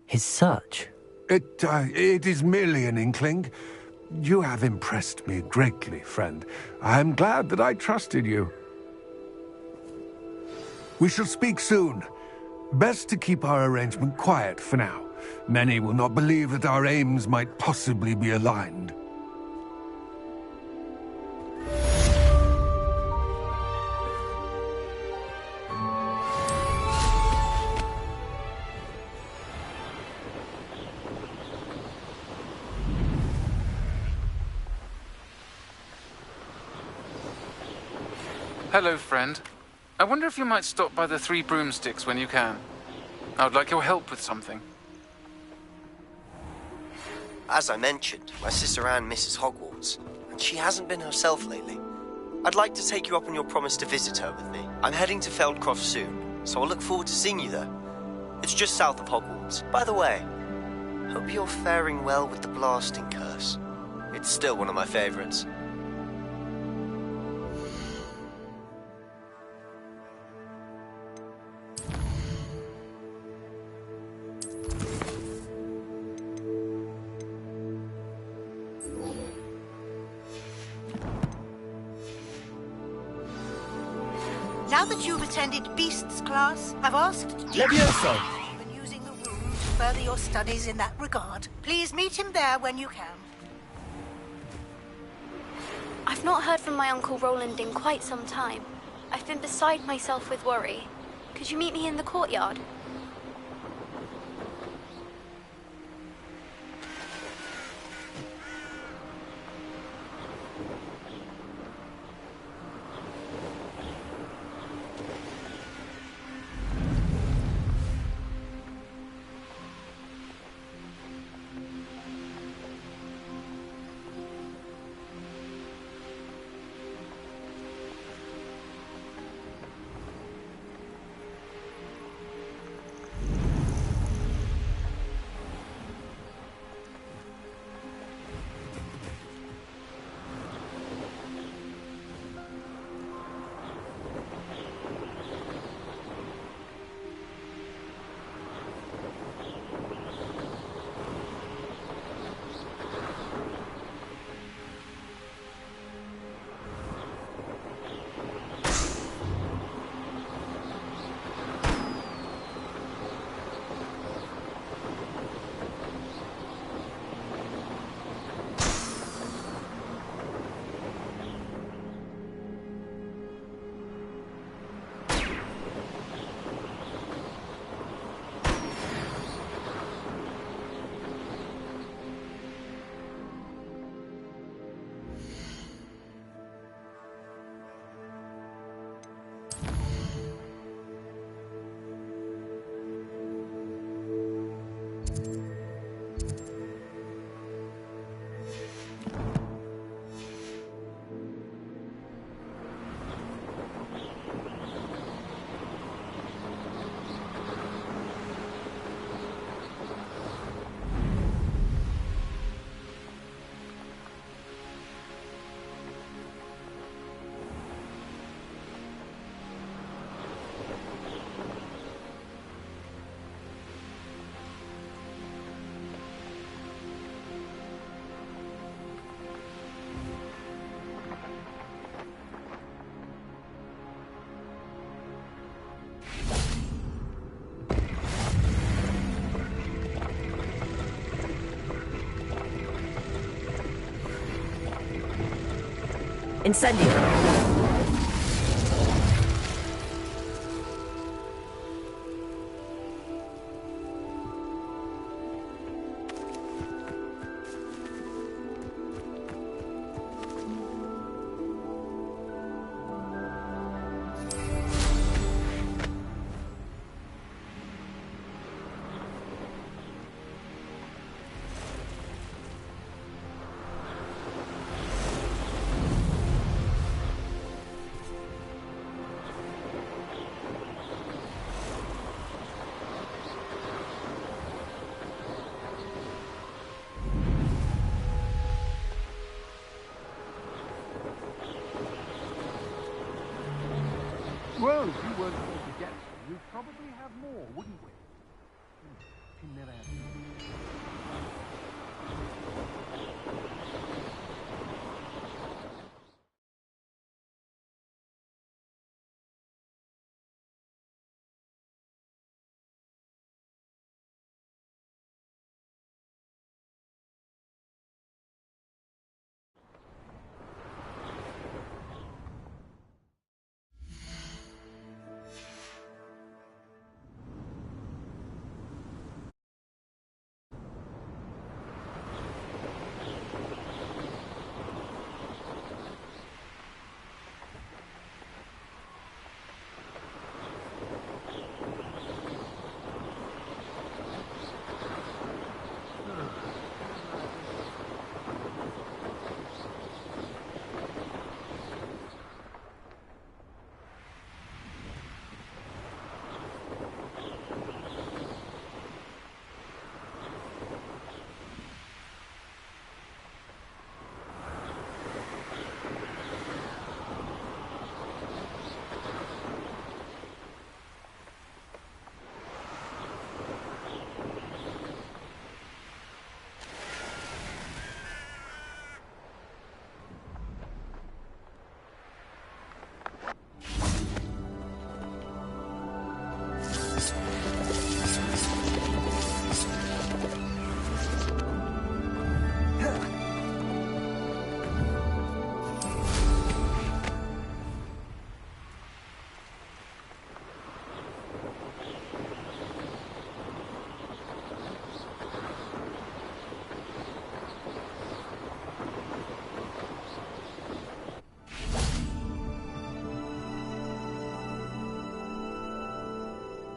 his search? It is merely an inkling. You have impressed me greatly, friend. I am glad that I trusted you. We shall speak soon. Best to keep our arrangement quiet for now. Many will not believe that our aims might possibly be aligned. Hello, friend. I wonder if you might stop by the Three Broomsticks when you can. I would like your help with something. As I mentioned, my sister Anne misses Hogwarts, and she hasn't been herself lately. I'd like to take you up on your promise to visit her with me. I'm heading to Feldcroft soon, so I'll look forward to seeing you there. It's just south of Hogwarts. By the way, hope you're faring well with the blasting curse. It's still one of my favorites. Now that you've attended Beasts class, I've asked Levioso! been using the room to further your studies in that regard. Please meet him there when you can. I've not heard from my Uncle Roland in quite some time. I've been beside myself with worry. Could you meet me in the courtyard? Incendio!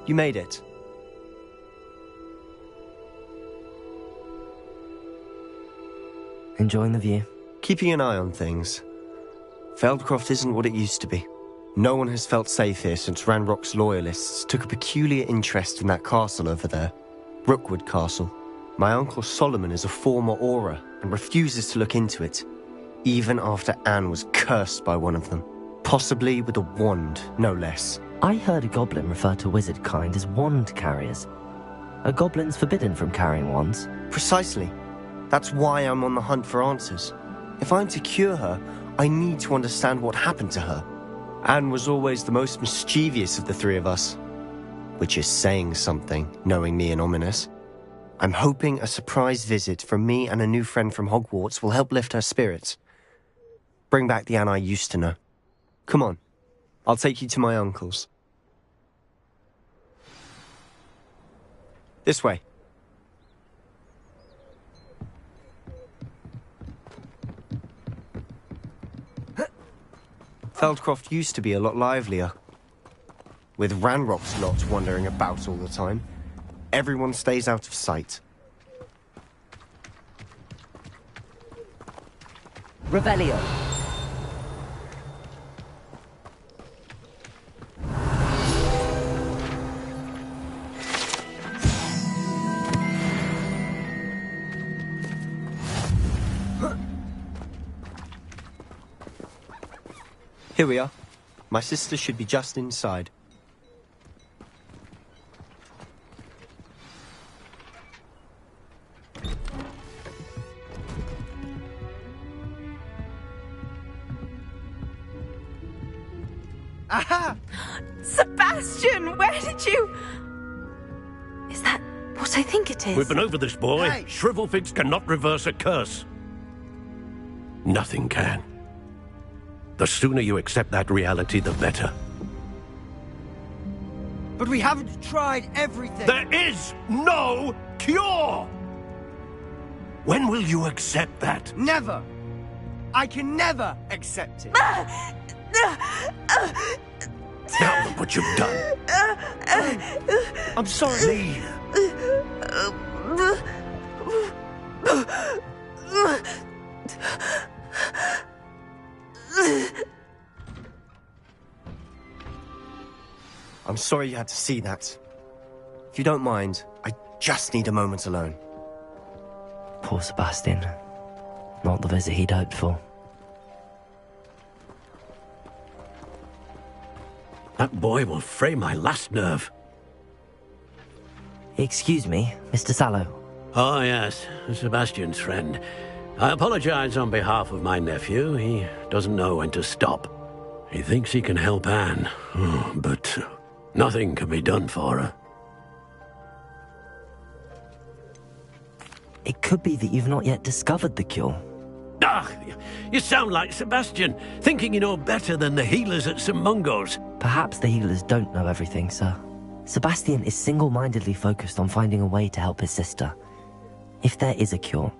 You made it. Enjoying the view? Keeping an eye on things. Feldcroft isn't what it used to be. No one has felt safe here since Ranrock's loyalists took a peculiar interest in that castle over there. Rookwood Castle. My uncle Solomon is a former Auror and refuses to look into it, even after Anne was cursed by one of them. Possibly with a wand, no less. I heard a goblin refer to wizard kind as wand carriers. Are goblins forbidden from carrying wands? Precisely. That's why I'm on the hunt for answers. If I'm to cure her, I need to understand what happened to her. Anne was always the most mischievous of the three of us. Which is saying something, knowing me and Ominous. I'm hoping a surprise visit from me and a new friend from Hogwarts will help lift her spirits. Bring back the Anne I used to know. Come on, I'll take you to my uncle's. This way. Feldcroft used to be a lot livelier. With Ranrock's lot wandering about all the time, everyone stays out of sight. Revelio. Here we are. My sister should be just inside. Aha! Sebastian, where did you... Is that what I think it is? We've been over this, boy. Hey. Shrivelfigs cannot reverse a curse. Nothing can. The sooner you accept that reality, the better. But we haven't tried everything. There is no cure! When will you accept that? Never. I can never accept it. Now look what you've done. I'm sorry. Leave. I'm sorry you had to see that. If you don't mind, I just need a moment alone. Poor Sebastian. Not the visit he'd hoped for. That boy will fray my last nerve. Excuse me, Mr. Sallow. Oh, yes, Sebastian's friend. I apologize on behalf of my nephew. He doesn't know when to stop. He thinks he can help Anne, but nothing can be done for her. It could be that you've not yet discovered the cure. Ah, you sound like Sebastian, thinking you know better than the healers at St. Mungo's. Perhaps the healers don't know everything, sir. Sebastian is single-mindedly focused on finding a way to help his sister. If there is a cure,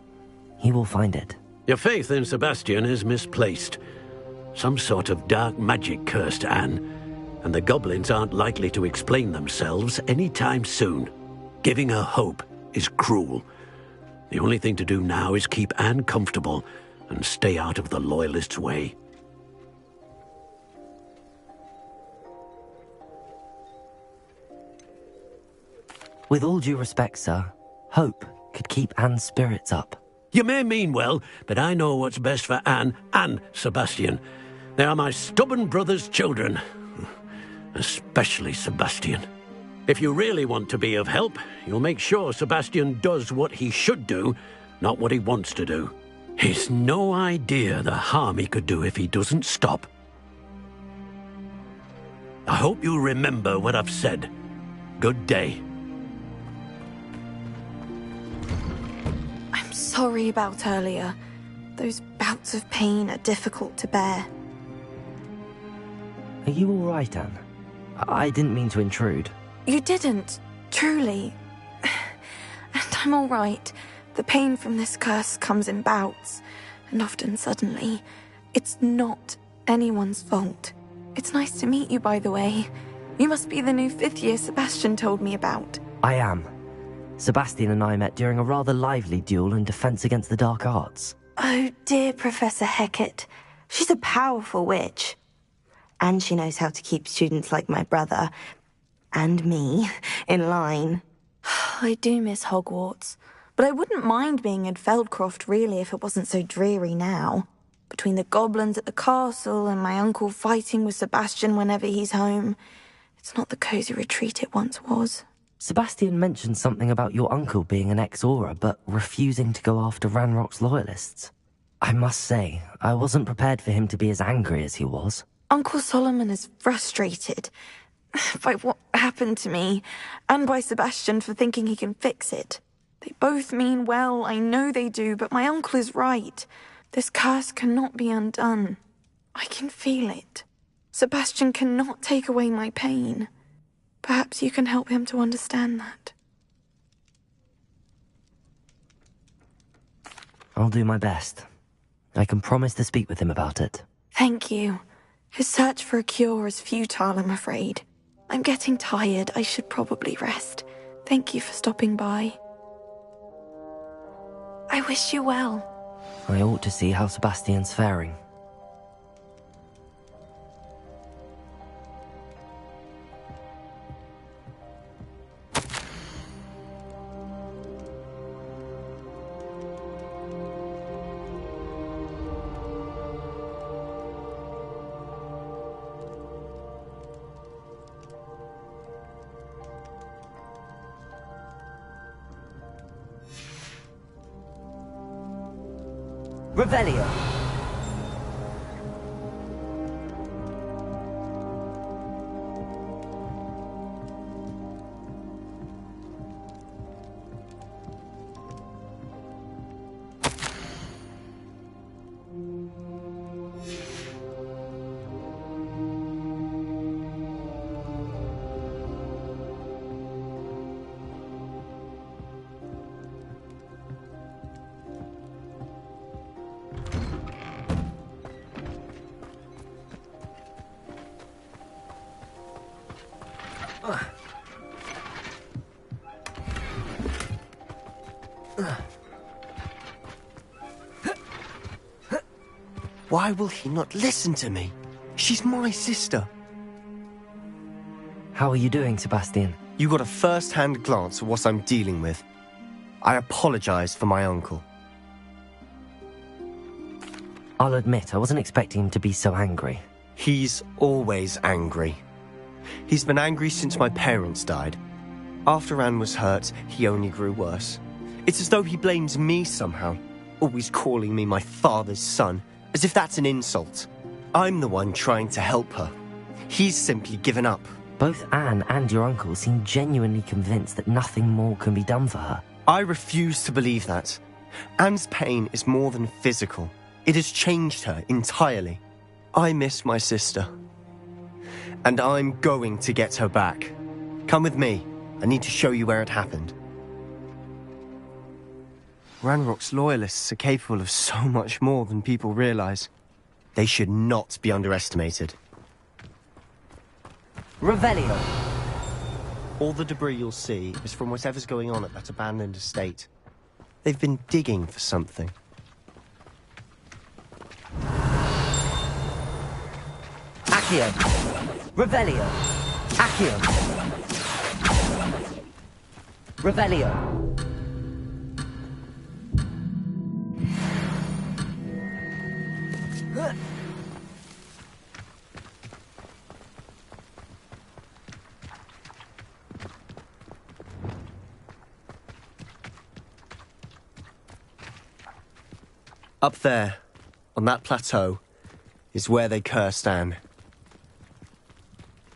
he will find it. Your faith in Sebastian is misplaced. Some sort of dark magic cursed Anne, and the goblins aren't likely to explain themselves anytime soon. Giving her hope is cruel. The only thing to do now is keep Anne comfortable and stay out of the Loyalists' way. With all due respect, sir, hope could keep Anne's spirits up. You may mean well, but I know what's best for Anne and Sebastian. They are my stubborn brother's children. Especially Sebastian. If you really want to be of help, you'll make sure Sebastian does what he should do, not what he wants to do. He's no idea the harm he could do if he doesn't stop. I hope you'll remember what I've said. Good day. I'm sorry about earlier. Those bouts of pain are difficult to bear. Are you all right, Anne? I didn't mean to intrude. You didn't, truly. And I'm all right. The pain from this curse comes in bouts, and often suddenly. It's not anyone's fault. It's nice to meet you, by the way. You must be the new 5th year Sebastian told me about. I am. Sebastian and I met during a rather lively duel in defense against the dark arts. Oh, dear Professor Hecat. She's a powerful witch. And she knows how to keep students like my brother, and me, in line. I do miss Hogwarts, but I wouldn't mind being in Feldcroft, really, if it wasn't so dreary now. Between the goblins at the castle and my uncle fighting with Sebastian whenever he's home, it's not the cosy retreat it once was. Sebastian mentioned something about your uncle being an ex-Auror, but refusing to go after Ranrock's loyalists. I must say, I wasn't prepared for him to be as angry as he was. Uncle Solomon is frustrated by what happened to me, and by Sebastian for thinking he can fix it. They both mean well, I know they do, but my uncle is right. This curse cannot be undone. I can feel it. Sebastian cannot take away my pain. Perhaps you can help him to understand that. I'll do my best. I can promise to speak with him about it. Thank you. His search for a cure is futile, I'm afraid. I'm getting tired. I should probably rest. Thank you for stopping by. I wish you well. I ought to see how Sebastian's faring. Revelio. Why will he not listen to me? She's my sister. How are you doing, Sebastian? You got a first-hand glance at what I'm dealing with. I apologize for my uncle. I'll admit, I wasn't expecting him to be so angry. He's always angry. He's been angry since my parents died. After Anne was hurt, he only grew worse. It's as though he blames me somehow, always calling me my father's son, as if that's an insult. I'm the one trying to help her. He's simply given up. Both Anne and your uncle seem genuinely convinced that nothing more can be done for her. I refuse to believe that. Anne's pain is more than physical. It has changed her entirely. I miss my sister. And I'm going to get her back. Come with me. I need to show you where it happened. Ranrock's loyalists are capable of so much more than people realize. They should not be underestimated. Revelio. All the debris you'll see is from whatever's going on at that abandoned estate. They've been digging for something. Accio. Revelio. Accio. Revelio. Up there, on that plateau, is where they cursed Anne.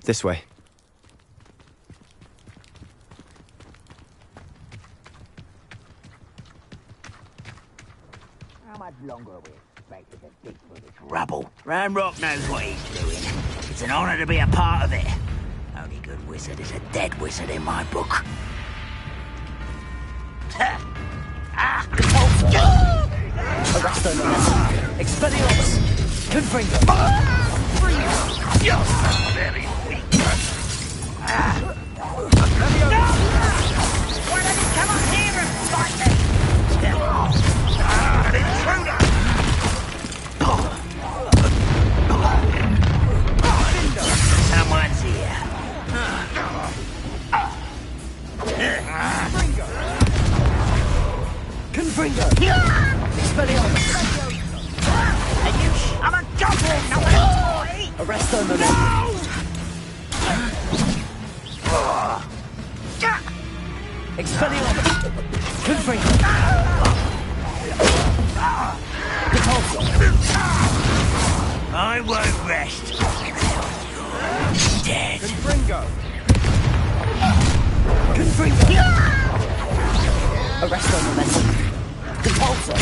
This way. How much longer are we expected to dig through this rubble? Ranrock knows what he's doing. It's an honor to be a part of it. Only good wizard is a dead wizard in my book. Arresto Nomentum. Expelliarmus. Confringo. Very weak. Why don't you come up here and fight me? Intruder! Someone's here. Confringo. Expelliarmus. I'm a goblin, not a toy! Arresto Nomentum. Expelliarmus. Confringo. I won't rest. Dead. Confringo. Confringo. Arresto Momentum. Compulsor.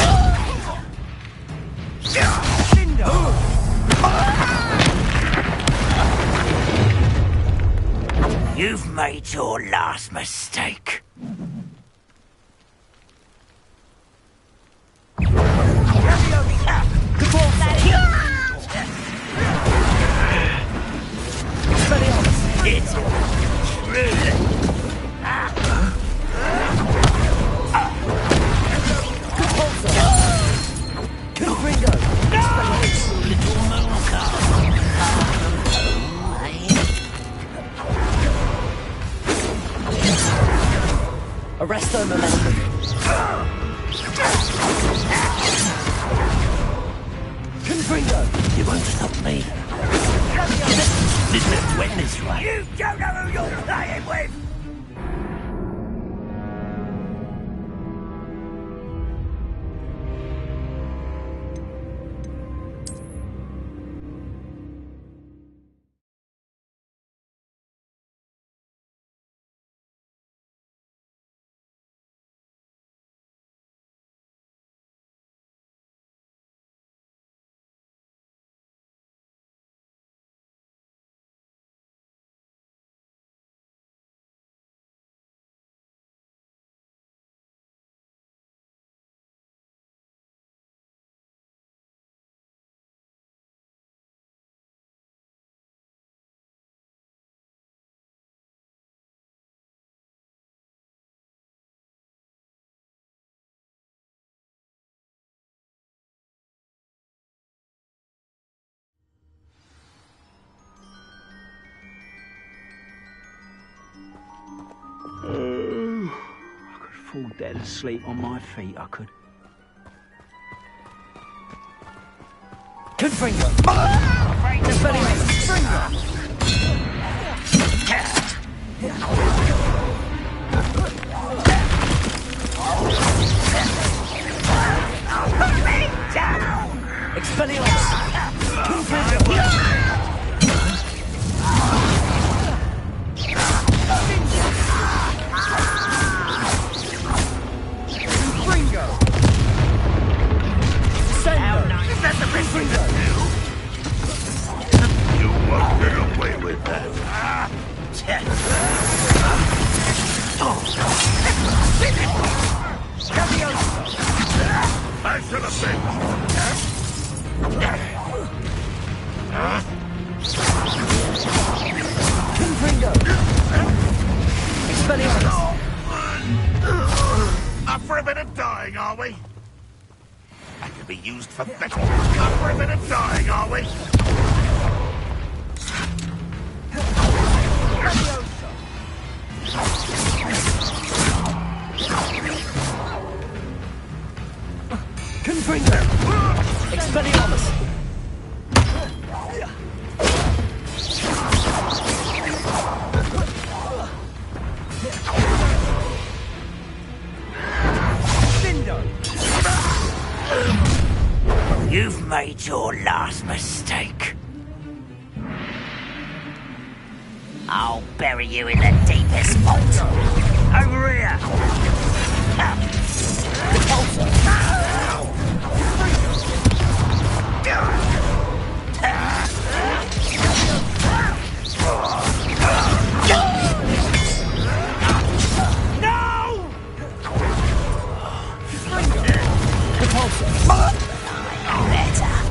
You've made your last mistake. It's Arresto Momentum. Confringo. You won't stop me. Let's win this one. You don't know who you're playing with! I could fall dead asleep on my feet, I could. Confringo. Expelliarmus! Ringo! That's a bit Ringo! You won't get away with that. I should have been. Ringo! Expelliarmus! Up for a bit of dying, are we? That could be used for better. Up for a bit of dying, are we? Confringo! Expelliarmus! You've made your last mistake. I'll bury you in the deepest vault. Over here!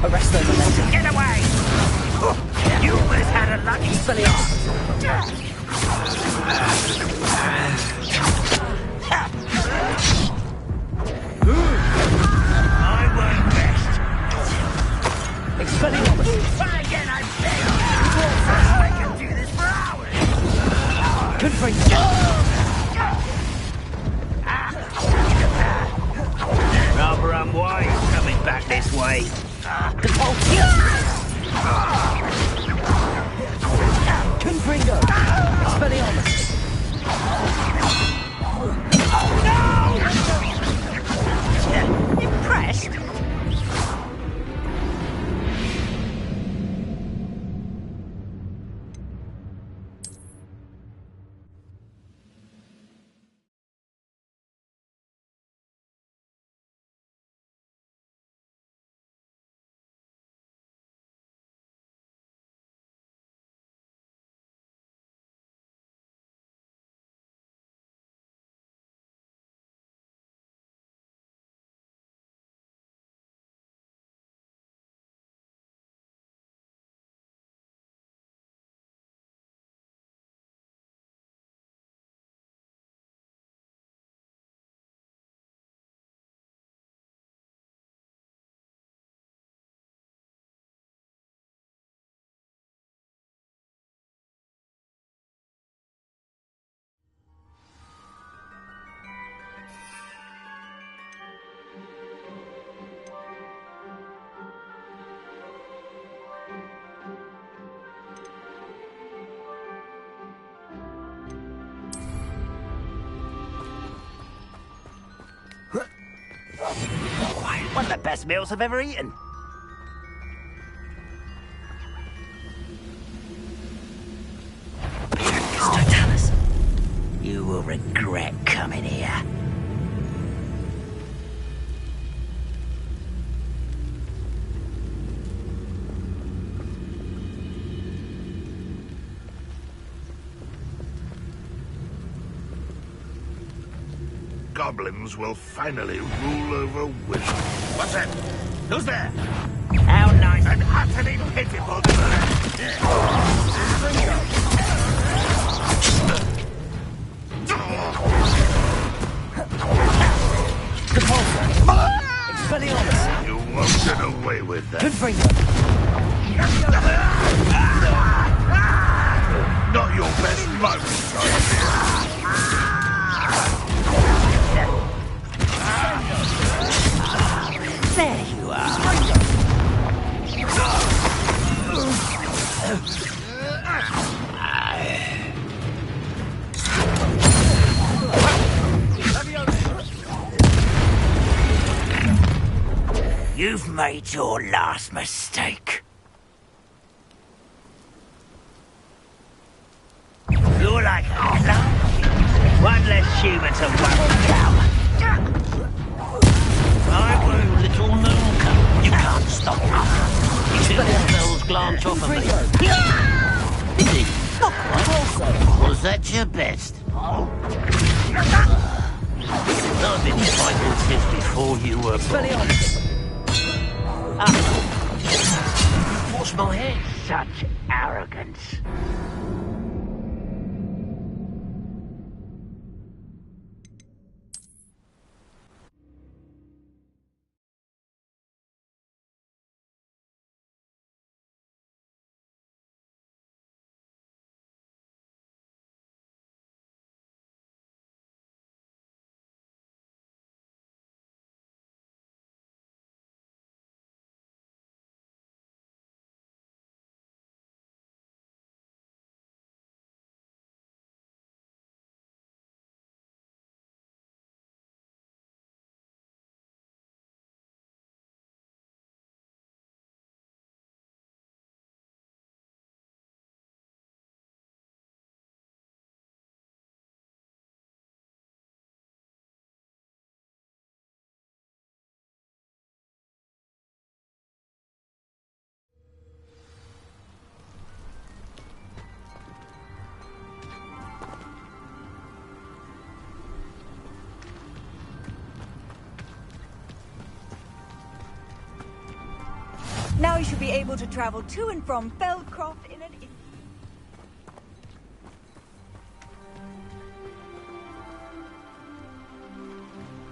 Arrest them, momentum. Get away! You almost had a lucky Expelliarmus! I won't rest. Expelliarmus! Try again, I beg. I can do this for hours. Confringo! Rather unwise coming back this way. Confringo! Expelliarmus! Impressed? One of the best meals I've ever eaten. You will regret coming here. Goblins will finally rule over wizards. What's that? Who's there? How nice. An utterly pitiful Expelliarmus! You won't get away with that. Confringo! Not your best moment, There you are. You've made your last mistake. You're like a clown. One less human to worry about. Right, you little mooncomer. You can't stop me. You see the bells glance off of me. Did he? Not quite. Was that your best? I've been fighting since before you were born. What's my head? Such arrogance. Now you should be able to travel to and from Feldcroft in an instant.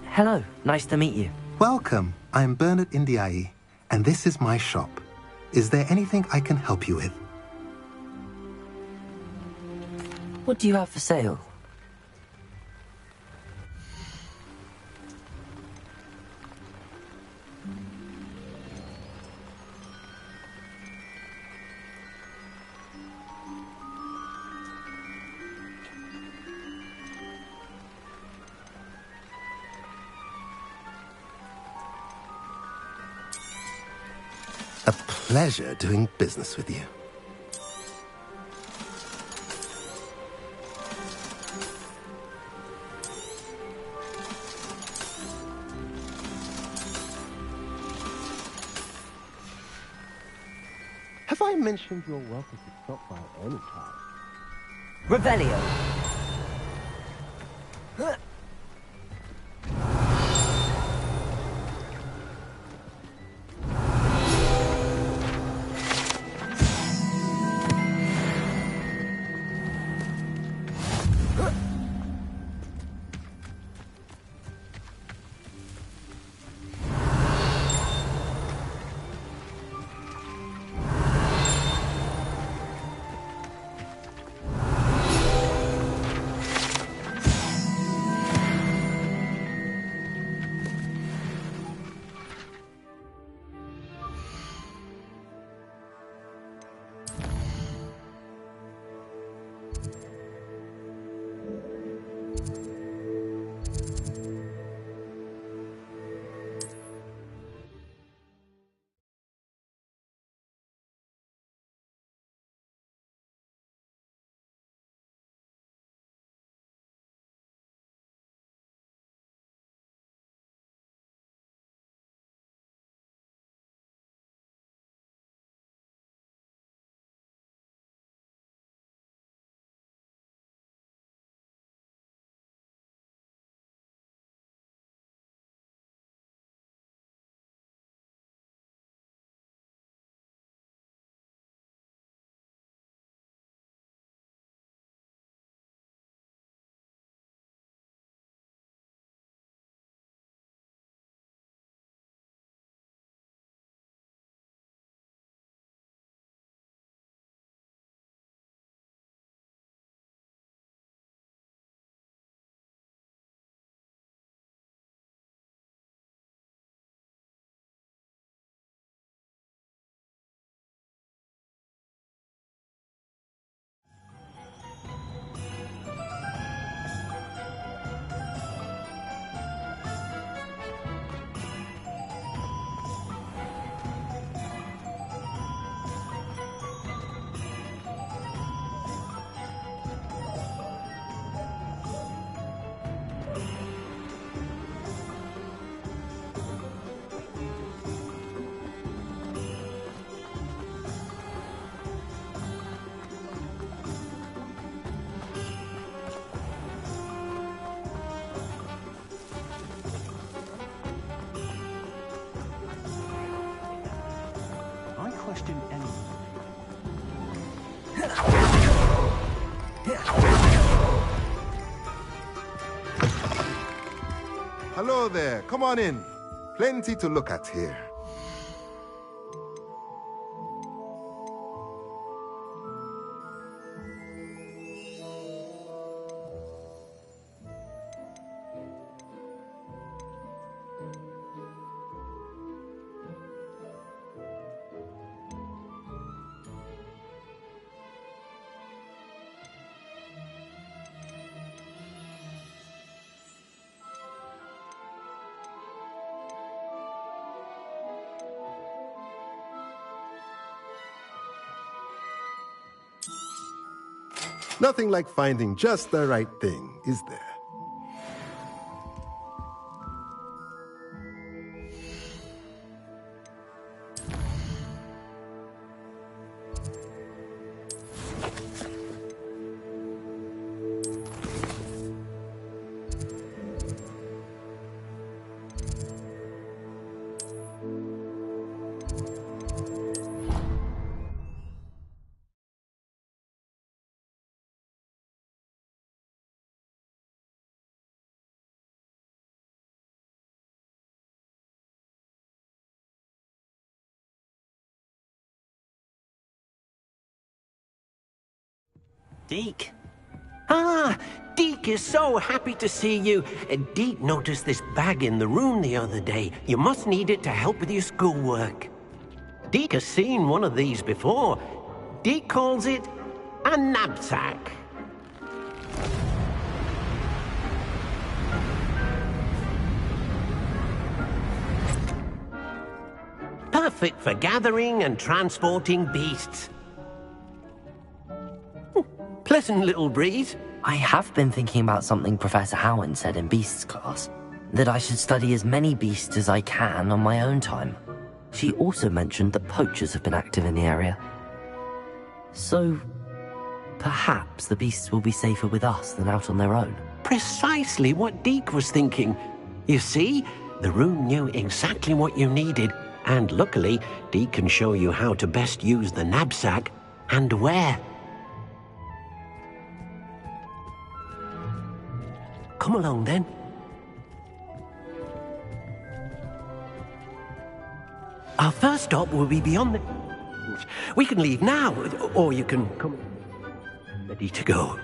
Hello, nice to meet you. Welcome. I'm Bernard Indiai, and this is my shop. Is there anything I can help you with? What do you have for sale? A pleasure doing business with you. Have I mentioned you're welcome to stop by any time? Revelio. question anyway. Hello there. Come on in. Plenty to look at here. Nothing like finding just the right thing, is there? Deke? Ah, Deke is so happy to see you. Deke noticed this bag in the room the other day. You must need it to help with your schoolwork. Deke has seen one of these before. Deke calls it a knapsack. Perfect for gathering and transporting beasts. Pleasant little breeze. I have been thinking about something Professor Howard said in Beasts class, that I should study as many beasts as I can on my own time. She also mentioned that poachers have been active in the area. So, perhaps the beasts will be safer with us than out on their own. Precisely what Deke was thinking. You see, the room knew exactly what you needed, and luckily, Deke can show you how to best use the knapsack and where. Come along, then. Our first stop will be beyond the... We can leave now, or you can come... Ready to go.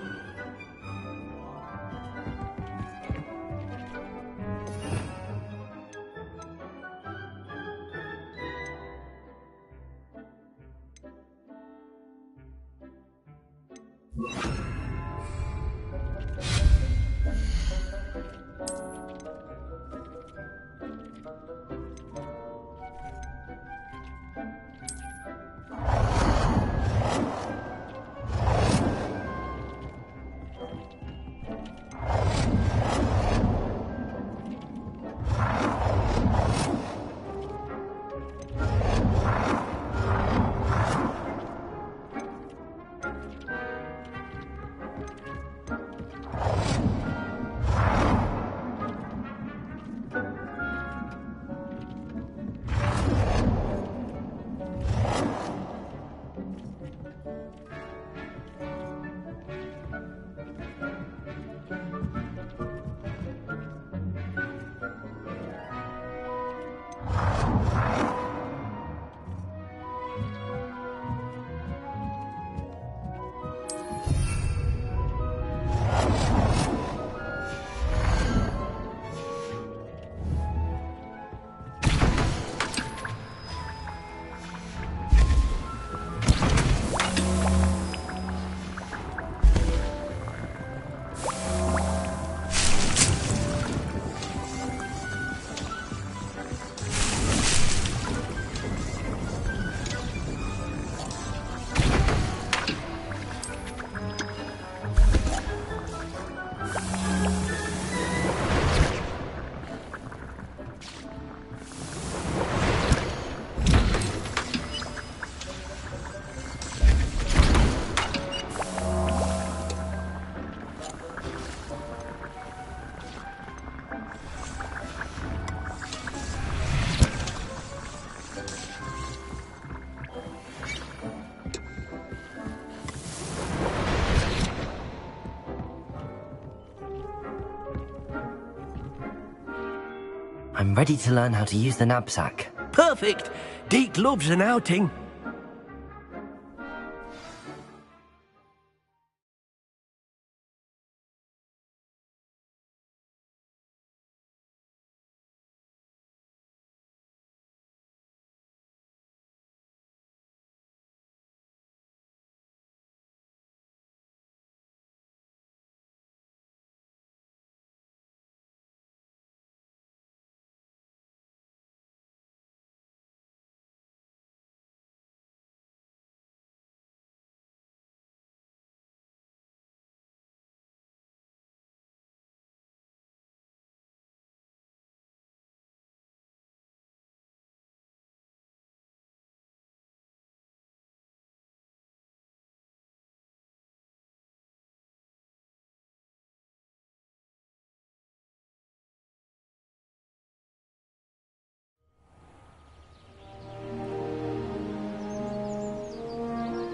I'm ready to learn how to use the knapsack. Perfect! Deke loves an outing.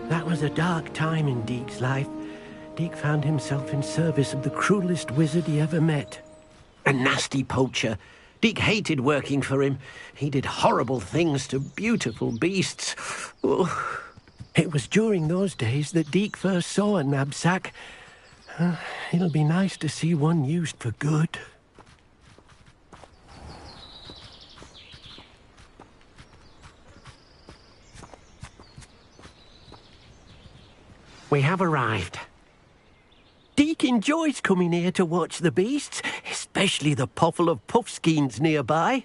That was a dark time in Deke's life. Deke found himself in service of the cruelest wizard he ever met. A nasty poacher. Deke hated working for him. He did horrible things to beautiful beasts. Oh. It was during those days that Deke first saw a knapsack. It'll be nice to see one used for good. We have arrived. Deke enjoys coming here to watch the beasts, especially the potful of puffskeins nearby.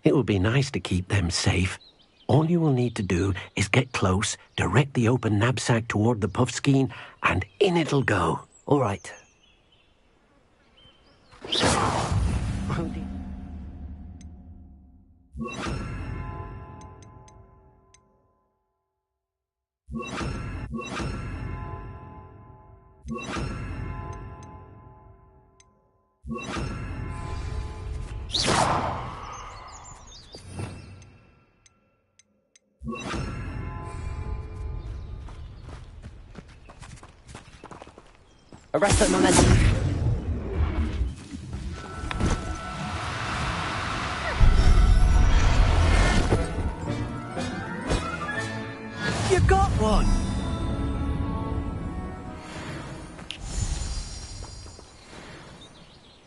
It will be nice to keep them safe. All you will need to do is get close, direct the open knapsack toward the puffskein, and in it'll go. All right. Arrest that momentum. You got one!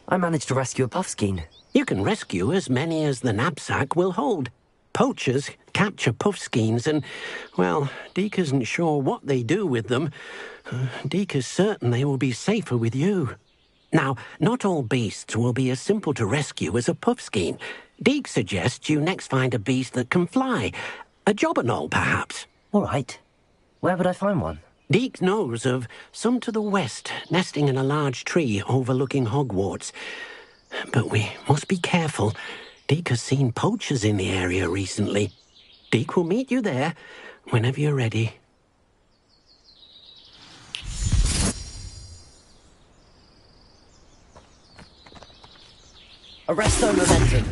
I managed to rescue a puffskein. You can rescue as many as the knapsack will hold. Poachers capture puffskeins and, well, Deke isn't sure what they do with them. Deke is certain they will be safer with you. Now, not all beasts will be as simple to rescue as a puffskein. Deke suggests you next find a beast that can fly. A jobberknoll, perhaps. All right. Where would I find one? Deke knows of some to the west, nesting in a large tree overlooking Hogwarts. But we must be careful. Deke has seen poachers in the area recently. Deke will meet you there whenever you're ready. Arresto momentum.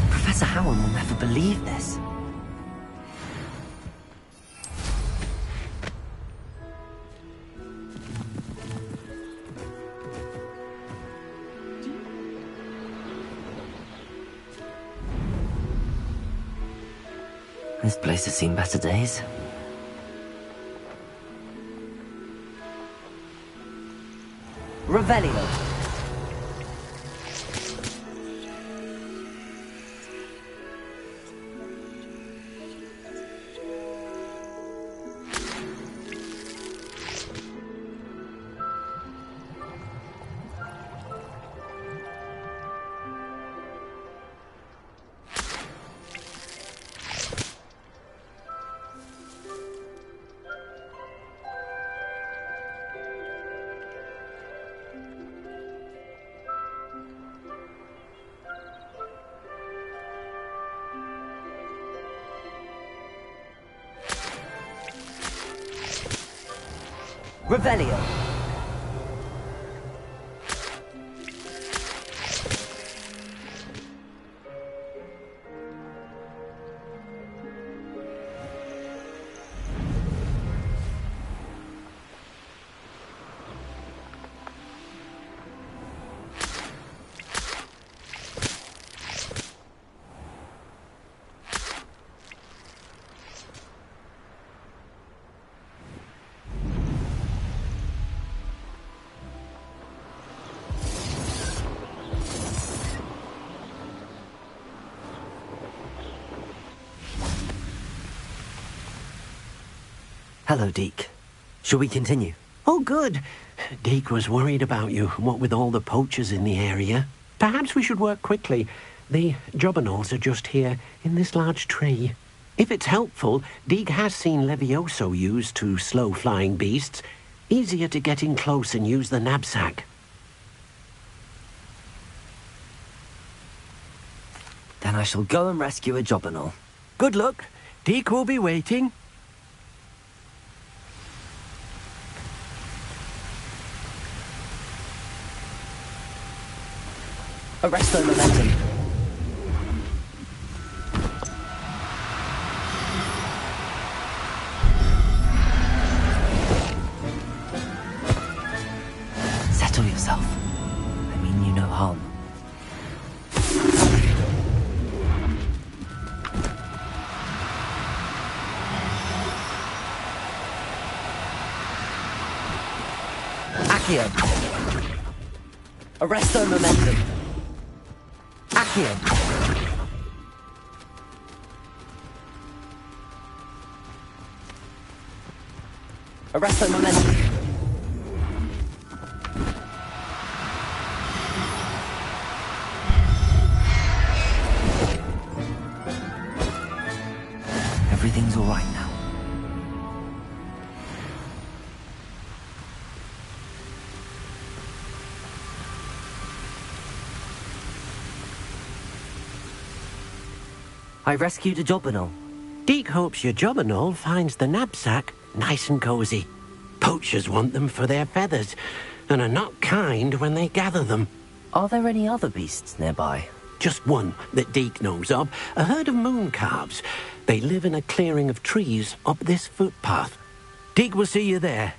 Professor Howard will never believe this. This place has seen better days. Revelio. Revelio. Hello, Deke. Shall we continue? Oh, good. Deke was worried about you, what with all the poachers in the area. Perhaps we should work quickly. The jobberknolls are just here, in this large tree. If it's helpful, Deke has seen Levioso used to slow flying beasts. Easier to get in close and use the knapsack. Then I shall go and rescue a jobberknoll. Good luck. Deke will be waiting. Arresto momentum. Settle yourself. I mean you no harm. Accio. Arresto momentum. Accio. Arresto momentum. Everything's all right now. I rescued a jobberknoll. Deke hopes your jobberknoll finds the knapsack nice and cozy. Poachers want them for their feathers, and are not kind when they gather them. Are there any other beasts nearby? Just one that Deke knows of, a herd of moon calves. They live in a clearing of trees up this footpath. Deke will see you there.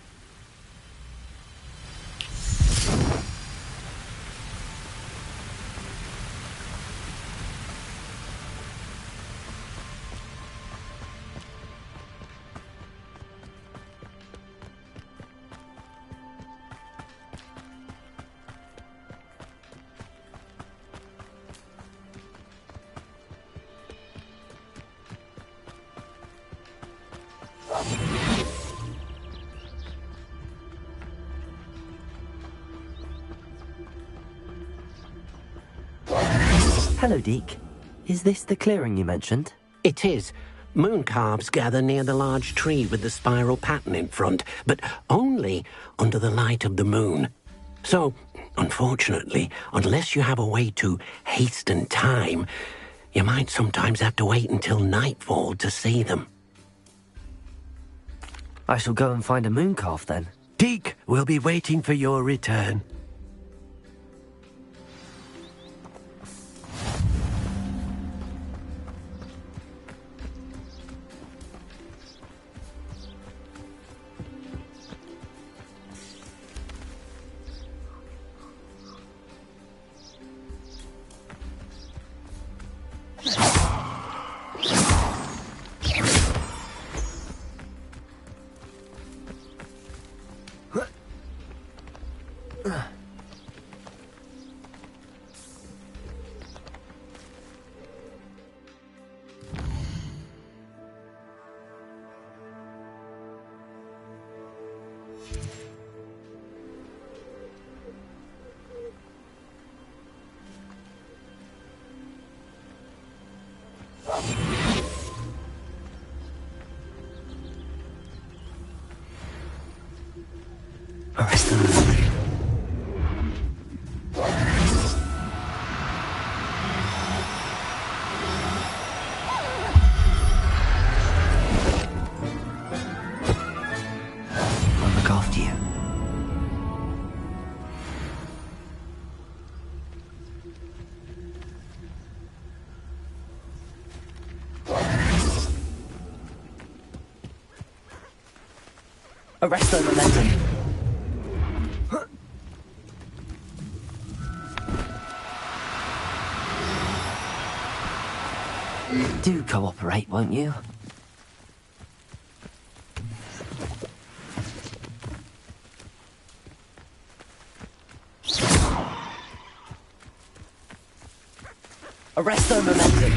Hello, Deke. Is this the clearing you mentioned? It is. Moon calves gather near the large tree with the spiral pattern in front, but only under the light of the moon. So, unfortunately, unless you have a way to hasten time, you might sometimes have to wait until nightfall to see them. I shall go and find a moon calf then. Deke will be waiting for your return. Arresto momentum. Do cooperate, won't you? Arresto momentum.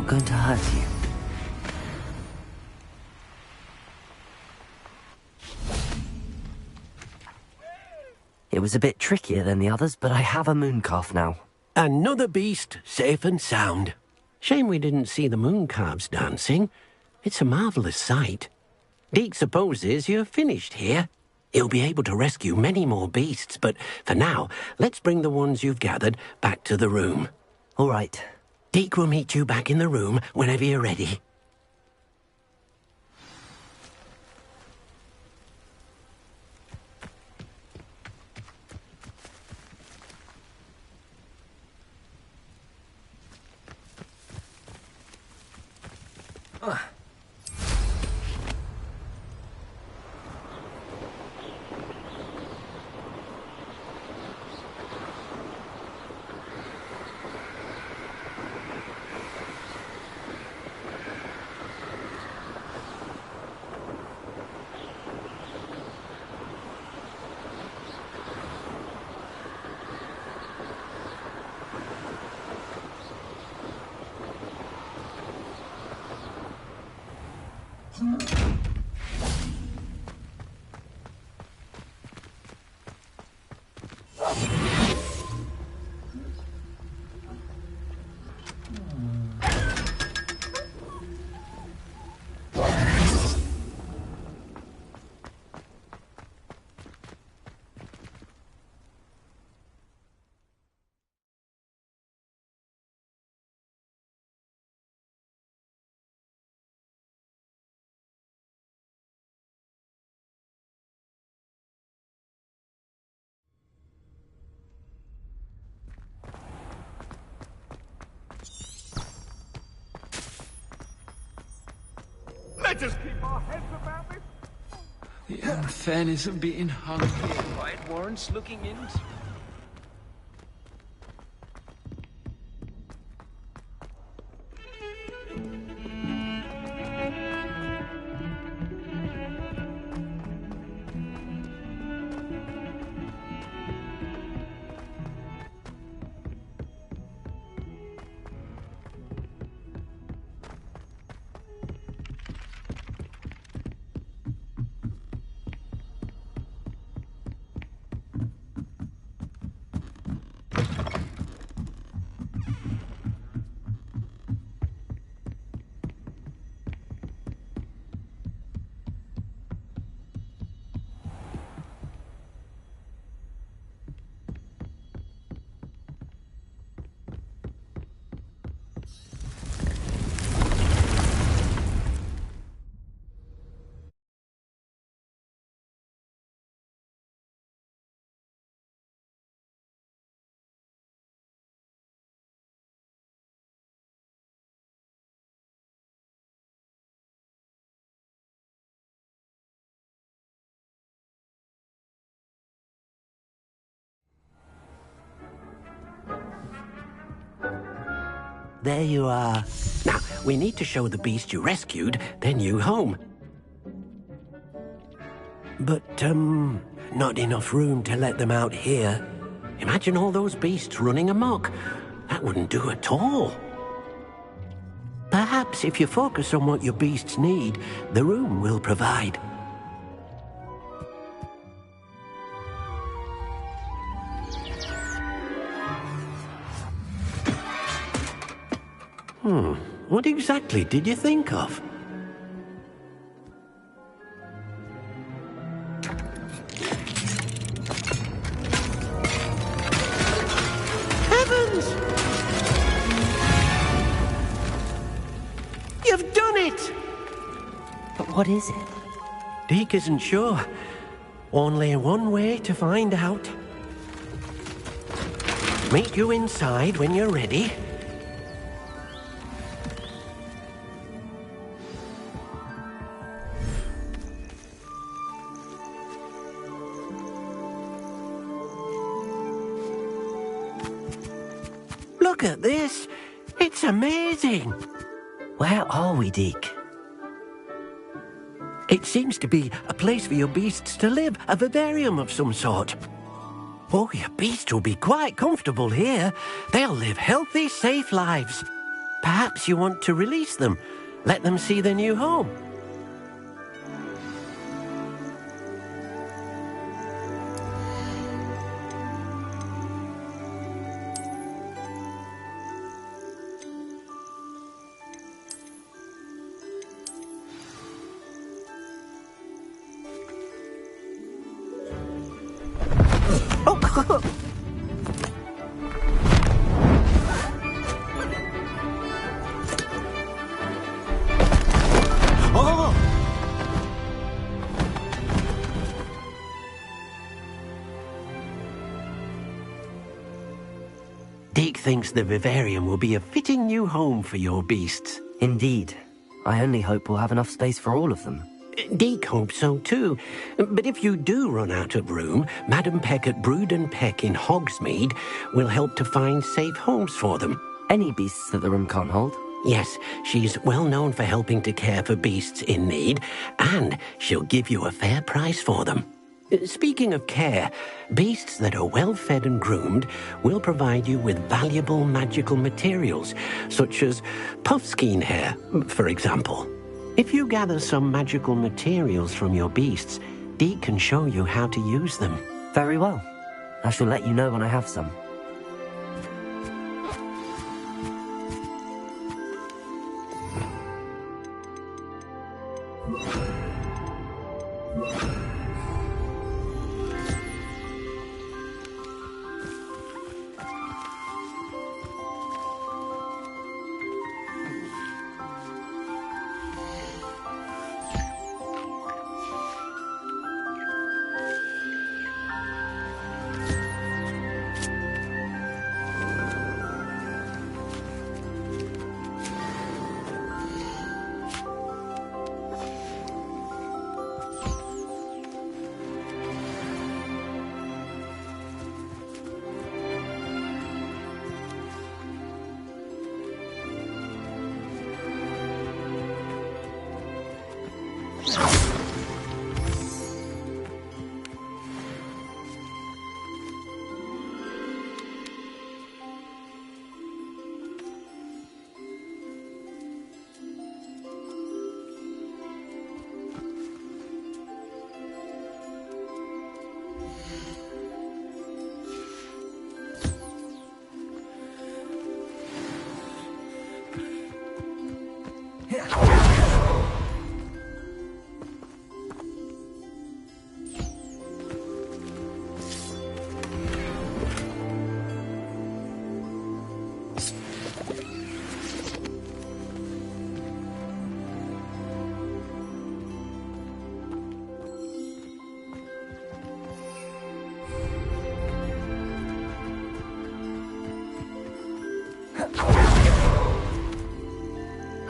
going to hurt you. It was a bit trickier than the others, but I have a mooncalf now. Another beast, safe and sound. Shame we didn't see the mooncalves dancing. It's a marvellous sight. Deke supposes you're finished here. He'll be able to rescue many more beasts, but for now, let's bring the ones you've gathered back to the room. All right. Deke will meet you back in the room whenever you're ready. Let us keep our heads about this. The unfairness of being hung here, why it warrants looking into. There you are. Now, we need to show the beast you rescued their new home. But, not enough room to let them out here. Imagine all those beasts running amok. That wouldn't do at all. Perhaps if you focus on what your beasts need, the room will provide. What exactly did you think of? Heavens! You've done it! But what is it? Deke isn't sure. Only one way to find out. Meet you inside when you're ready. Look at this. It's amazing. Where are we, Deke? It seems to be a place for your beasts to live, a vivarium of some sort. Oh, your beasts will be quite comfortable here. They'll live healthy, safe lives. Perhaps you want to release them. Let them see their new home. Deke thinks the vivarium will be a fitting new home for your beasts. Indeed. I only hope we'll have enough space for all of them. Deke hopes so too. But if you do run out of room, Madam Peck at Brood and Peck in Hogsmeade will help to find safe homes for them. Any beasts that the room can't hold? Yes, she's well known for helping to care for beasts in need, and she'll give you a fair price for them. Speaking of care, beasts that are well fed and groomed will provide you with valuable magical materials, such as puffskein hair, for example. If you gather some magical materials from your beasts, Deke can show you how to use them. Very well. I shall let you know when I have some.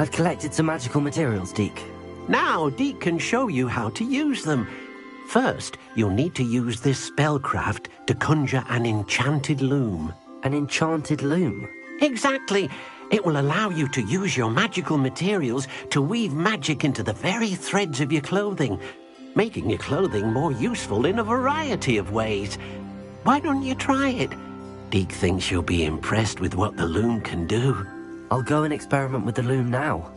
I've collected some magical materials, Deke. Now Deke can show you how to use them. First, you'll need to use this spellcraft to conjure an enchanted loom. An enchanted loom? Exactly. It will allow you to use your magical materials to weave magic into the very threads of your clothing, making your clothing more useful in a variety of ways. Why don't you try it? Deke thinks you'll be impressed with what the loom can do. I'll go and experiment with the loom now.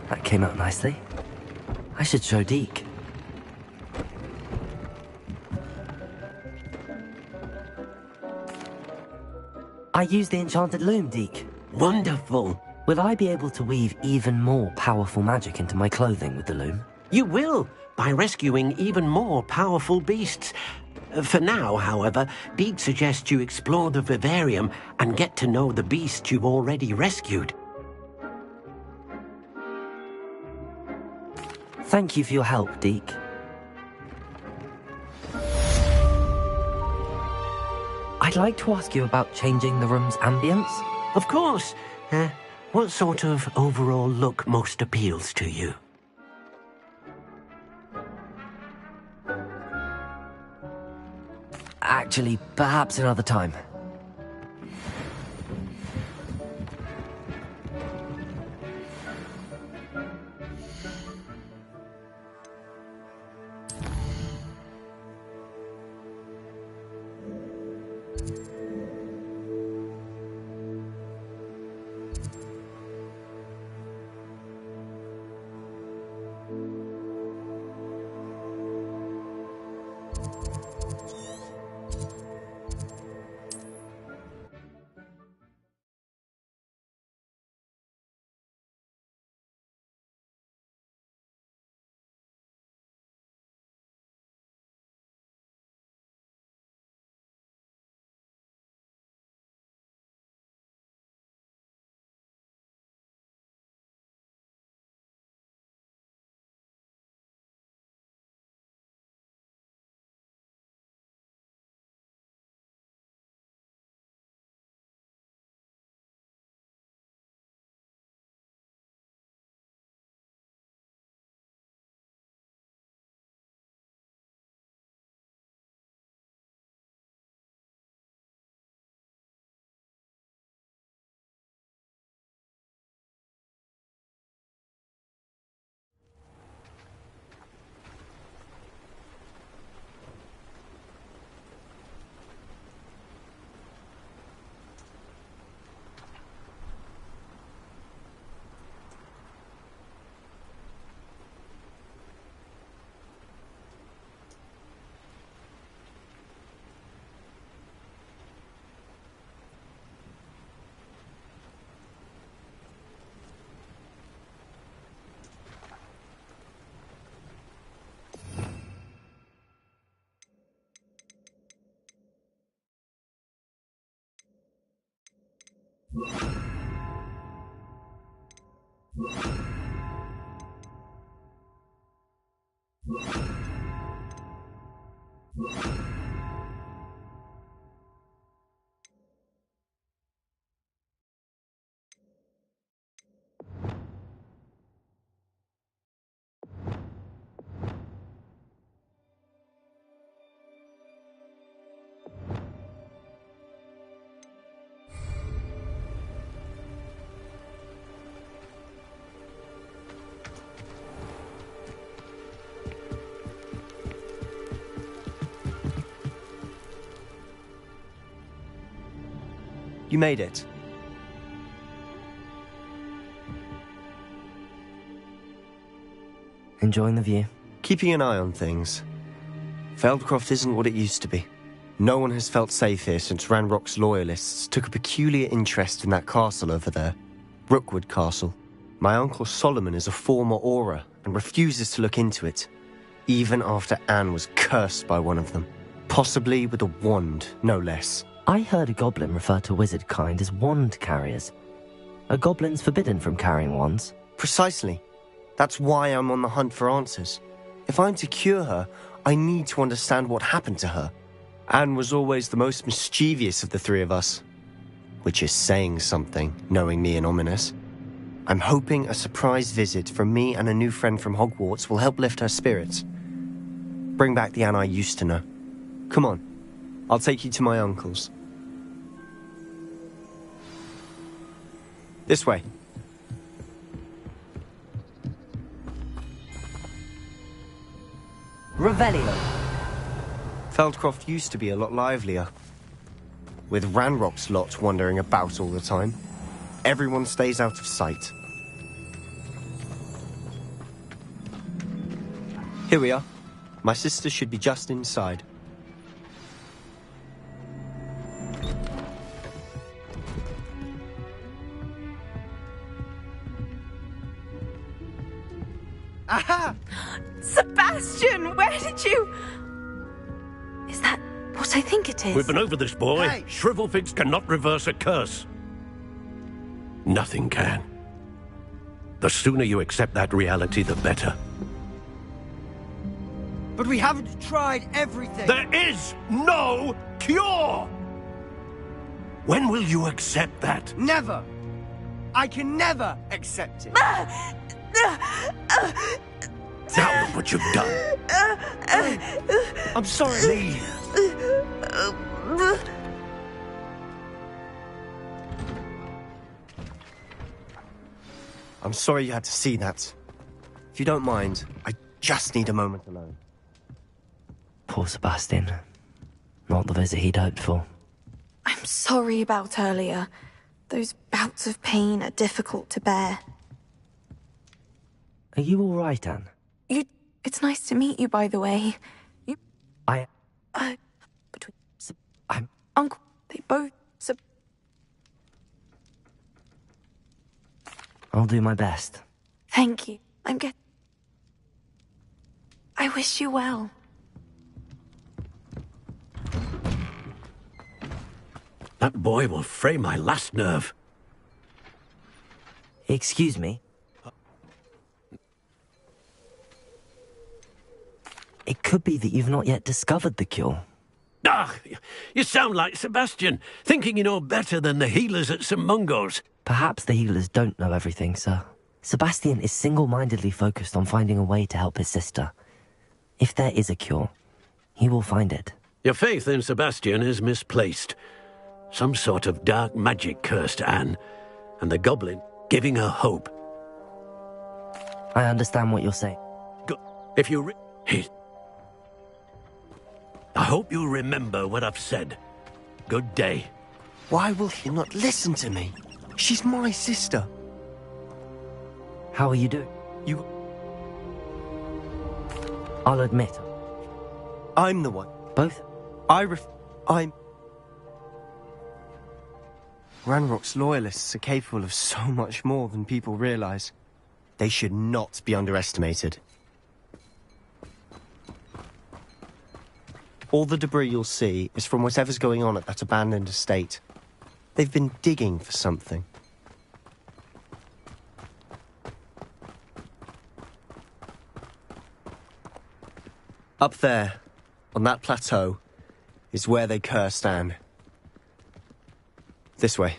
That came out nicely. I should show Deke. I used the enchanted loom, Deke. Wonderful. Will I be able to weave even more powerful magic into my clothing with the loom? You will, by rescuing even more powerful beasts. For now, however, Deke suggests you explore the vivarium and get to know the beasts you've already rescued. Thank you for your help, Deke. I'd like to ask you about changing the room's ambience. Of course. What sort of overall look most appeals to you? Actually, perhaps another time. You made it. Enjoying the view? Keeping an eye on things. Feldcroft isn't what it used to be. No one has felt safe here since Ranrock's loyalists took a peculiar interest in that castle over there. Rookwood Castle. My uncle Solomon is a former Auror and refuses to look into it, even after Anne was cursed by one of them. Possibly with a wand, no less. I heard a goblin refer to wizard kind as wand carriers. Are goblins forbidden from carrying wands? Precisely. That's why I'm on the hunt for answers. If I'm to cure her, I need to understand what happened to her. Anne was always the most mischievous of the three of us. Which is saying something, knowing me and Ominous. I'm hoping a surprise visit from me and a new friend from Hogwarts will help lift her spirits. Bring back the Anne I used to know. Come on, I'll take you to my uncle's. This way. Revelio. Feldcroft used to be a lot livelier. With Ranrock's lot wandering about all the time, everyone stays out of sight. Here we are. My sister should be just inside. Aha! Sebastian, where did you... Is that what I think it is? We've been over this, boy. Hey. Shrivelfigs cannot reverse a curse. Nothing can. The sooner you accept that reality, the better. But we haven't tried everything. There is no cure! When will you accept that? Never. I can never accept it. Now look what you've done. I'm sorry. Leave. I'm sorry you had to see that. If you don't mind, I just need a moment alone. Poor Sebastian. Not the visit he'd hoped for. I'm sorry about earlier. Those bouts of pain are difficult to bear. Are you all right, Anne? It's nice to meet you, by the way. I'm... Uncle, they both... I'll do my best. Thank you. I wish you well. That boy will fray my last nerve. Excuse me? It could be that you've not yet discovered the cure. Ah, you sound like Sebastian, thinking you know better than the healers at St. Mungo's. Perhaps the healers don't know everything, sir. Sebastian is single-mindedly focused on finding a way to help his sister. If there is a cure, he will find it. Your faith in Sebastian is misplaced. Some sort of dark magic cursed Anne, and the goblin giving her hope. I understand what you're saying. If you... I hope you remember what I've said. Good day. Why will he not listen to me? She's my sister. How are you doing? I'll admit. I'm the one. Both? I'm... Ranrock's loyalists are capable of so much more than people realize. They should not be underestimated. All the debris you'll see is from whatever's going on at that abandoned estate. They've been digging for something. Up there, on that plateau, is where they cursed Anne. This way.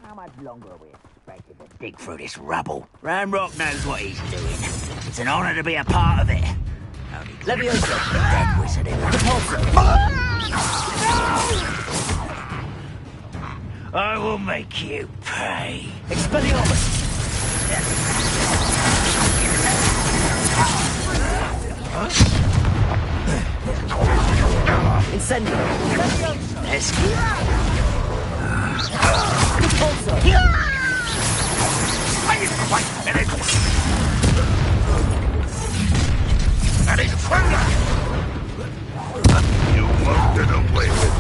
How much longer are we expected to dig through this rubble? Ranrock knows what he's doing. It's an honor to be a part of it. Let me open. Dead wizard in I will make you pay. Expelliarmus! Incendio! Escape! Wait a minute! That is thunder! You won't get away with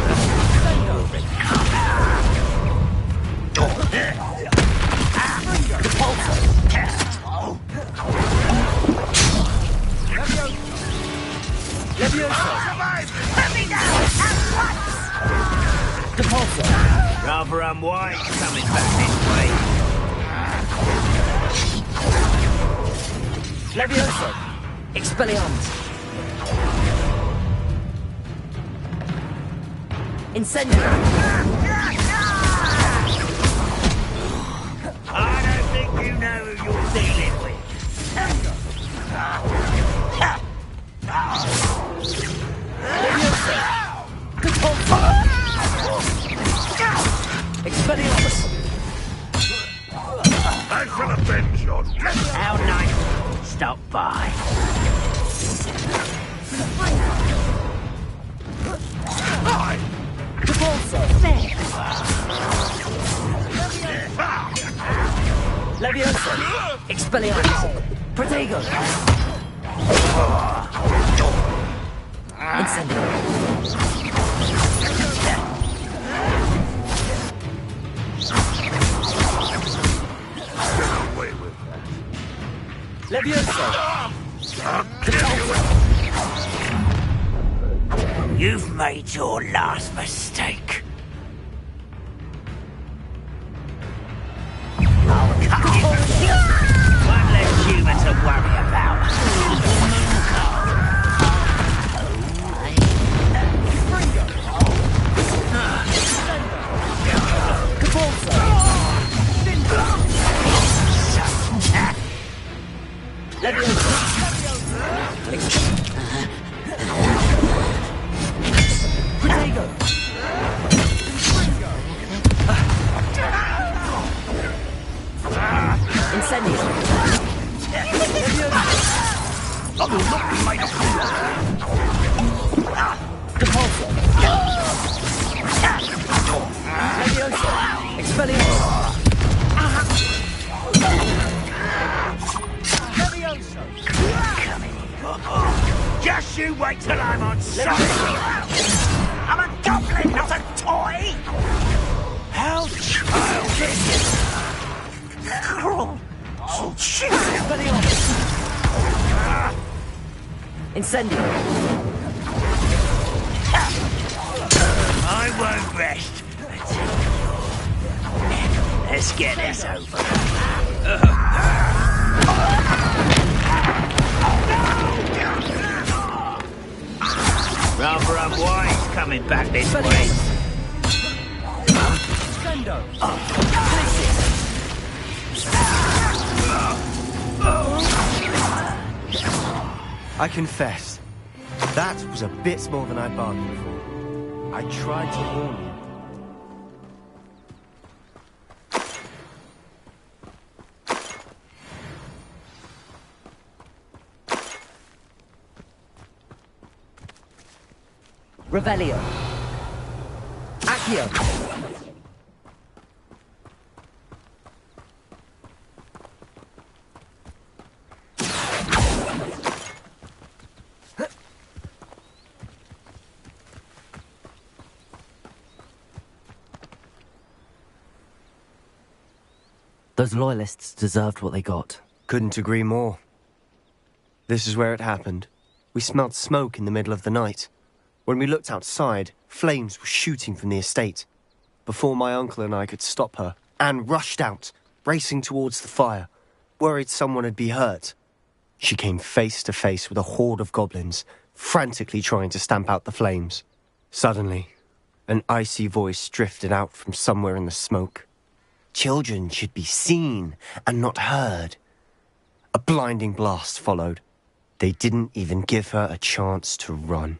Let me down at once! Rather unwise coming back this way. Levioso! Expelliarmus! Incendio! I don't think you know who you're dealing with. Expelliarmus! stop by. Leviosa! Expelliarmus! Protego! Incendio! Leviosa! You've made your last mistake. I'll cut you. One less human to worry about. Just you wait till I'm on solid ground. I'm a goblin, not a toy. How childish. Cruel. Incendio! I won't rest until let's get this over. Rather unwise coming back this way. I confess, that was a bit more than I bargained for. I tried to warn you. Revelio. Accio. Those loyalists deserved what they got. Couldn't agree more. This is where it happened. We smelled smoke in the middle of the night. When we looked outside, flames were shooting from the estate. Before my uncle and I could stop her, Anne rushed out, racing towards the fire, worried someone had been hurt. She came face to face with a horde of goblins, frantically trying to stamp out the flames. Suddenly, an icy voice drifted out from somewhere in the smoke. Children should be seen and not heard. A blinding blast followed. They didn't even give her a chance to run.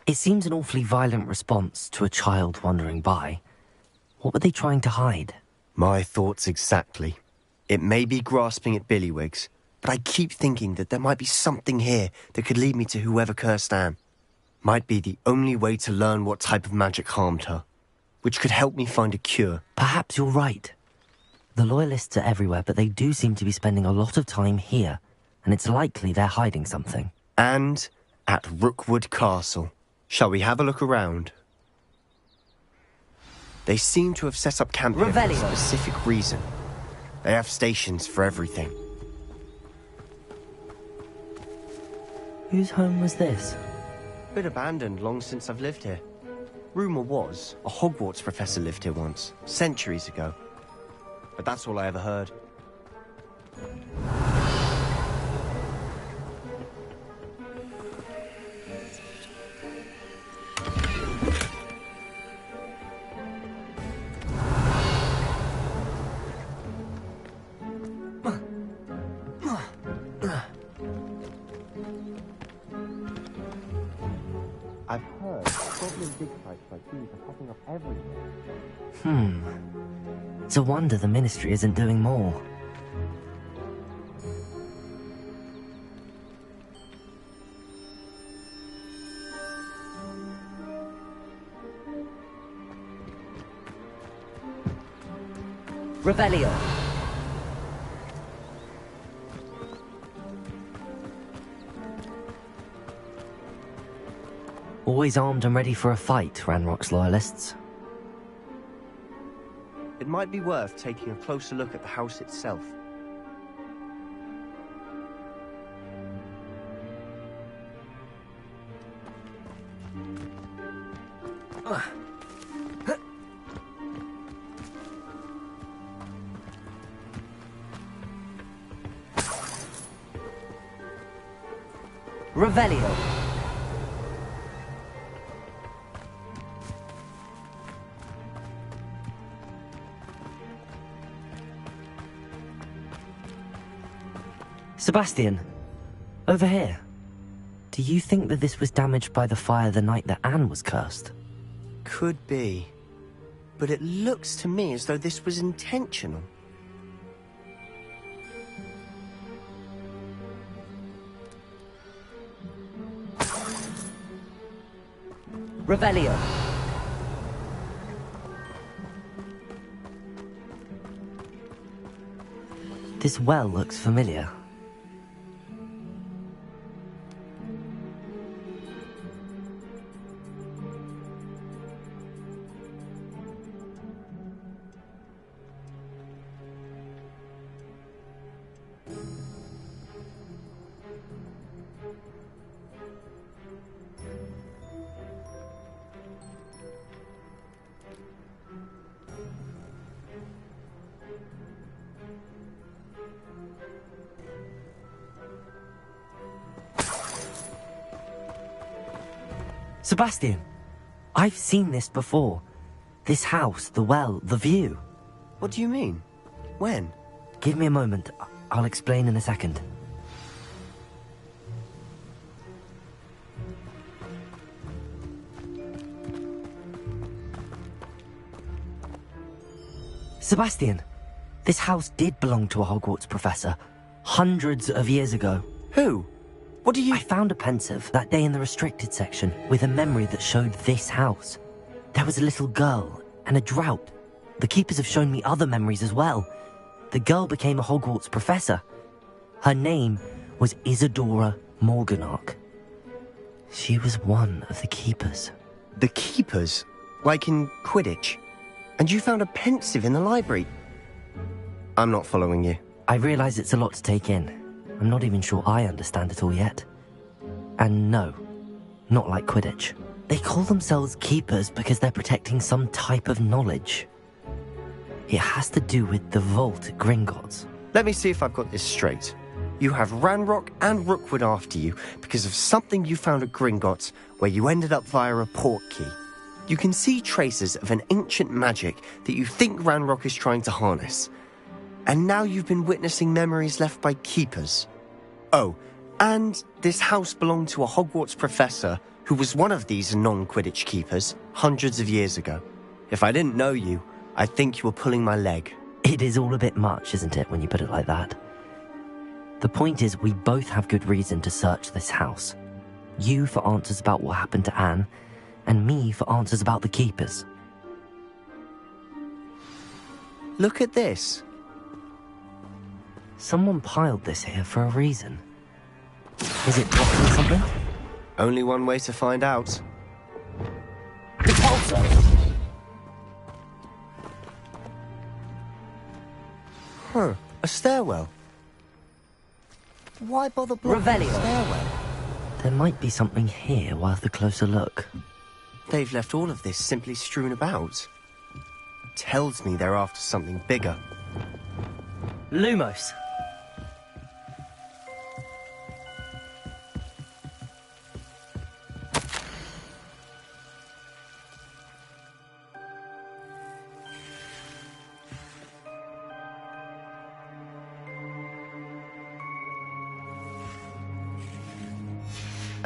It seems an awfully violent response to a child wandering by. What were they trying to hide? My thoughts exactly. It may be grasping at Billywigs, but I keep thinking that there might be something here that could lead me to whoever cursed Anne. Might be the only way to learn what type of magic harmed her, which could help me find a cure. Perhaps you're right. The Loyalists are everywhere, but they do seem to be spending a lot of time here, and it's likely they're hiding something. And at Rookwood Castle. Shall we have a look around? They seem to have set up camp here for a specific reason. They have stations for everything. Whose home was this? Been abandoned long since I've lived here. Rumour was a Hogwarts professor lived here once, centuries ago. But that's all I ever heard. I've heard goblin dig sites like these are popping up everywhere. It's a wonder the Ministry isn't doing more. Revelio. Always armed and ready for a fight, Ranrock's loyalists. It might be worth taking a closer look at the house itself. Revelio. Sebastian, over here. Do you think that this was damaged by the fire the night that Anne was cursed? Could be. But it looks to me as though this was intentional. Revelio. This well looks familiar. Sebastian, I've seen this before. This house, the well, the view. What do you mean? When? Give me a moment. I'll explain in a second. Sebastian, this house did belong to a Hogwarts professor, hundreds of years ago. Who? What do you... I found a pensive that day in the restricted section with a memory that showed this house. There was a little girl and a drought. The keepers have shown me other memories as well. The girl became a Hogwarts professor. Her name was Isadora Morganach. She was one of the keepers. The keepers? Like in Quidditch? And you found a pensive in the library? I'm not following you. I realize it's a lot to take in. I'm not even sure I understand it all yet. And no, not like Quidditch. They call themselves keepers because they're protecting some type of knowledge. It has to do with the vault at Gringotts. Let me see if I've got this straight. You have Ranrock and Rookwood after you because of something you found at Gringotts where you ended up via a portkey. You can see traces of an ancient magic that you think Ranrock is trying to harness. And now you've been witnessing memories left by keepers. Oh, and this house belonged to a Hogwarts professor who was one of these non-Quidditch keepers hundreds of years ago. If I didn't know you, I'd think you were pulling my leg. It is all a bit much, isn't it, when you put it like that? The point is, we both have good reason to search this house. You for answers about what happened to Anne, and me for answers about the keepers. Look at this. Someone piled this here for a reason. Is it blocking something? Only one way to find out. Repulsor! Huh, a stairwell. Why bother blocking the stairwell? There might be something here worth a closer look. They've left all of this simply strewn about. Tells me they're after something bigger. Lumos!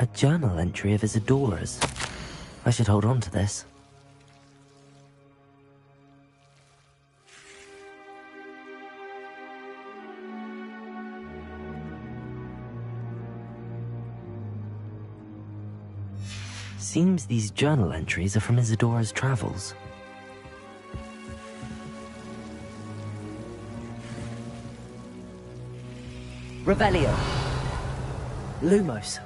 A journal entry of Isadora's. I should hold on to this. Seems these journal entries are from Isadora's travels. Revelio. Lumos.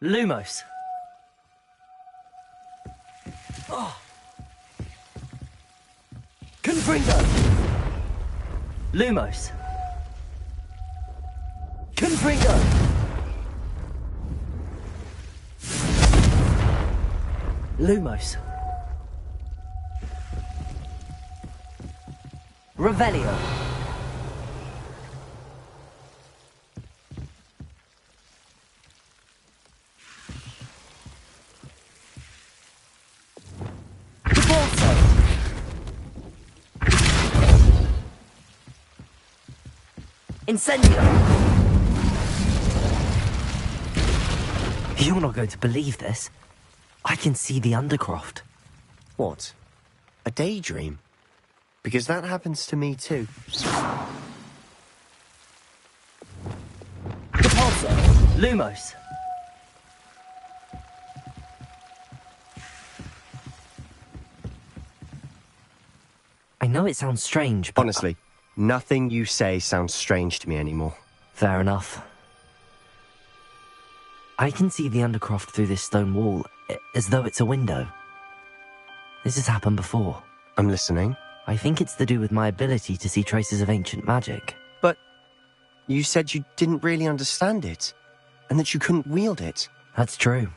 Lumos. Oh. Confringo. Lumos. Confringo. Lumos. Revelio. Incendio! You're not going to believe this. I can see the Undercroft. What? A daydream? Because that happens to me too. Repulsor! Lumos! I know it sounds strange, but... Honestly, nothing you say sounds strange to me anymore. Fair enough. I can see the Undercroft through this stone wall, as though it's a window. This has happened before. I'm listening. I think it's to do with my ability to see traces of ancient magic. But you said you didn't really understand it, and that you couldn't wield it. That's true,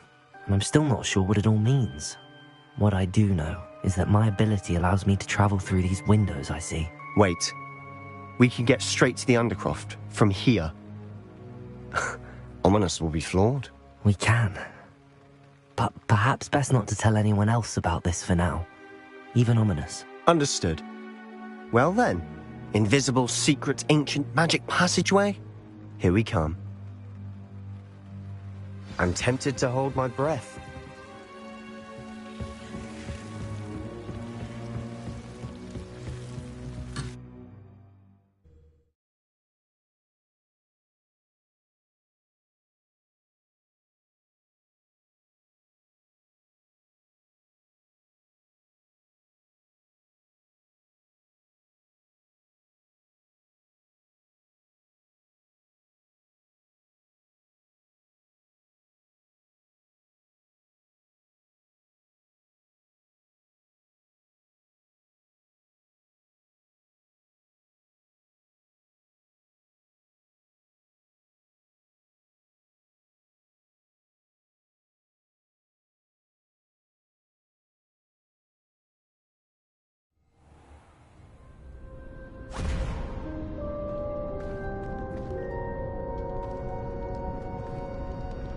and I'm still not sure what it all means. What I do know is that my ability allows me to travel through these windows I see. Wait. We can get straight to the Undercroft from here. Ominous will be flawed. We can. But perhaps best not to tell anyone else about this for now. Even Ominous. Understood. Well then, invisible, secret, ancient magic passageway? Here we come. I'm tempted to hold my breath.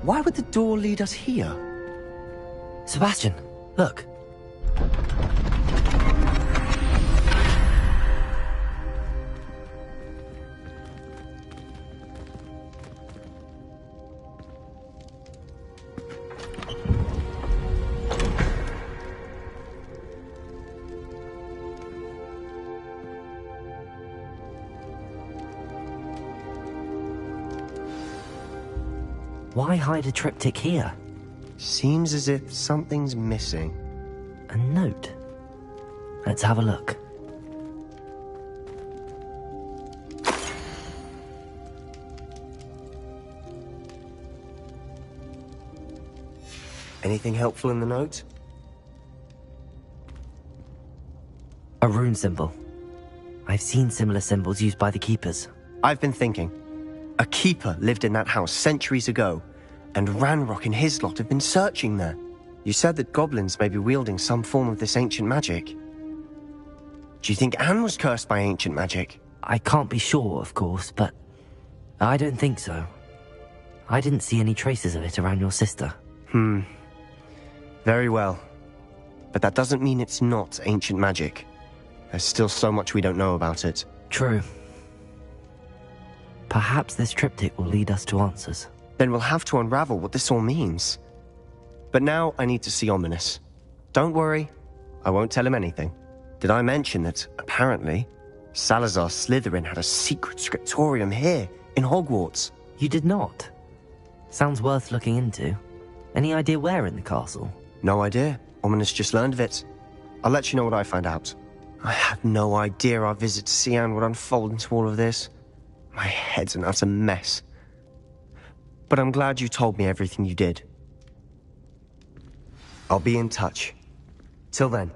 Why would the door lead us here? Sebastian, look. Why hide a triptych here? Seems as if something's missing. A note? Let's have a look. Anything helpful in the note? A rune symbol. I've seen similar symbols used by the keepers. I've been thinking. A keeper lived in that house centuries ago, and Ranrock and his lot have been searching there. You said that goblins may be wielding some form of this ancient magic. Do you think Anne was cursed by ancient magic? I can't be sure, of course, but I don't think so. I didn't see any traces of it around your sister. Very well. But that doesn't mean it's not ancient magic. There's still so much we don't know about it. True. Perhaps this triptych will lead us to answers. Then we'll have to unravel what this all means. But now I need to see Ominous. Don't worry, I won't tell him anything. Did I mention that, apparently, Salazar Slytherin had a secret scriptorium here, in Hogwarts? You did not? Sounds worth looking into. Any idea where in the castle? No idea. Ominous just learned of it. I'll let you know what I find out. I had no idea our visit to Cian would unfold into all of this. My head's an utter mess. But I'm glad you told me everything you did. I'll be in touch. Till then.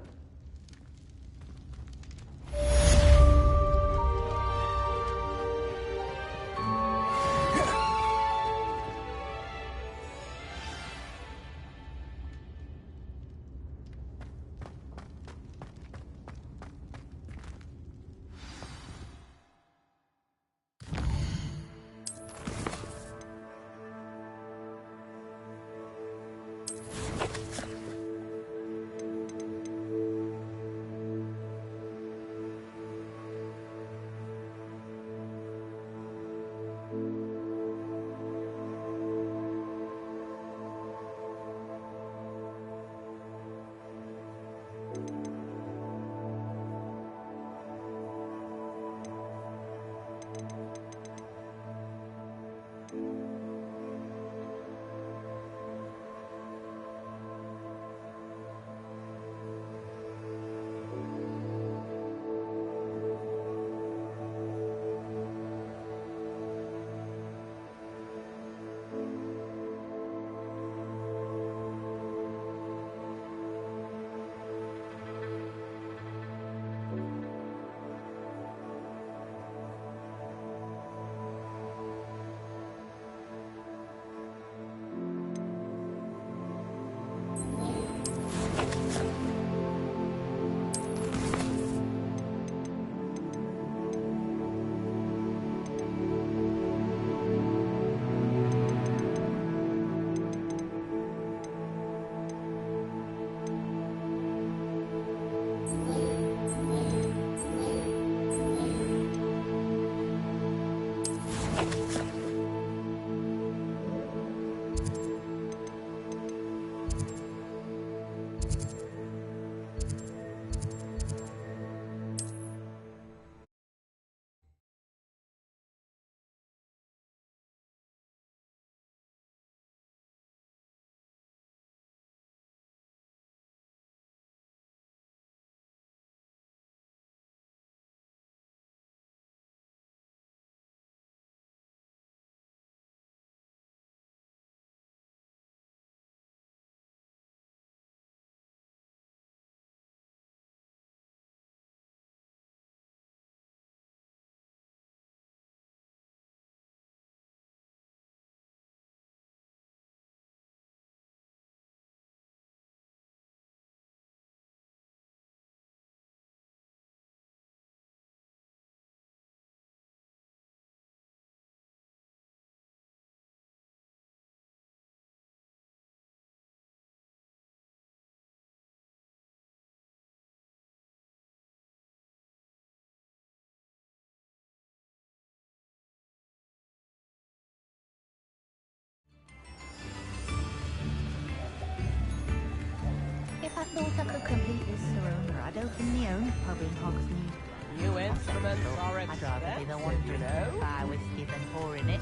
If I thought I could complete this surrender, I'd open my own pub in Hogsmeade. New instruments are I'd rather be the one expensive, you drinking know. fire whiskey than pouring it.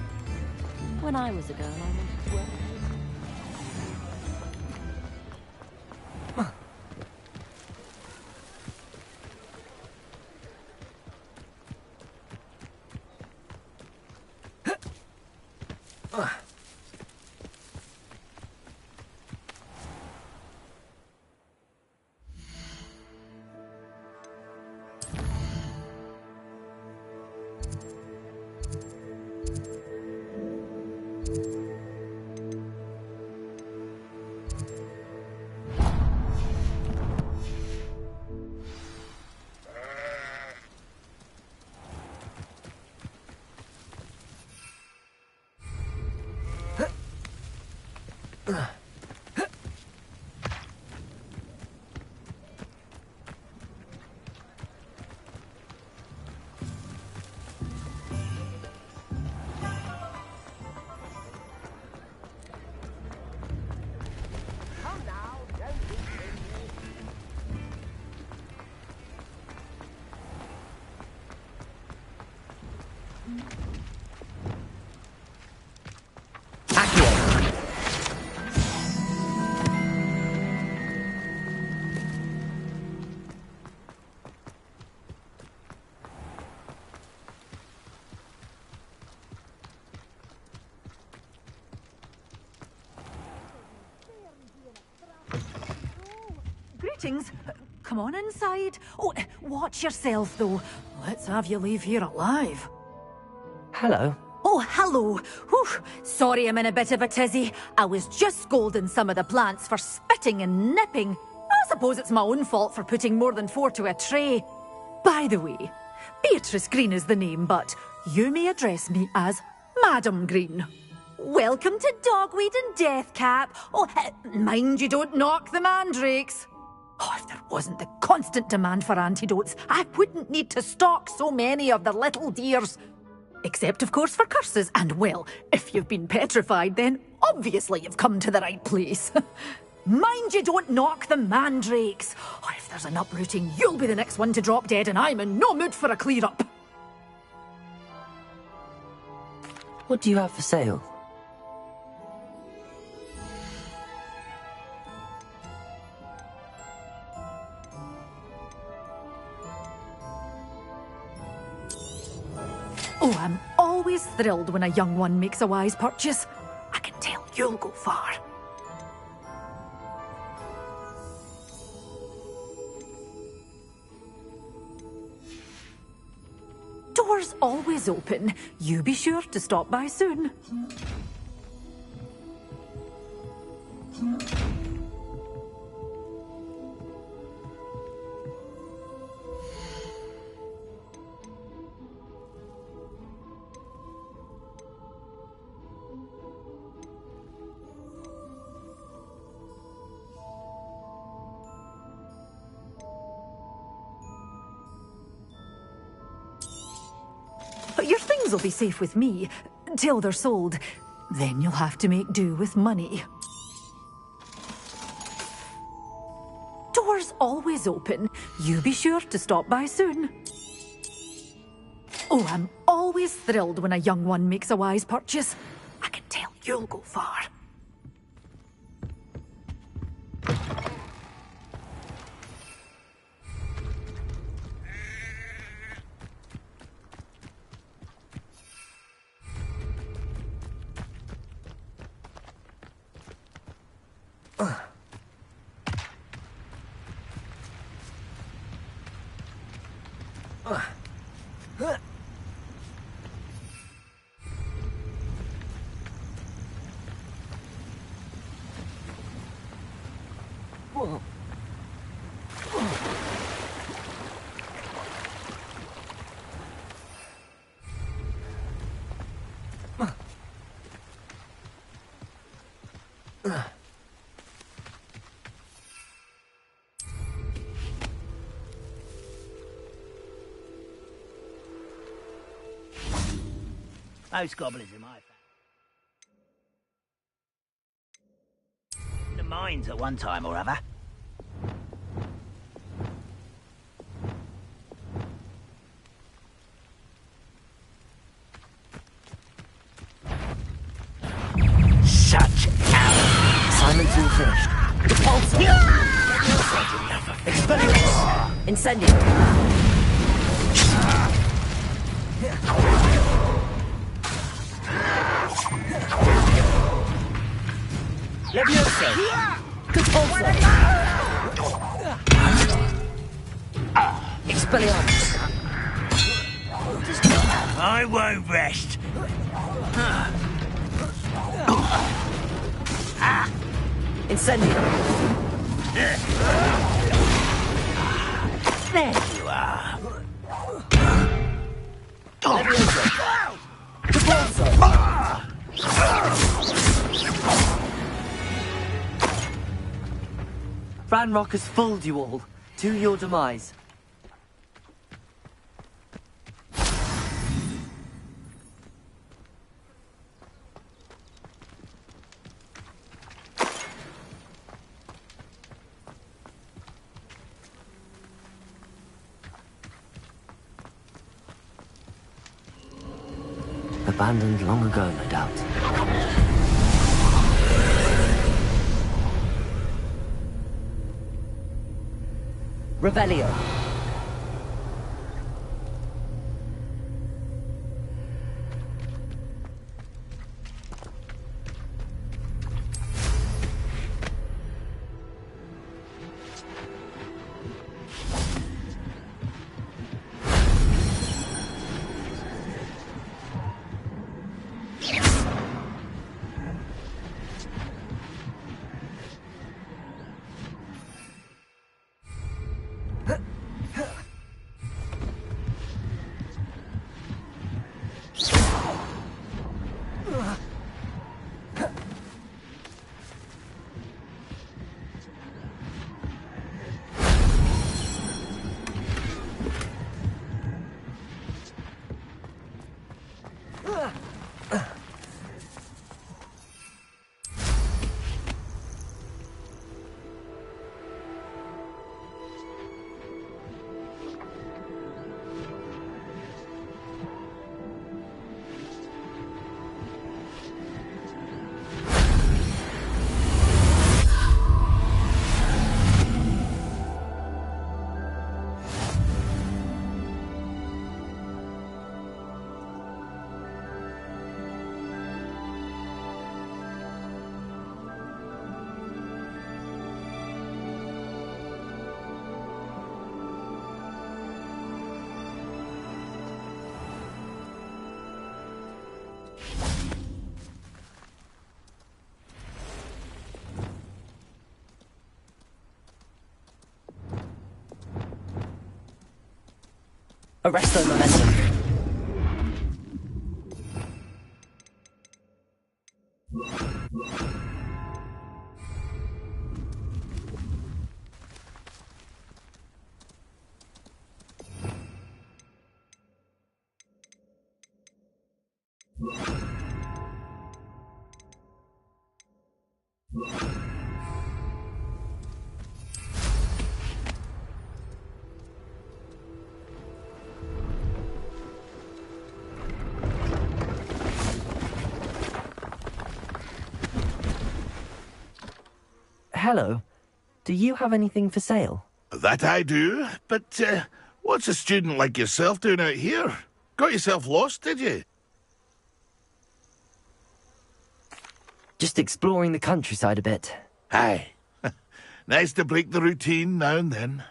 When I was a girl, I wanted to work. Greetings. Come on inside. Oh, watch yourself, though. Let's have you leave here alive. Hello. Oh, hello. Whew. Sorry I'm in a bit of a tizzy. I was just scolding some of the plants for spitting and nipping. I suppose it's my own fault for putting more than 4 to a tray. By the way, Beatrice Green is the name, but you may address me as Madam Green. Welcome to Dogweed and Deathcap. Oh, mind you don't knock the mandrakes. Oh, if there wasn't the constant demand for antidotes, I wouldn't need to stock so many of the little dears. Except, of course, for curses. And, well, if you've been petrified, then obviously you've come to the right place. Mind you don't knock the mandrakes. Oh, if there's an uprooting, you'll be the next one to drop dead, and I'm in no mood for a clear-up. What do you have for sale? Oh, I'm always thrilled when a young one makes a wise purchase. I can tell you'll go far. Doors always open. You be sure to stop by soon. Your things will be safe with me, till they're sold. Then you'll have to make do with money. Doors always open. You be sure to stop by soon. Oh, I'm always thrilled when a young one makes a wise purchase. I can tell you'll go far. Most gobblers in my family. The mines at one time or other. Such out. Simon's all finished. Repulsor. Expelliarmus. Incendio. Levioso. Repulsor. Expelliarmus. I won't rest. Incendio. There you are. Levioso. Repulsor. Ranrock has fooled you all, to your demise. Abandoned long ago, no doubt. Revelio. Arresto momentum. Hello. Do you have anything for sale? That I do, but what's a student like yourself doing out here? Got yourself lost, did you? Just exploring the countryside a bit. Aye. Nice to break the routine now and then.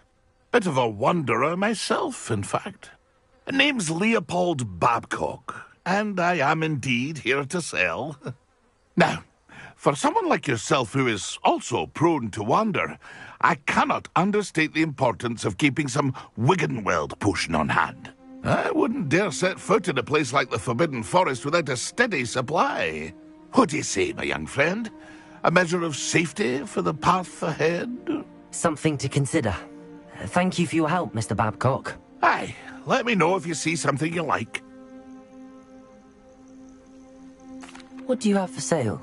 Bit of a wanderer myself, in fact. Name's Leopold Babcock, and I am indeed here to sell. Now, for someone like yourself who is also prone to wander, I cannot understate the importance of keeping some Wiggenweld potion on hand. I wouldn't dare set foot in a place like the Forbidden Forest without a steady supply. What do you say, my young friend? A measure of safety for the path ahead? Something to consider. Thank you for your help, Mr. Babcock. Aye, let me know if you see something you like. What do you have for sale?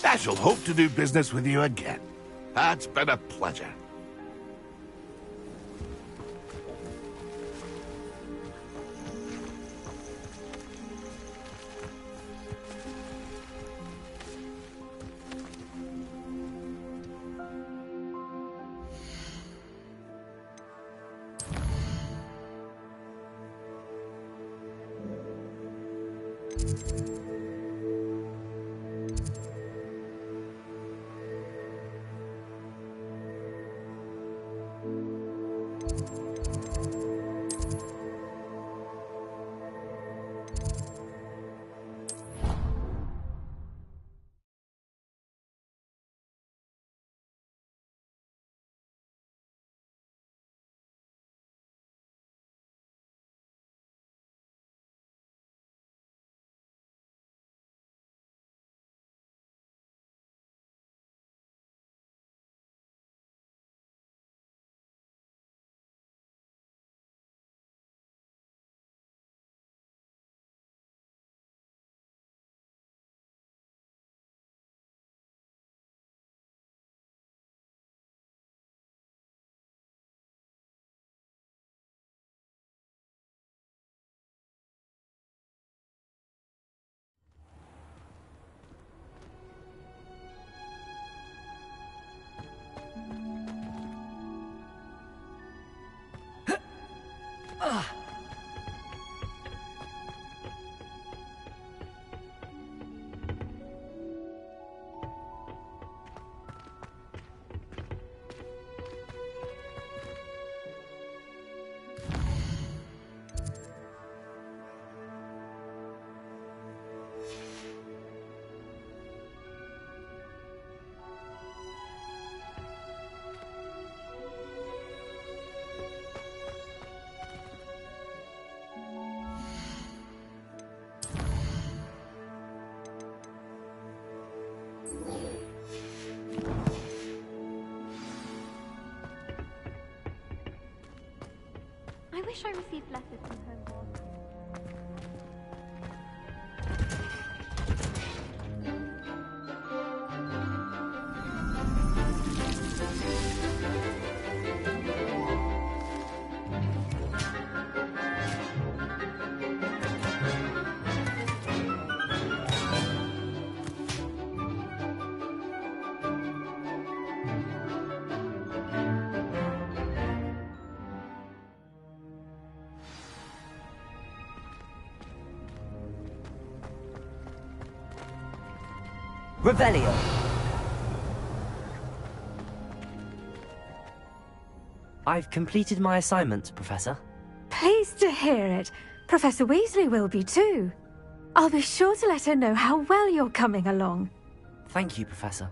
I shall hope to do business with you again. That's been a pleasure. received letters from Hogwarts. Revelio. I've completed my assignment, Professor. Pleased to hear it. Professor Weasley will be too. I'll be sure to let her know how well you're coming along. Thank you, Professor.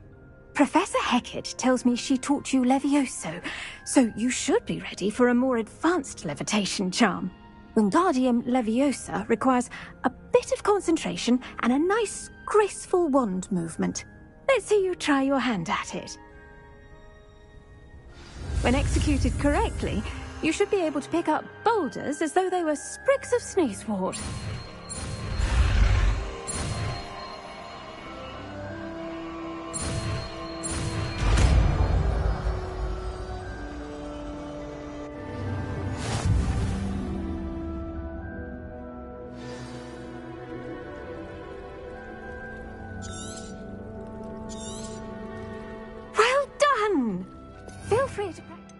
Professor Hecat tells me she taught you Levioso, so you should be ready for a more advanced levitation charm. Wingardium Leviosa requires a bit of concentration and a nice, graceful wand movement. Let's see you try your hand at it. When executed correctly, you should be able to pick up boulders as though they were sprigs of sneezewort. Well done! Feel free to practice.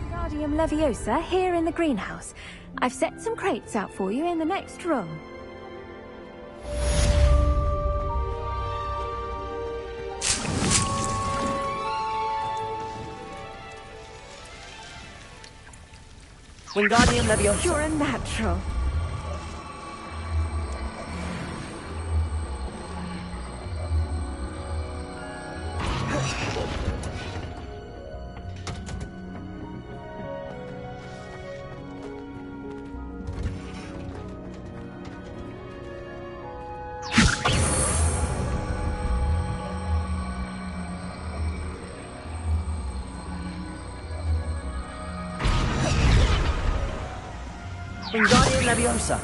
Wingardium Leviosa here in the greenhouse. I've set some crates out for you in the next room. Wingardium Leviosa. You're a natural. Wingardium Leviosa.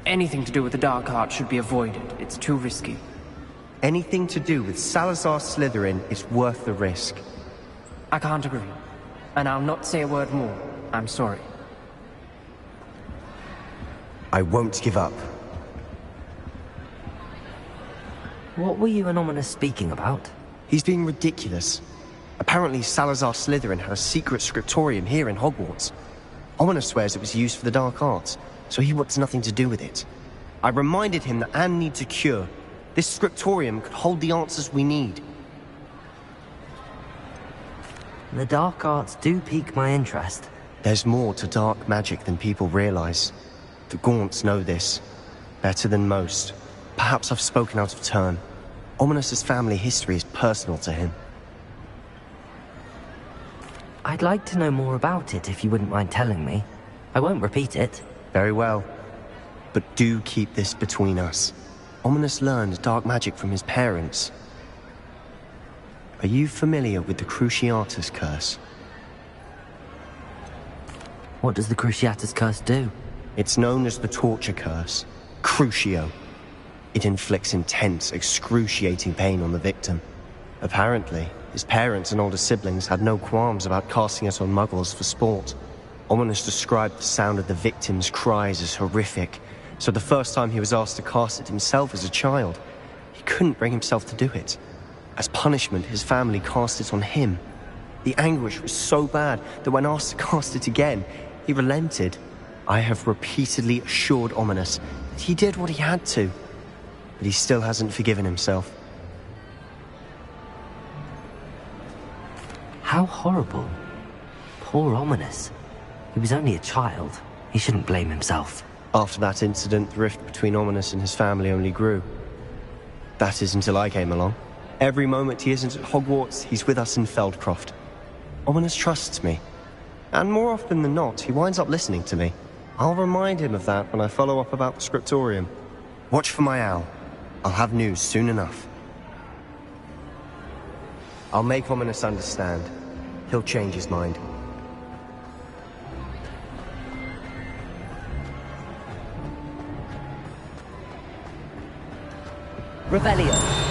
Anything to do with the dark art should be avoided. It's too risky. Anything to do with Salazar Slytherin is worth the risk. I can't agree. And I'll not say a word more. I'm sorry. I won't give up. What were you and Ominous speaking about? He's being ridiculous. Apparently Salazar Slytherin had a secret scriptorium here in Hogwarts. Ominous swears it was used for the dark arts, so he wants nothing to do with it. I reminded him that Anne needs a cure. This scriptorium could hold the answers we need. The dark arts do pique my interest. There's more to dark magic than people realize. The Gaunts know this. Better than most. Perhaps I've spoken out of turn. Ominous's family history is personal to him. I'd like to know more about it if you wouldn't mind telling me. I won't repeat it. Very well. But do keep this between us. Ominous learned dark magic from his parents. Are you familiar with the Cruciatus Curse? What does the Cruciatus Curse do? It's known as the Torture Curse. Crucio. It inflicts intense, excruciating pain on the victim. Apparently, his parents and older siblings had no qualms about casting it on muggles for sport. Ominous described the sound of the victim's cries as horrific, so the first time he was asked to cast it himself as a child, he couldn't bring himself to do it. As punishment, his family cast it on him. The anguish was so bad that when asked to cast it again, he relented. I have repeatedly assured Ominous that he did what he had to, but he still hasn't forgiven himself. How horrible. Poor Ominous. He was only a child. He shouldn't blame himself. After that incident, the rift between Ominous and his family only grew. That is until I came along. Every moment he isn't at Hogwarts, he's with us in Feldcroft. Ominous trusts me. And more often than not, he winds up listening to me. I'll remind him of that when I follow up about the scriptorium. Watch for my owl. I'll have news soon enough. I'll make Ominous understand. He'll change his mind. Revelio.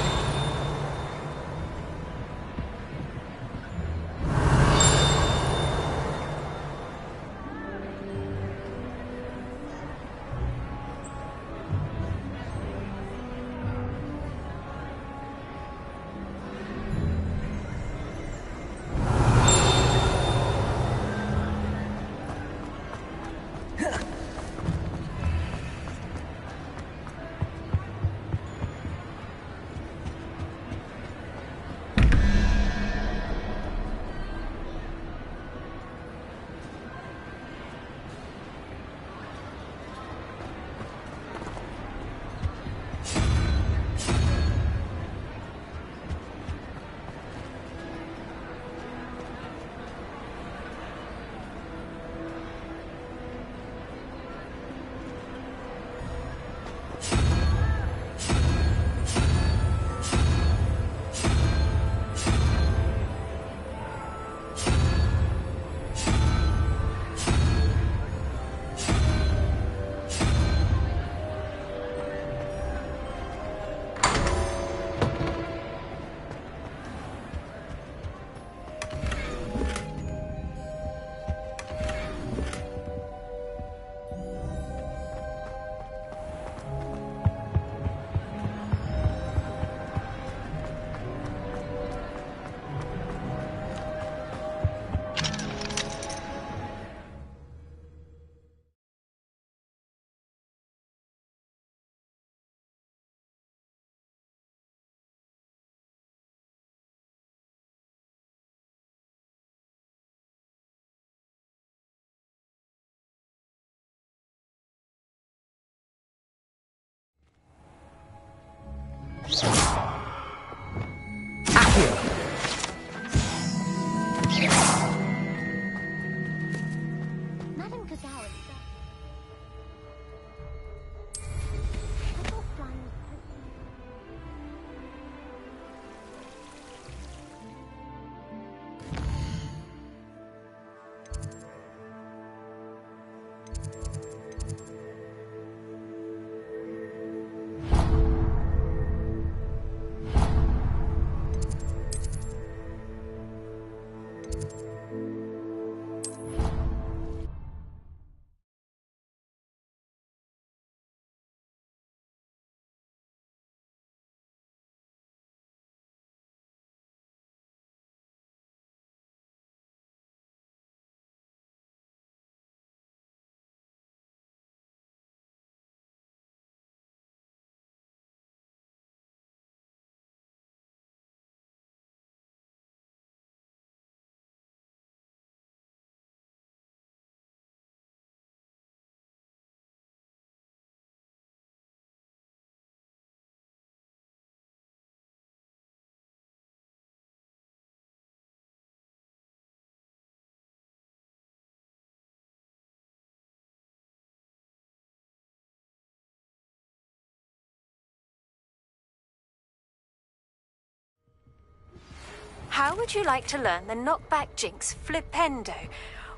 How would you like to learn the knockback jinx flipendo?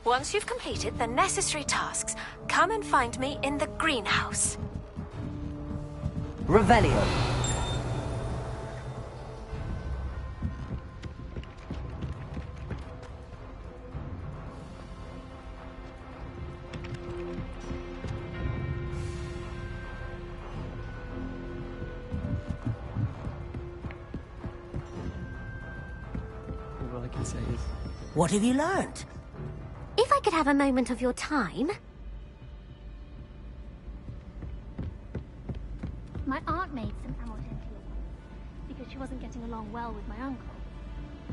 Once you've completed the necessary tasks, come and find me in the greenhouse. Revelio. All I can say is... What have you learnt? If I could have a moment of your time... My aunt made some amortentia because she wasn't getting along well with my uncle.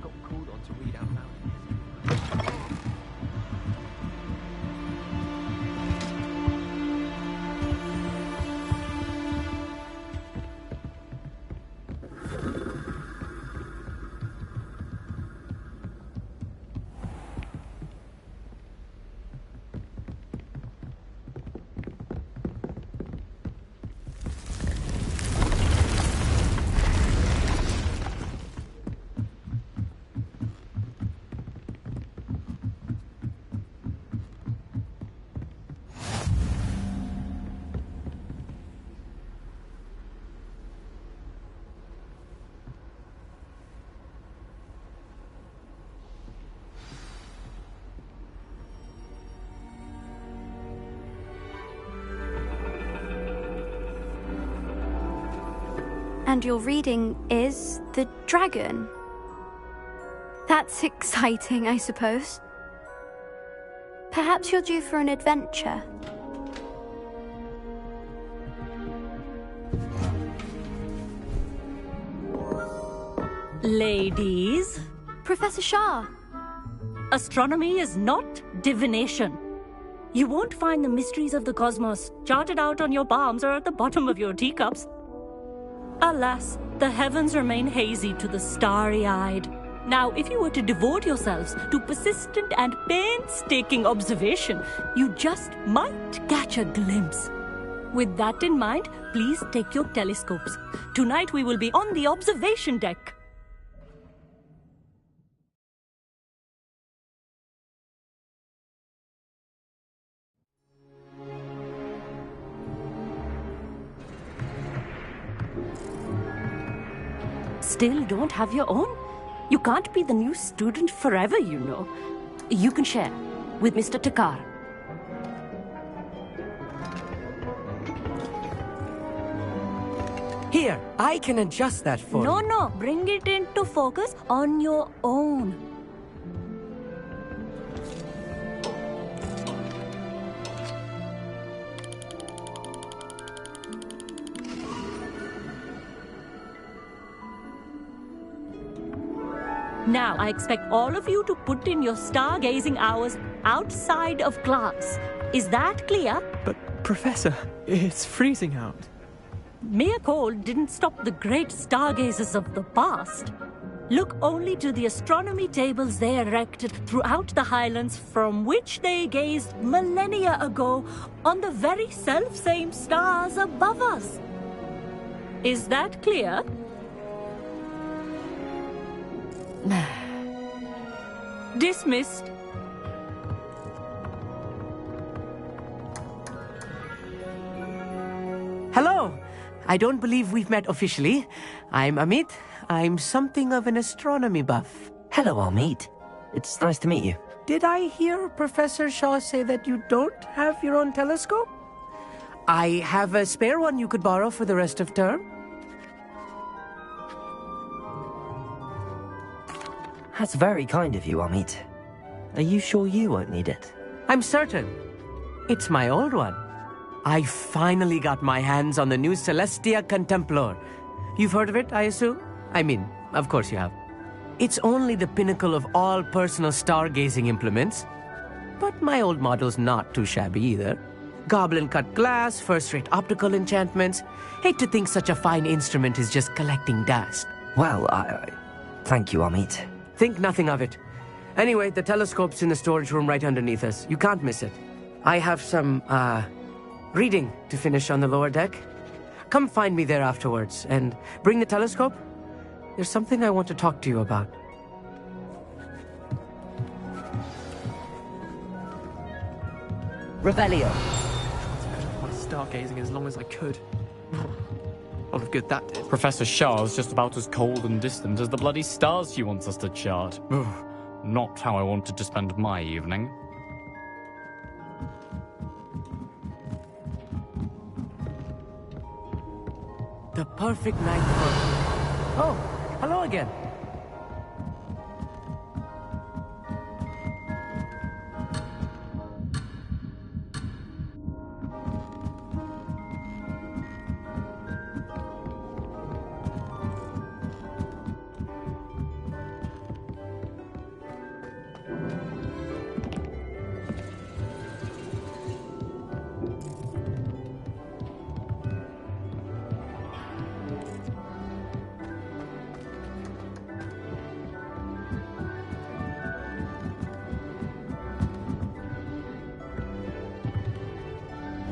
Got called on to read out loud. And your reading is the dragon. That's exciting, I suppose. Perhaps you're due for an adventure. Ladies. Professor Shah. Astronomy is not divination. You won't find the mysteries of the cosmos charted out on your palms or at the bottom of your teacups. Alas, the heavens remain hazy to the starry-eyed. Now, if you were to devote yourselves to persistent and painstaking observation, you just might catch a glimpse. With that in mind, please take your telescopes. Tonight we will be on the observation deck. Still don't have your own? You can't be the new student forever, you know. You can share with Mr. Takar. Here, I can adjust that for you. No, bring it into focus on your own. Now, I expect all of you to put in your stargazing hours outside of class. Is that clear? But, Professor, it's freezing out. Mere cold didn't stop the great stargazers of the past. Look only to the astronomy tables they erected throughout the highlands from which they gazed millennia ago on the very self-same stars above us. Is that clear? Dismissed. Hello. I don't believe we've met officially. I'm Amit. I'm something of an astronomy buff. Hello, Amit. It's nice to meet you. Did I hear Professor Shaw say that you don't have your own telescope? I have a spare one you could borrow for the rest of term. That's very kind of you, Amit. Are you sure you won't need it? I'm certain. It's my old one. I finally got my hands on the new Celestia Contemplar. You've heard of it, I assume? I mean, of course you have. It's only the pinnacle of all personal stargazing implements. But my old model's not too shabby either. Goblin-cut glass, first-rate optical enchantments. Hate to think such a fine instrument is just collecting dust. Well, thank you, Amit. Think nothing of it. Anyway, the telescope's in the storage room right underneath us. You can't miss it. I have some, reading to finish on the lower deck. Come find me there afterwards, and bring the telescope. There's something I want to talk to you about. Revelio. I was stargazing as long as I could. A lot of good that did. Professor Shah's just about as cold and distant as the bloody stars she wants us to chart. Not how I wanted to spend my evening. The perfect night for... Oh, hello again.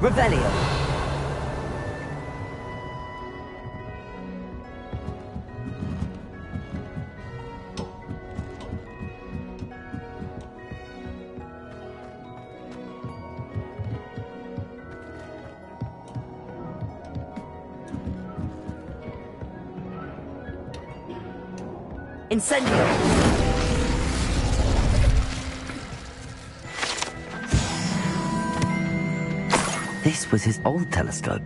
Revelio. Incendio. This was his old telescope.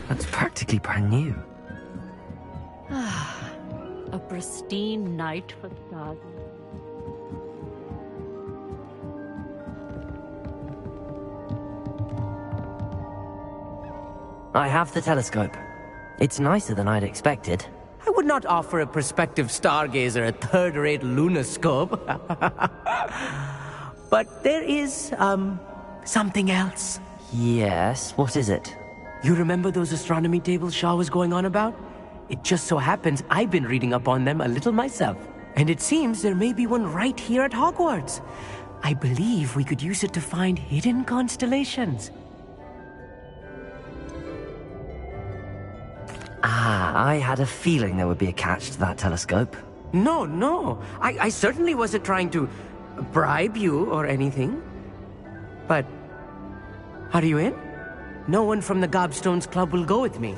That's practically brand new. A pristine night for stars. I have the telescope. It's nicer than I'd expected. I would not offer a prospective stargazer a third-rate lunoscope. But there is, something else. Yes, what is it? You remember those astronomy tables Shaw was going on about? It just so happens I've been reading up on them a little myself. And it seems there may be one right here at Hogwarts. I believe we could use it to find hidden constellations. I had a feeling there would be a catch to that telescope. No. I certainly wasn't trying to bribe you or anything. But... are you in? No one from the Gobstones Club will go with me.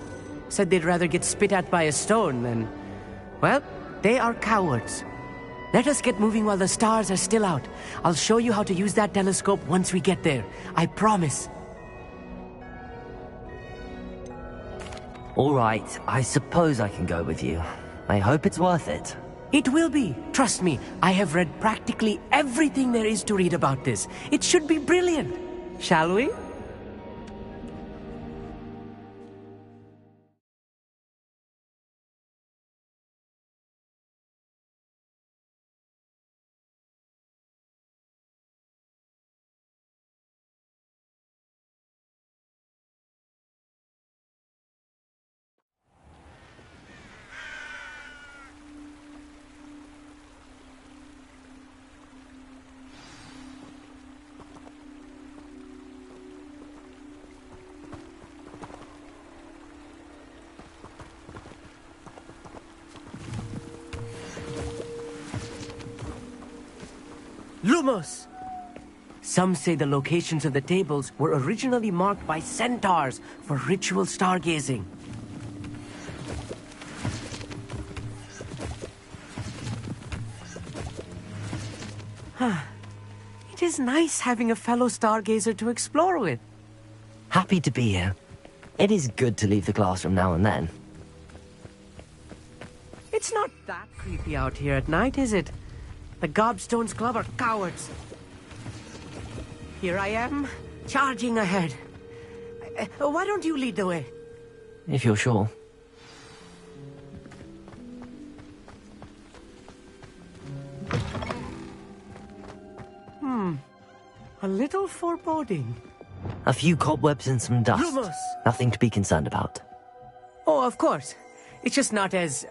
Said they'd rather get spit at by a stone than... well, they are cowards. Let us get moving while the stars are still out. I'll show you how to use that telescope once we get there. I promise. All right, I suppose I can go with you. I hope it's worth it. It will be. Trust me, I have read practically everything there is to read about this. It should be brilliant. Shall we? Lumos! Some say the locations of the tables were originally marked by centaurs for ritual stargazing. It is nice having a fellow stargazer to explore with. Happy to be here. It is good to leave the classroom now and then. It's not that creepy out here at night, is it? The Gobstones Club are cowards. Here I am, charging ahead. Why don't you lead the way? If you're sure. A little foreboding. A few cobwebs and some dust. Lumos! Nothing to be concerned about. Oh, of course. It's just not as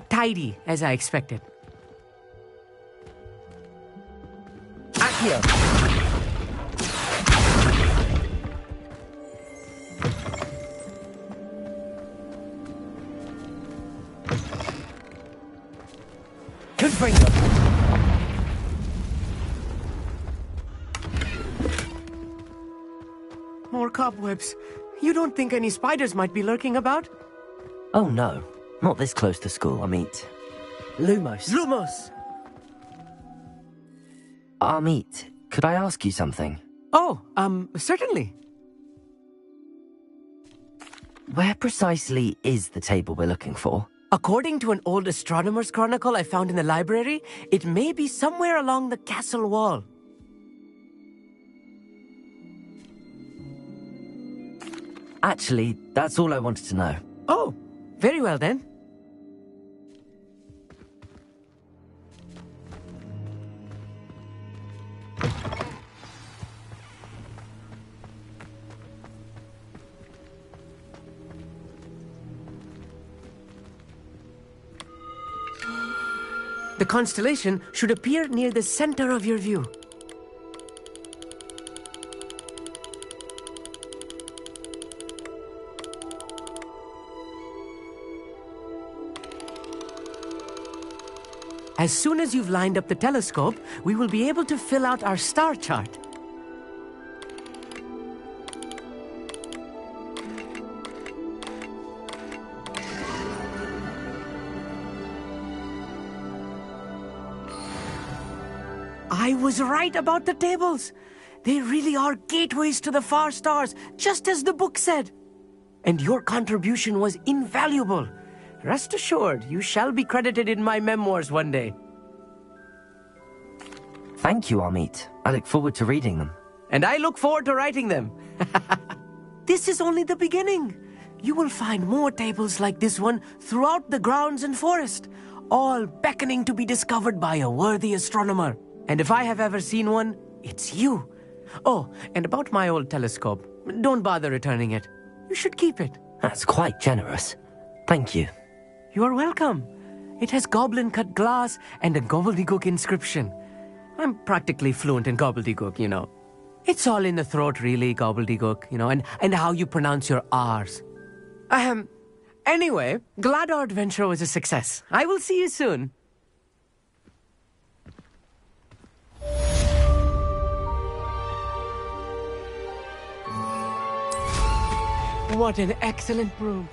tidy as I expected. Accio! Confringo! More cobwebs. You don't think any spiders might be lurking about? Oh no, not this close to school, Amit. Lumos. Lumos! Amit, could I ask you something? Oh, certainly. Where precisely is the table we're looking for? According to an old astronomer's chronicle I found in the library, it may be somewhere along the castle wall. Actually, that's all I wanted to know. Oh, very well then. The constellation should appear near the center of your view. As soon as you've lined up the telescope, we will be able to fill out our star chart. I was right about the tables. They really are gateways to the far stars, just as the book said. And your contribution was invaluable. Rest assured, you shall be credited in my memoirs one day. Thank you, Amit. I look forward to reading them. And I look forward to writing them. This is only the beginning. You will find more tables like this one throughout the grounds and forest, all beckoning to be discovered by a worthy astronomer. And if I have ever seen one, it's you. Oh, and about my old telescope, don't bother returning it. You should keep it. That's quite generous. Thank you. You are welcome. It has goblin-cut glass and a gobbledygook inscription. I'm practically fluent in gobbledygook, you know. It's all in the throat, really, gobbledygook, you know, and how you pronounce your R's. Anyway, glad our adventure was a success. I will see you soon. What an excellent broom.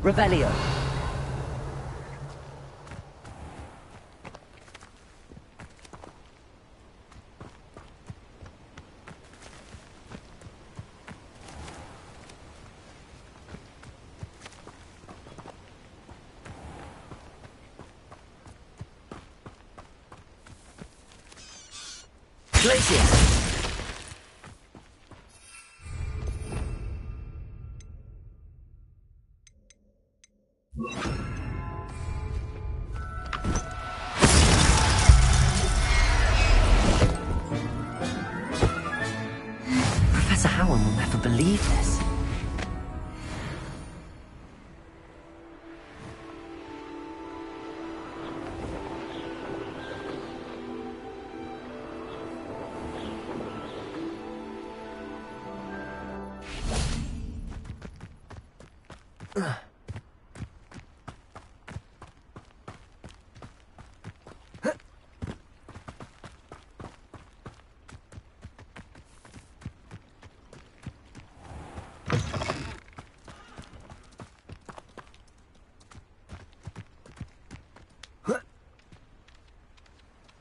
Revelio. Professor Howard will never believe this.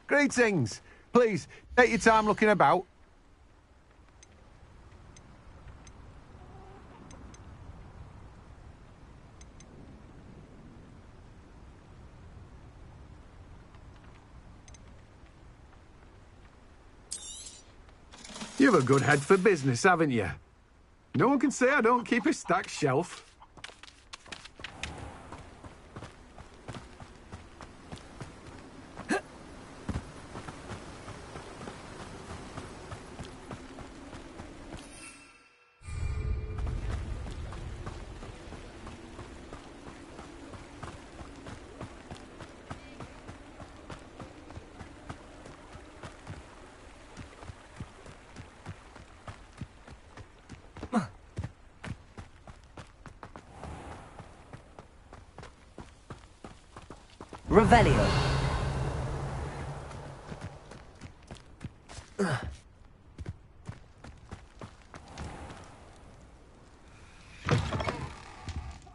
Greetings. Please, take your time looking about. You've a good head for business, haven't you? No one can say I don't keep a stacked shelf. Revelio.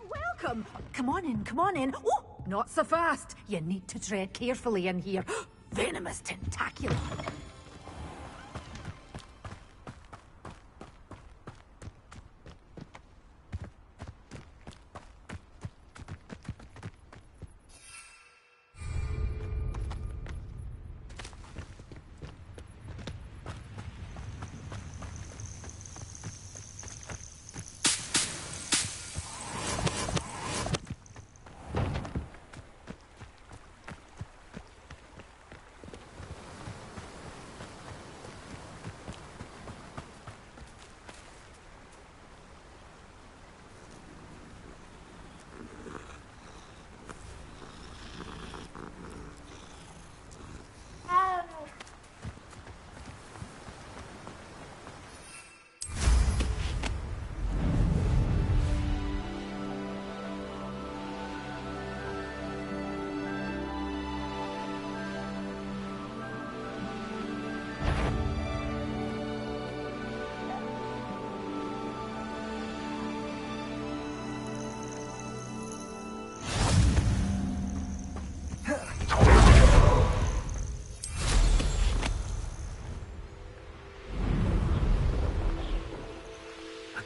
Welcome. Come on in, come on in. Oh, not so fast. You need to tread carefully in here. Venomous tentaculum.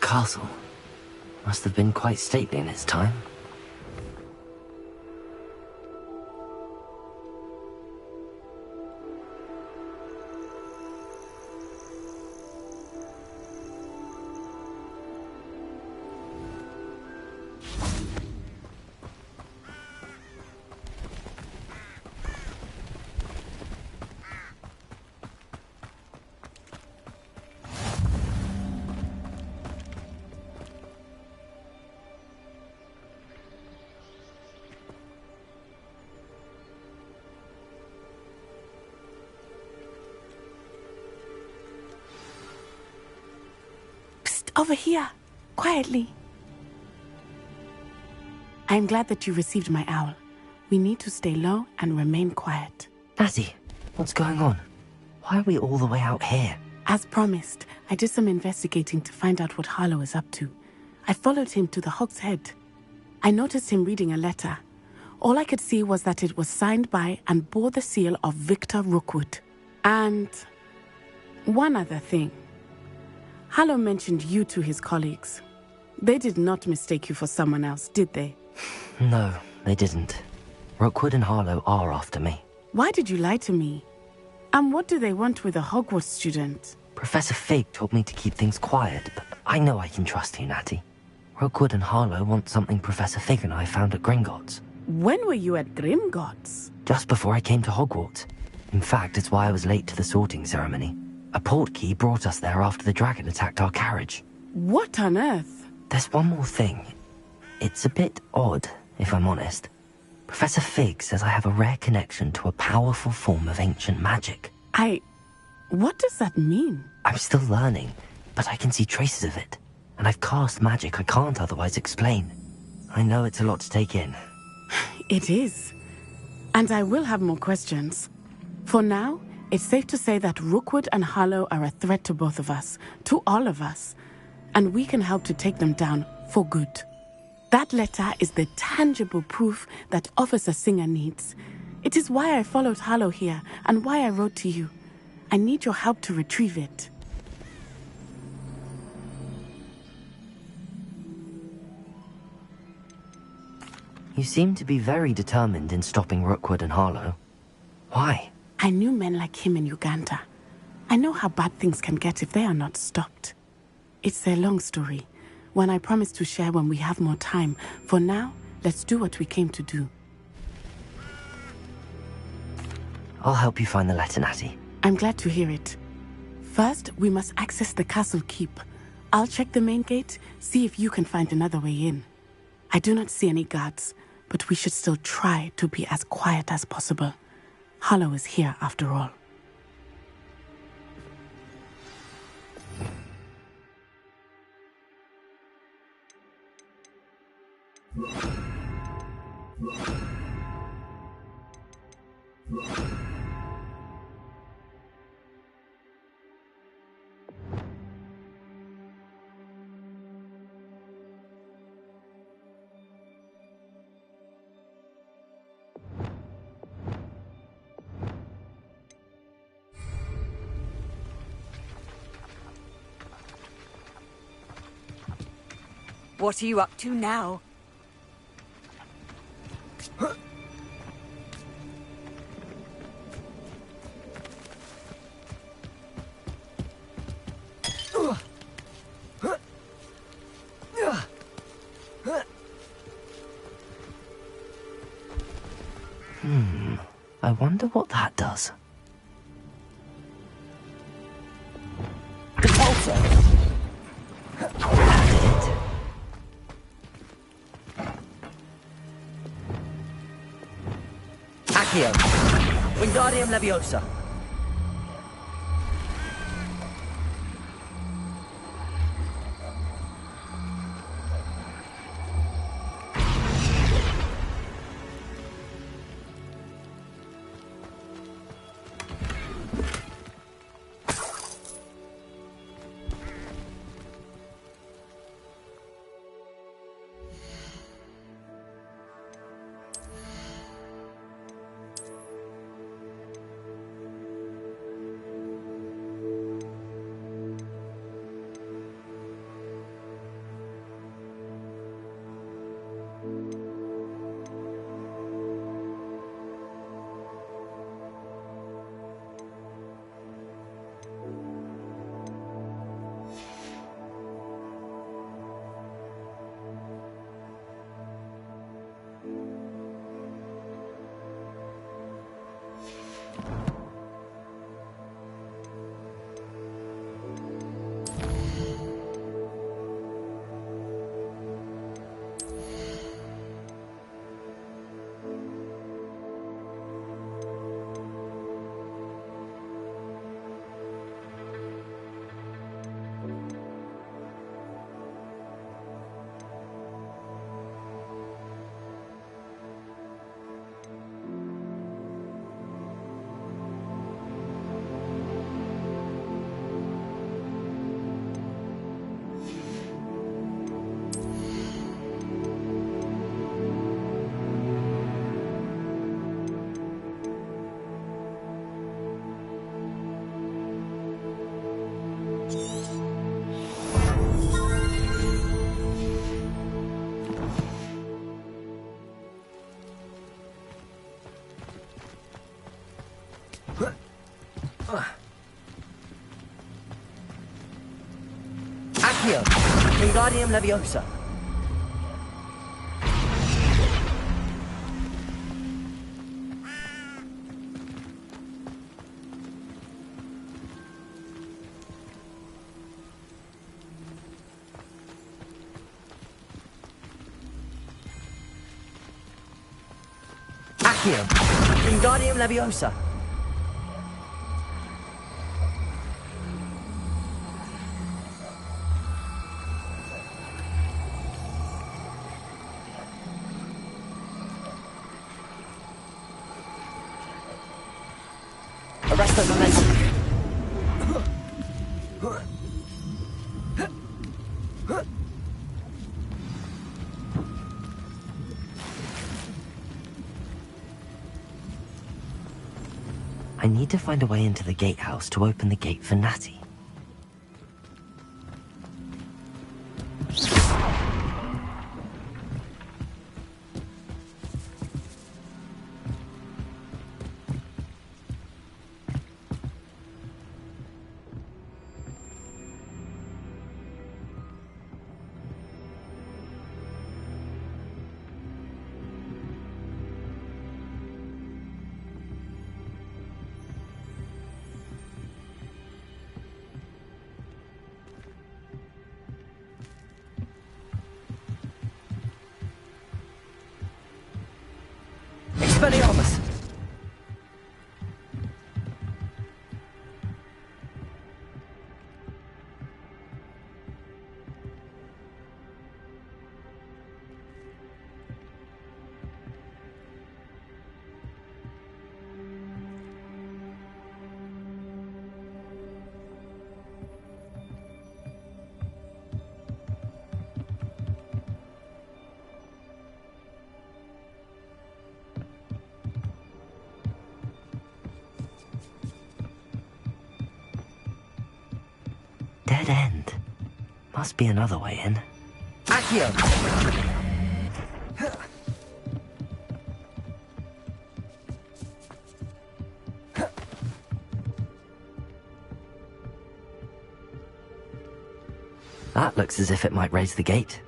Castle must have been quite stately in its time. Over here, quietly. I'm glad that you received my owl. We need to stay low and remain quiet. Nazzy, what's going on? Why are we all the way out here? As promised, I did some investigating to find out what Harlow is up to. I followed him to the Hog's Head. I noticed him reading a letter. All I could see was that it was signed by and bore the seal of Victor Rookwood. And one other thing. Harlow mentioned you to his colleagues. They did not mistake you for someone else, did they? No, they didn't. Rookwood and Harlow are after me. Why did you lie to me? And what do they want with a Hogwarts student? Professor Fig told me to keep things quiet, but I know I can trust you, Natty. Rookwood and Harlow want something Professor Fig and I found at Gringotts. When were you at Grimgotts? Just before I came to Hogwarts. In fact, it's why I was late to the sorting ceremony. A portkey brought us there after the dragon attacked our carriage. What on earth? There's one more thing. It's a bit odd, if I'm honest. Professor Fig says I have a rare connection to a powerful form of ancient magic. What does that mean? I'm still learning, but I can see traces of it. And I've cast magic I can't otherwise explain. I know it's a lot to take in. It is. And I will have more questions. For now, it's safe to say that Rookwood and Harlow are a threat to both of us, to all of us. And we can help to take them down for good. That letter is the tangible proof that Officer Singer needs. It is why I followed Harlow here and why I wrote to you. I need your help to retrieve it. You seem to be very determined in stopping Rookwood and Harlow. Why? I knew men like him in Uganda. I know how bad things can get if they are not stopped. It's a long story, one I promise to share when we have more time. For now, let's do what we came to do. I'll help you find the letter, Natty. I'm glad to hear it. First, we must access the castle keep. I'll check the main gate, see if you can find another way in. I do not see any guards, but we should still try to be as quiet as possible. Harlow is here after all. What are you up to now? I wonder what that does. Accio. Wingardium Leviosa. Accio! Wingardium Leviosa! Accio! Wingardium Leviosa! Arresto momentum. I need to find a way into the gatehouse to open the gate for Natty. Expelliarmus! Dead end. Must be another way in. Accio! That looks as if it might raise the gate.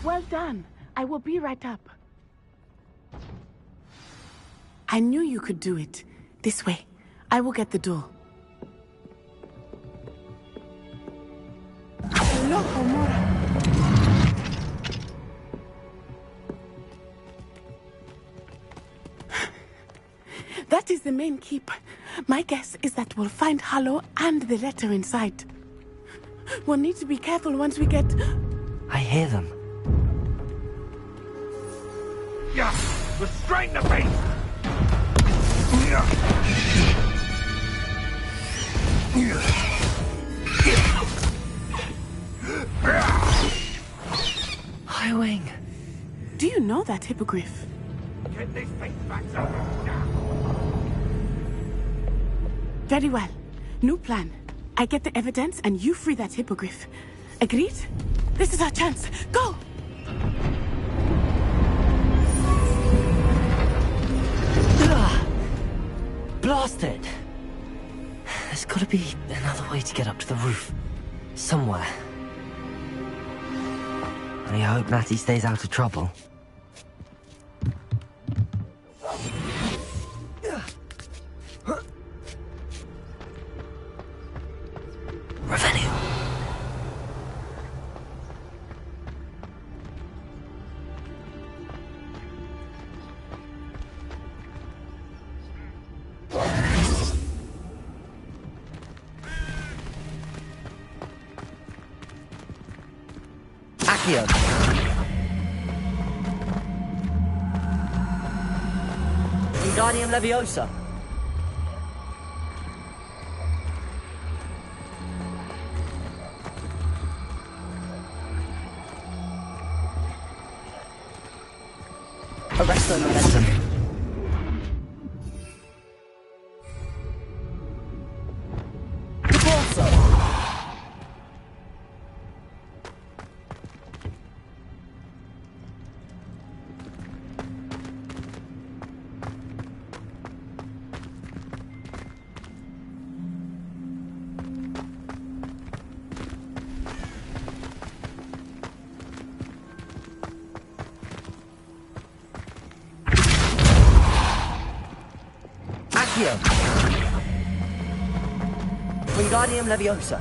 Well done. I will be right up. I knew you could do it. This way. I will get the door. Loco, Mora. That is the main keep. My guess is that we'll find Hallow and the letter inside. We'll need to be careful once we get... I hear them. Yeah, restrain the beast! Highwing. Do you know that hippogriff? Get these things back open now. Very well. New plan. I get the evidence and you free that hippogriff. Agreed? This is our chance. Go! Blasted! There's gotta be another way to get up to the roof. Somewhere. I hope Natty stays out of trouble. Revenue. Accio. Wingardium Leviosa. Arrest the momentum. Wingardium Leviosa.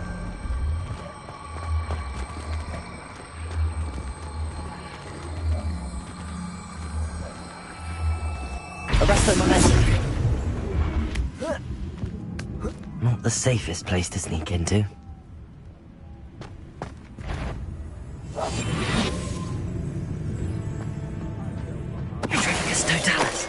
Arresto Momentum. Not the safest place to sneak into. Tricus Totalis.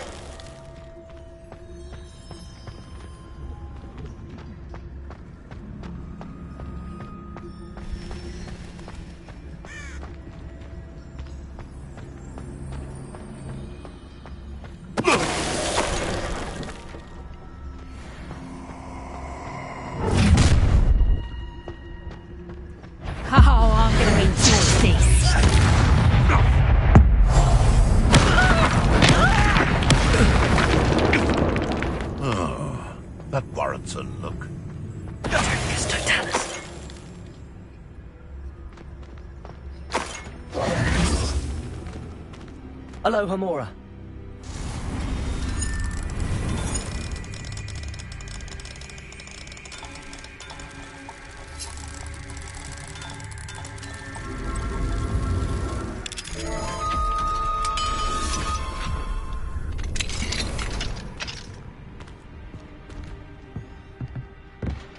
Hello, Hamora.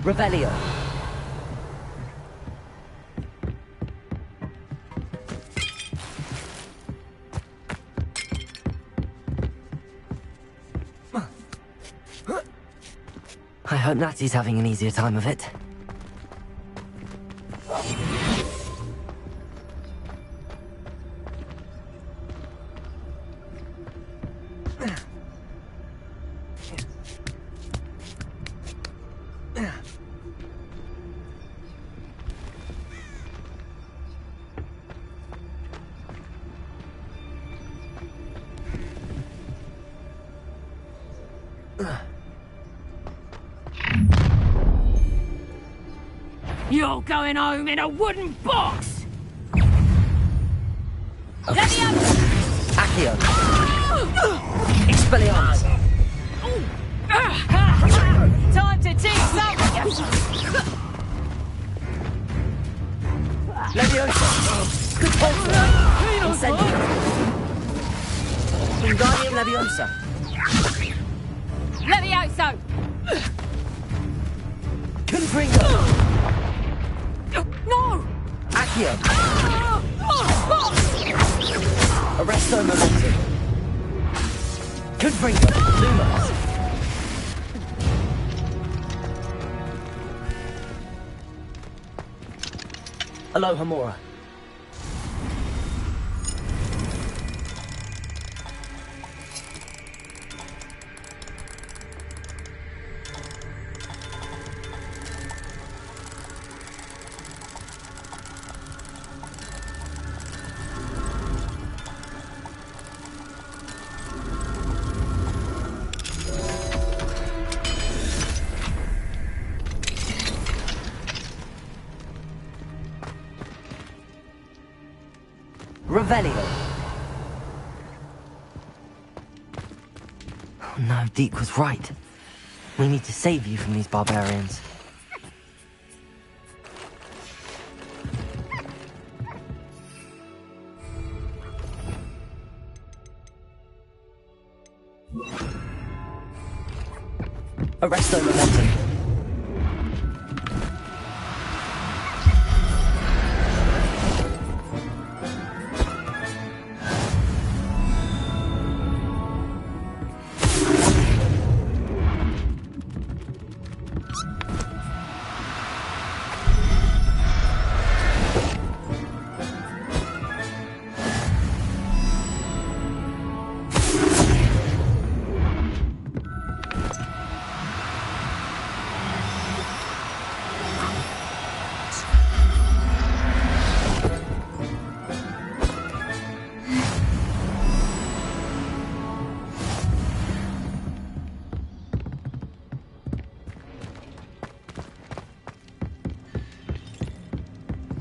Revelio. I hope Natty's having an easier time of it. You're going home in a wooden box! Let me up! Accio. Expelliarmus. Time to teach some! Leviosa. Good pulse. Incendio. Wingardium Leviosa. Levioso! Confringo. No! Accio. Arresto Momentum. Confringo. Lumos. Hello, Hamora. Revelio. Oh no, Deke was right. We need to save you from these barbarians. Arresto Momentum.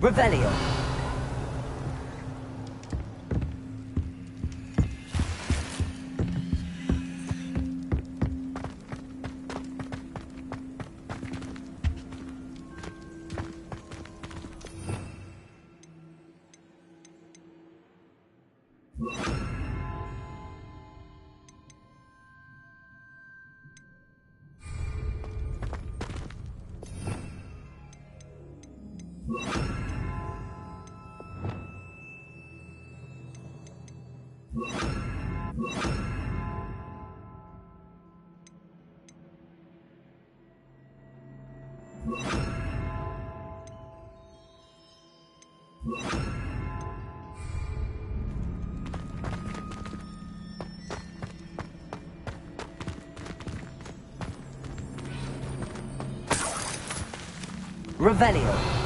Revelio. Revelio.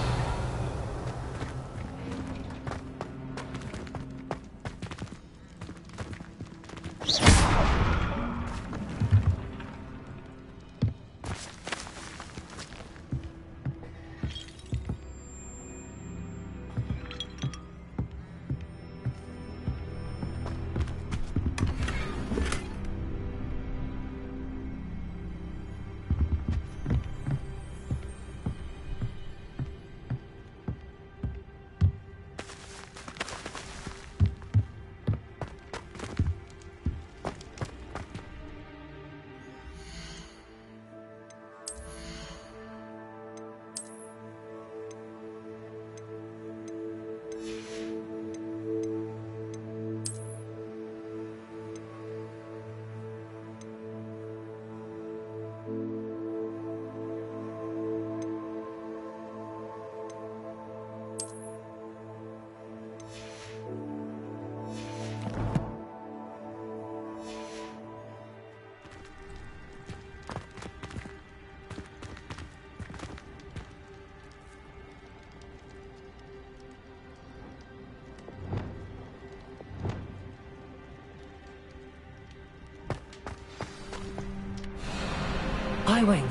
Wing.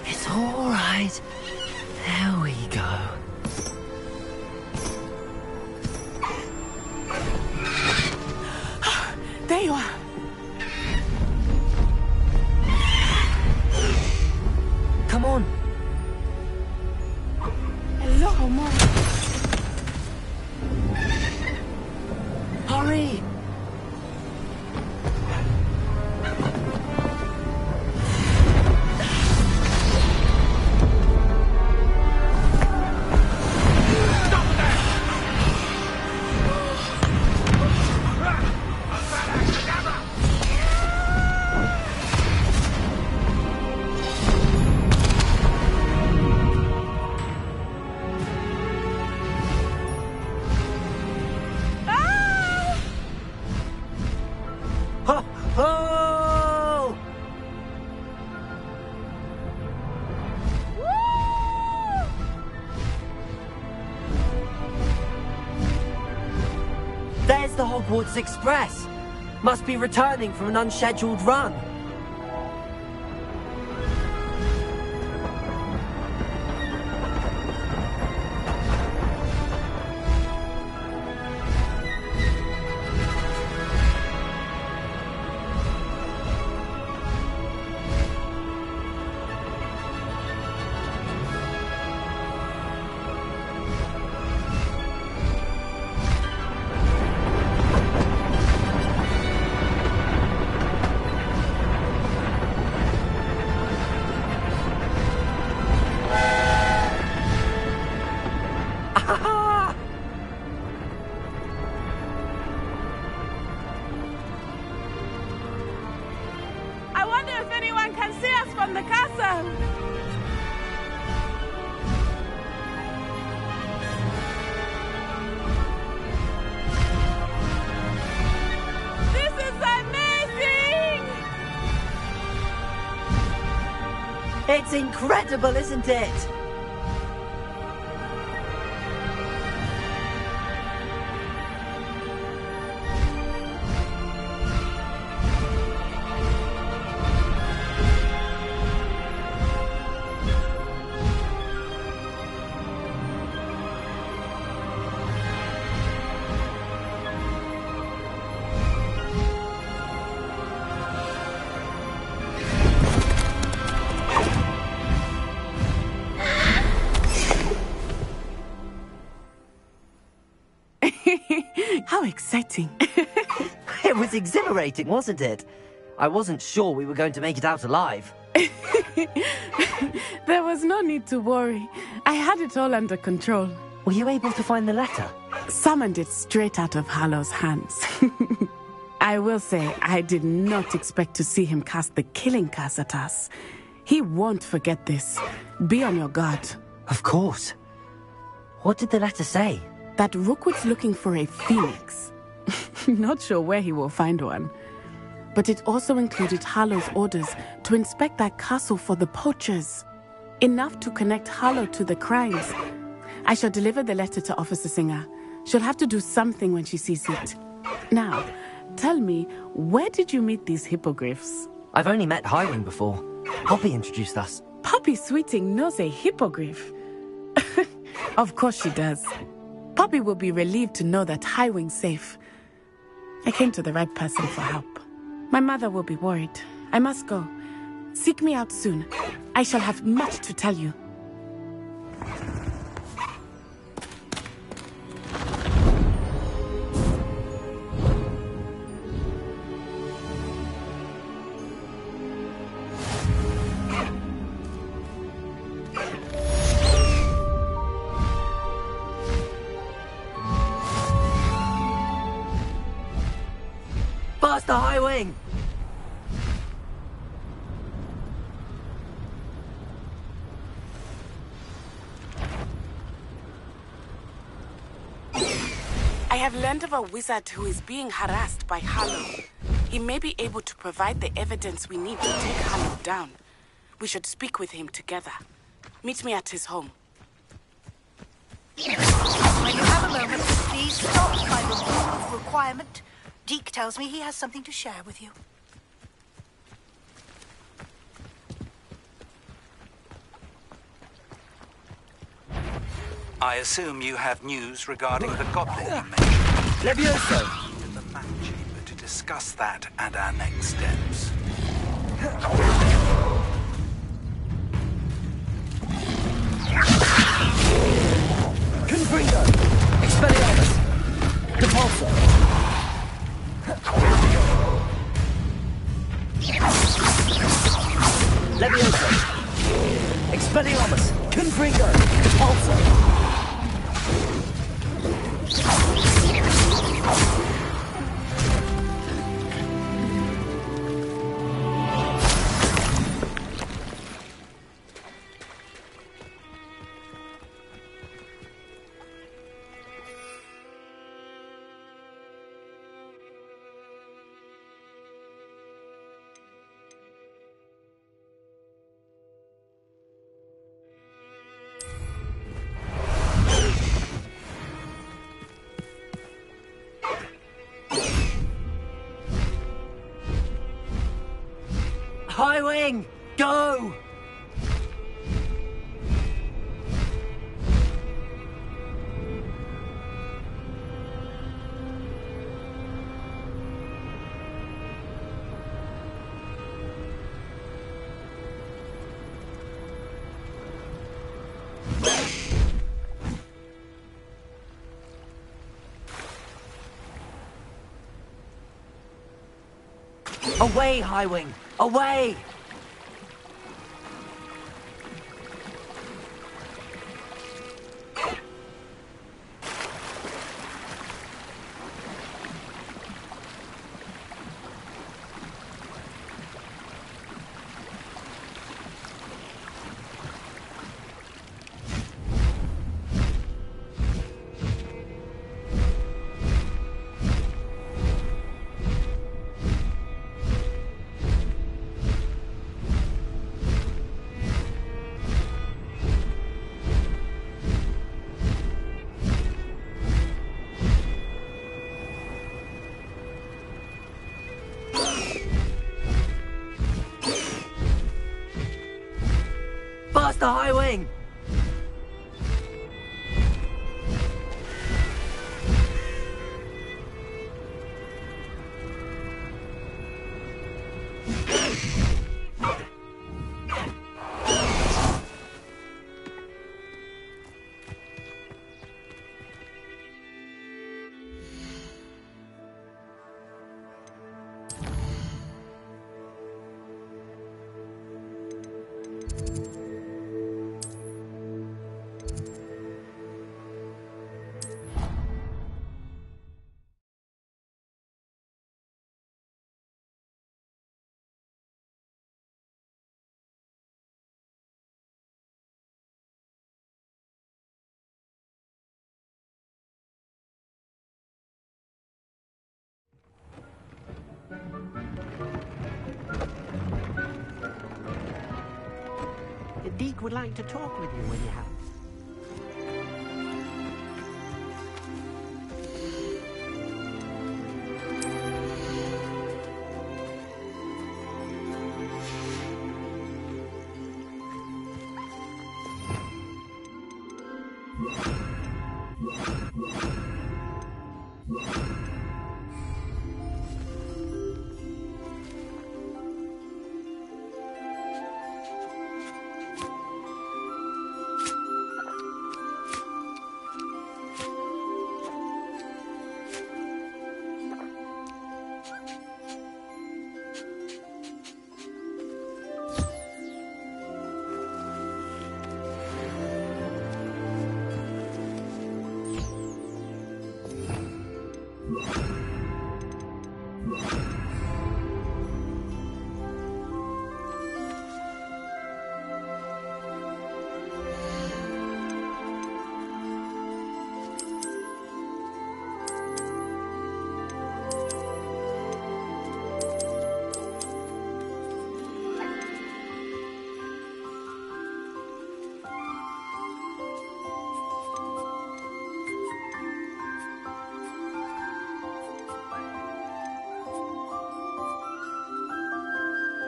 It's all right. There we go. There you are. Come on. Hello, Mom. Hurry. There's the Hogwarts Express. Must be returning from an unscheduled run. I wonder if anyone can see us from the castle. This is amazing! It's incredible, isn't it? exciting. It was exhilarating, wasn't it? I wasn't sure we were going to make it out alive. There was no need to worry. I had it all under control. Were you able to find the letter? Summoned it straight out of Hallow's hands. I will say, I did not expect to see him cast the killing curse at us. He won't forget this. Be on your guard. Of course. What did the letter say? That Rookwood's looking for a phoenix. Not sure where he will find one. But it also included Hallow's orders to inspect that castle for the poachers. Enough to connect Hallow to the crimes. I shall deliver the letter to Officer Singer. She'll have to do something when she sees it. Now, tell me, where did you meet these hippogriffs? I've only met Highwing before. Poppy introduced us. Poppy Sweeting knows a hippogriff. Of course she does. Poppy will be relieved to know that Highwing's safe. I came to the right person for help. My mother will be worried. I must go. Seek me out soon. I shall have much to tell you. Faster, Highwing! I have learned of a wizard who is being harassed by Hallow. He may be able to provide the evidence we need to take Hallow down. We should speak with him together. Meet me at his home. When you have a moment, please stop by the rule of requirement. Deke tells me he has something to share with you. I assume you have news regarding the goblin you mentioned. Levioso! In the map chamber to discuss that and our next steps. Confringo! Expelliarmus! Depulso! Levioso! Expelliarmus! Confringo! Depulso! Highwing! Go! Away, Highwing! Away! Faster, Highwing! Deke would like to talk with you when you have.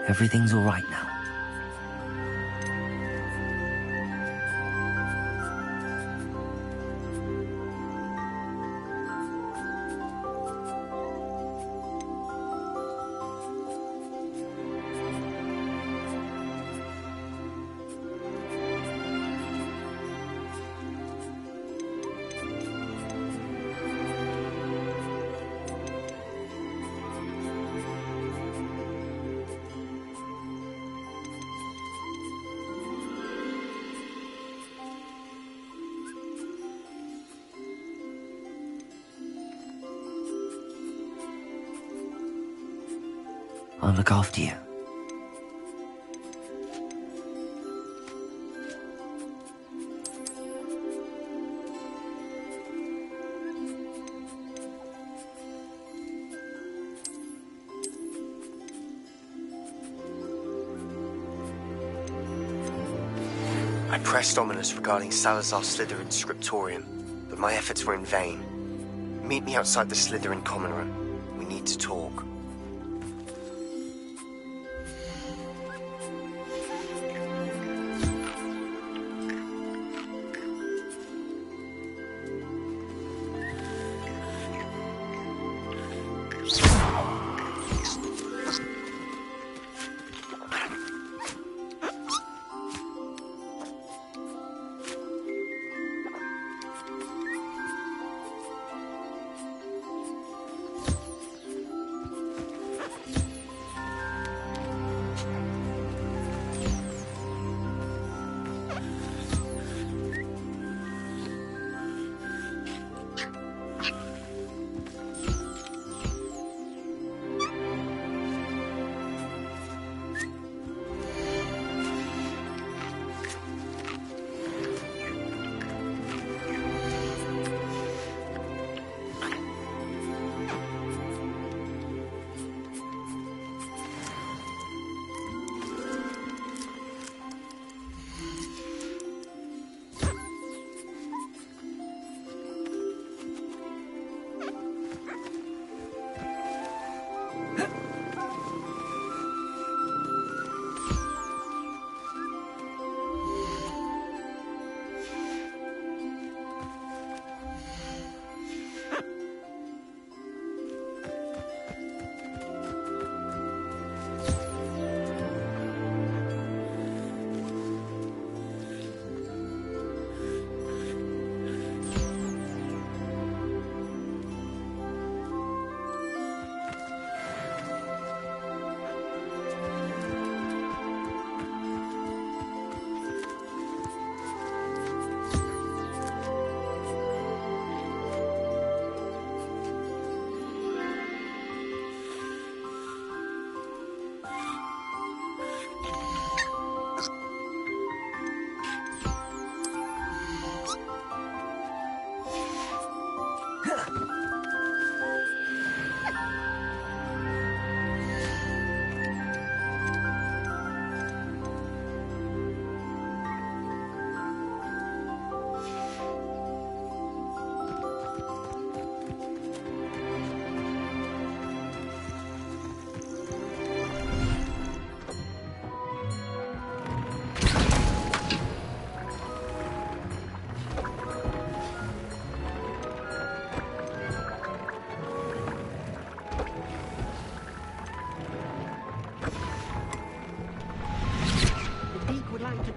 Everything's all right now. I'll look after you. I pressed Ominous regarding Salazar Slytherin's scriptorium, but my efforts were in vain. Meet me outside the Slytherin common room. We need to talk.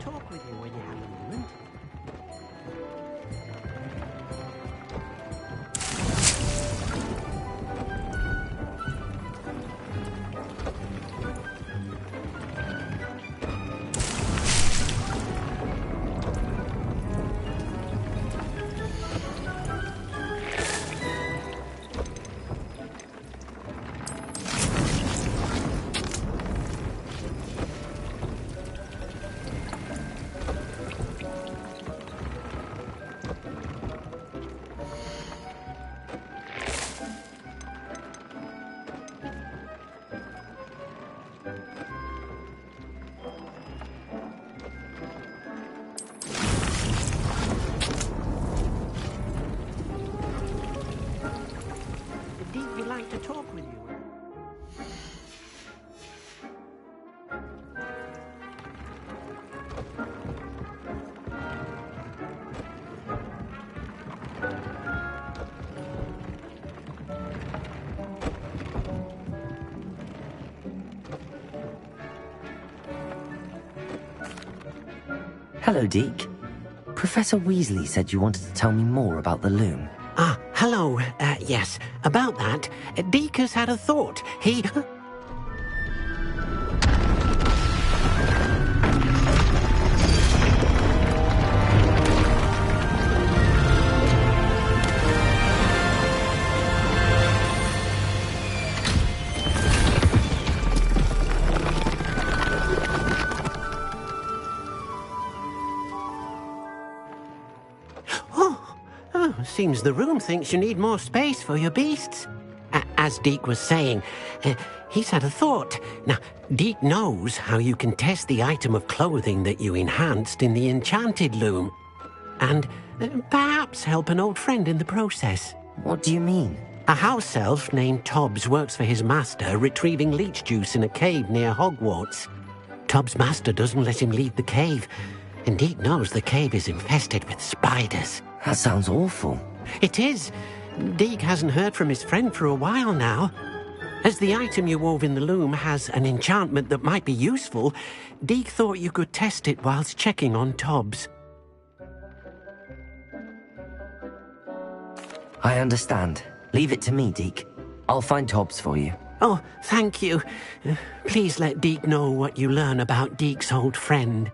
talk with you when you have a moment. Deek would like to talk with you. Hello, Deke. Professor Weasley said you wanted to tell me more about the loom. Ah, hello. Yes, about that. Deek has had a thought. He... Seems the room thinks you need more space for your beasts. As Deek was saying, he's had a thought. Now, Deek knows how you can test the item of clothing that you enhanced in the enchanted loom. And perhaps help an old friend in the process. What do you mean? A house elf named Tobbs works for his master, retrieving leech juice in a cave near Hogwarts. Tobbs' master doesn't let him leave the cave, and Deek knows the cave is infested with spiders. That sounds awful. It is. Deek hasn't heard from his friend for a while now. As the item you wove in the loom has an enchantment that might be useful, Deek thought you could test it whilst checking on Tobbs. I understand. Leave it to me, Deke. I'll find Tobbs for you. Oh, thank you. Please let Deek know what you learn about Deek's old friend.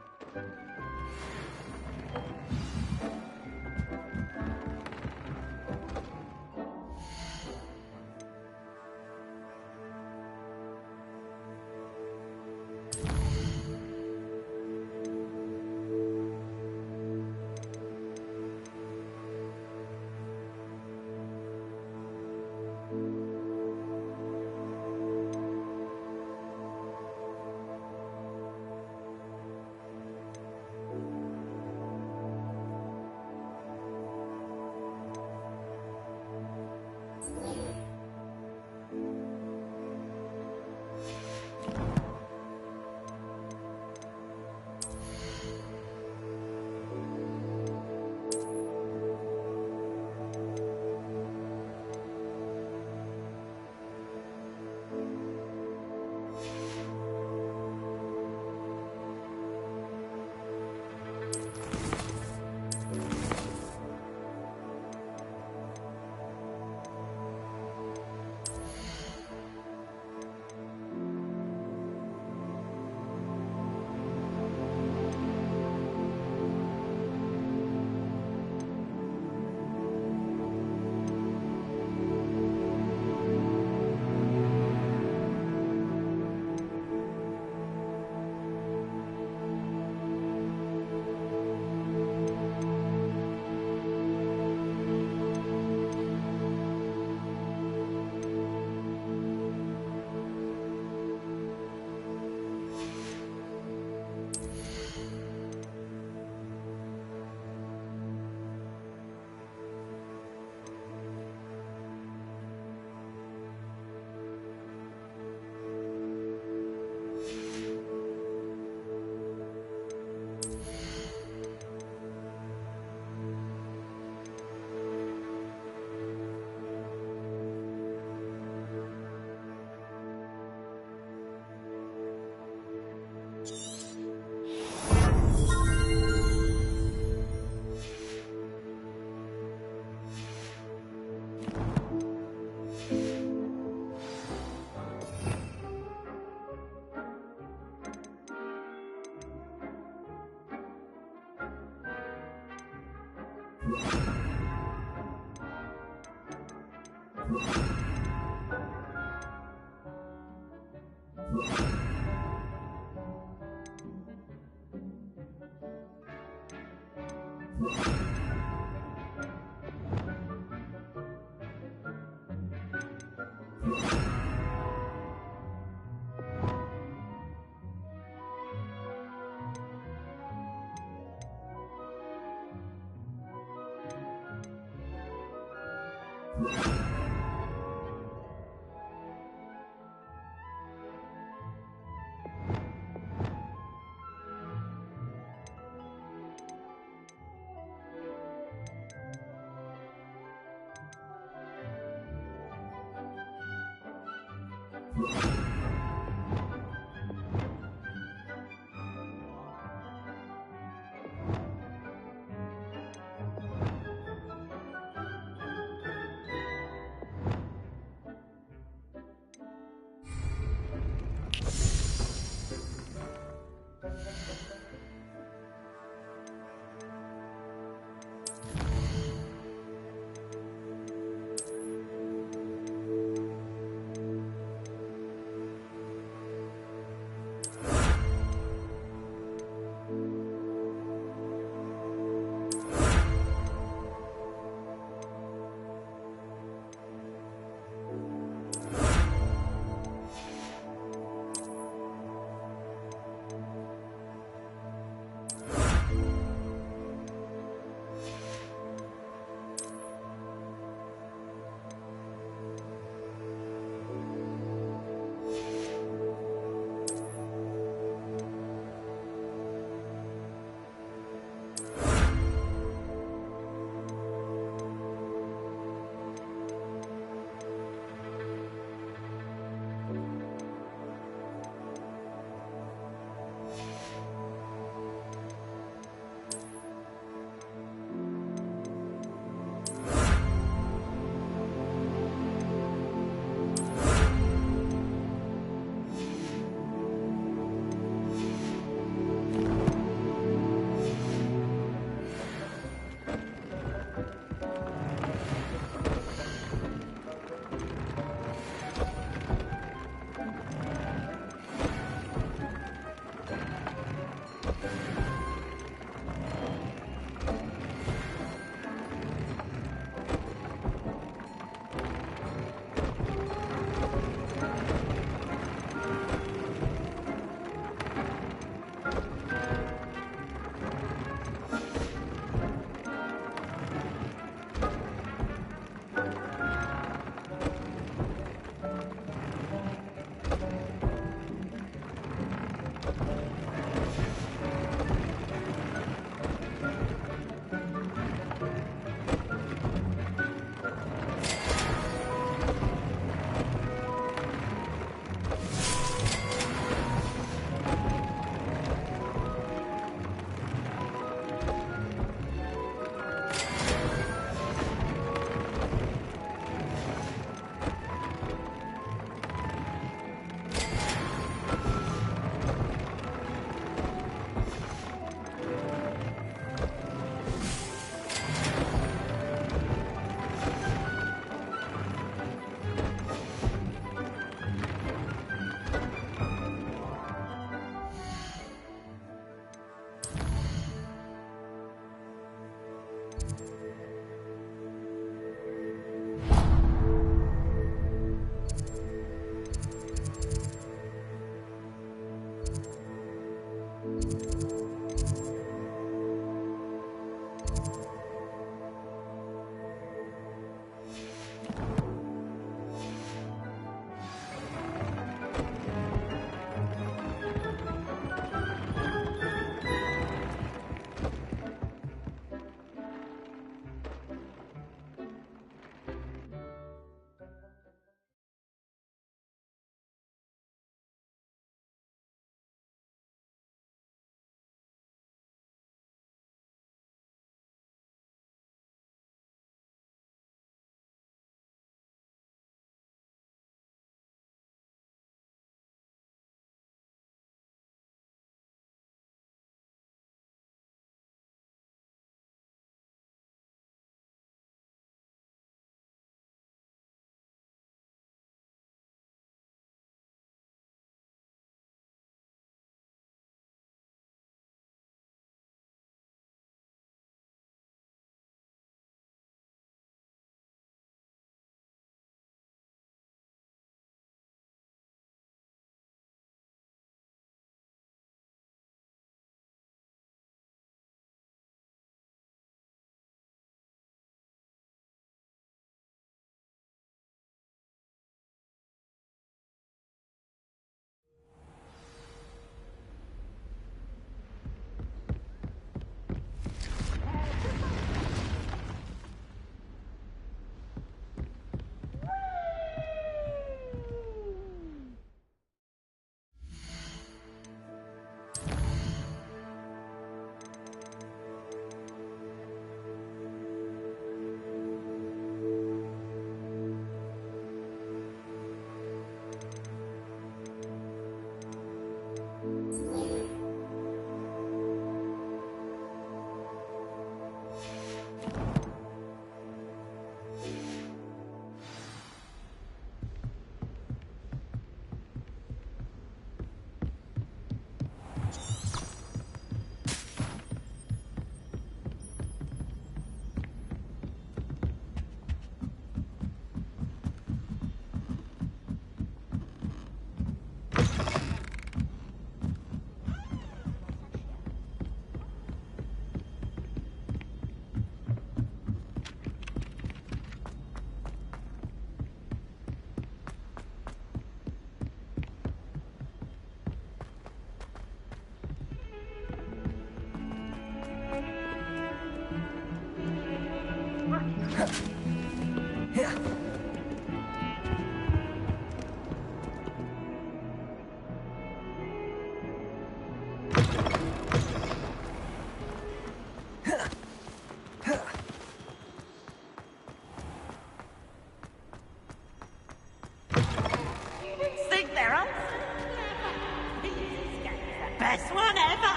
best one ever!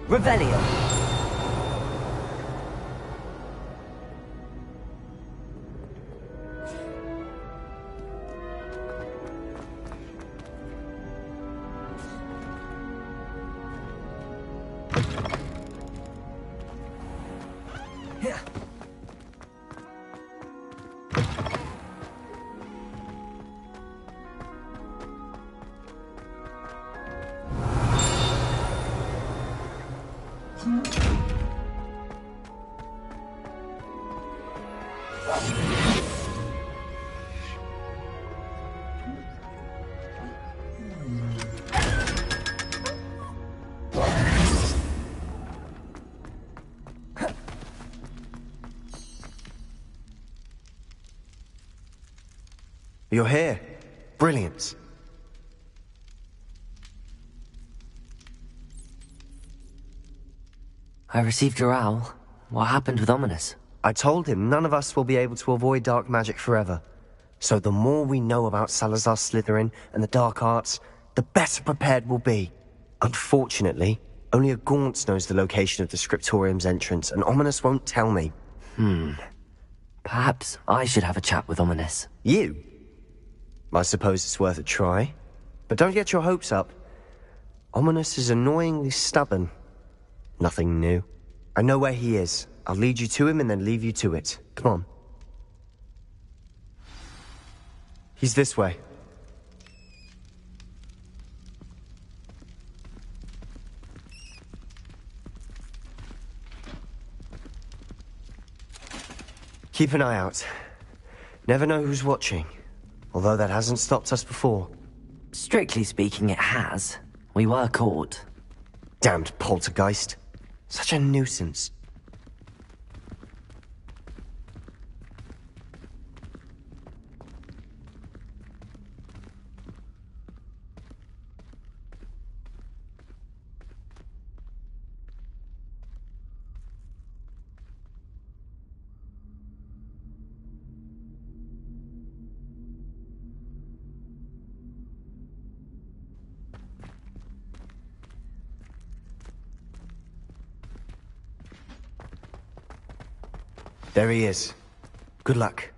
Revelio. You're here. Brilliant. I received your owl. What happened with Ominous? I told him none of us will be able to avoid dark magic forever. So the more we know about Salazar Slytherin and the dark arts, the better prepared we'll be. Unfortunately, only a Gaunt knows the location of the Scriptorium's entrance, and Ominous won't tell me. Perhaps I should have a chat with Ominous. You? I suppose it's worth a try. But don't get your hopes up. Ominous is annoyingly stubborn. Nothing new. I know where he is. I'll lead you to him and then leave you to it. Come on. He's this way. Keep an eye out. Never know who's watching. Although that hasn't stopped us before. Strictly speaking, it has. We were caught. Damned poltergeist. Such a nuisance. There he is. Good luck.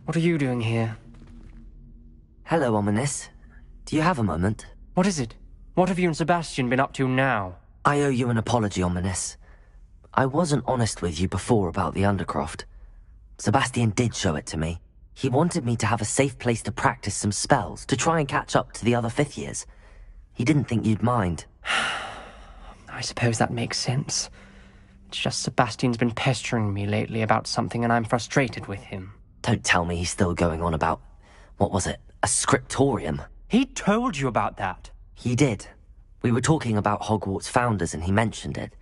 What are you doing here? Hello, Ominous. Do you have a moment? What is it? What have you and Sebastian been up to now? I owe you an apology, Ominous. I wasn't honest with you before about the Undercroft. Sebastian did show it to me. He wanted me to have a safe place to practice some spells, to try and catch up to the other fifth years. He didn't think you'd mind. I suppose that makes sense. It's just Sebastian's been pestering me lately about something and I'm frustrated with him. Don't tell me he's still going on about, what was it, a scriptorium? He told you about that? He did. We were talking about Hogwarts founders and he mentioned it.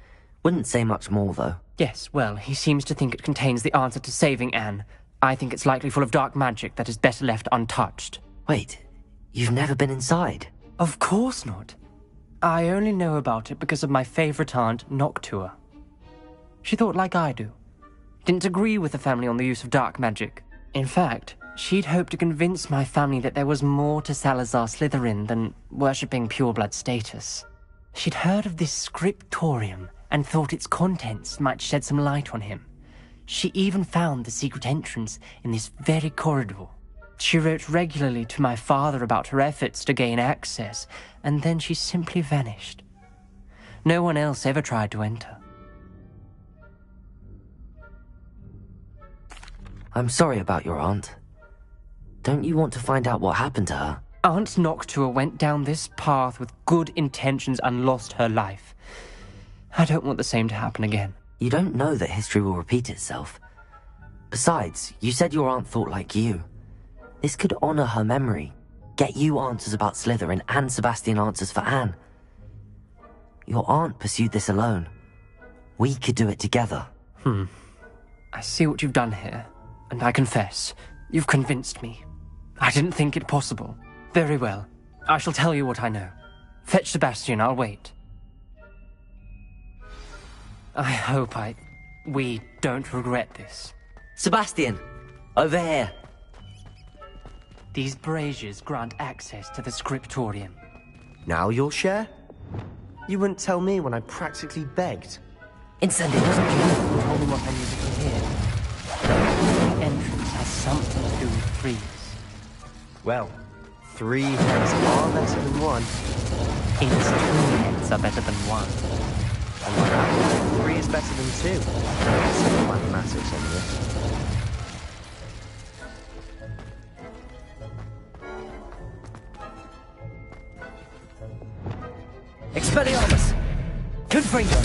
Wouldn't say much more, though. Yes, well, he seems to think it contains the answer to saving Anne. I think it's likely full of dark magic that is better left untouched. Wait, you've never been inside? Of course not. I only know about it because of my favourite aunt, Noctua. She thought like I do. Didn't agree with the family on the use of dark magic. In fact, she'd hoped to convince my family that there was more to Salazar Slytherin than worshipping pureblood status. She'd heard of this scriptorium and thought its contents might shed some light on him. She even found the secret entrance in this very corridor. She wrote regularly to my father about her efforts to gain access, and then she simply vanished. No one else ever tried to enter. I'm sorry about your aunt. Don't you want to find out what happened to her? Aunt Noctua went down this path with good intentions and lost her life. I don't want the same to happen again. You don't know that history will repeat itself. Besides, you said your aunt thought like you. This could honor her memory, get you answers about Slytherin and Sebastian answers for Anne. Your aunt pursued this alone. We could do it together. I see what you've done here, and I confess, you've convinced me. I didn't think it possible. Very well. I shall tell you what I know. Fetch Sebastian, I'll wait. I hope I We don't regret this. Sebastian! Over here! These braziers grant access to the scriptorium. Now you'll share? You wouldn't tell me when I practically begged. Incendio doesn't care. You told me what I needed to hear. The entrance has something to do with threes. Well, 3 heads are better than 1. It's 2 heads are better than 1. And by that, 3 is better than 2. Simple mathematics on this. Expelliarmus! Confringo!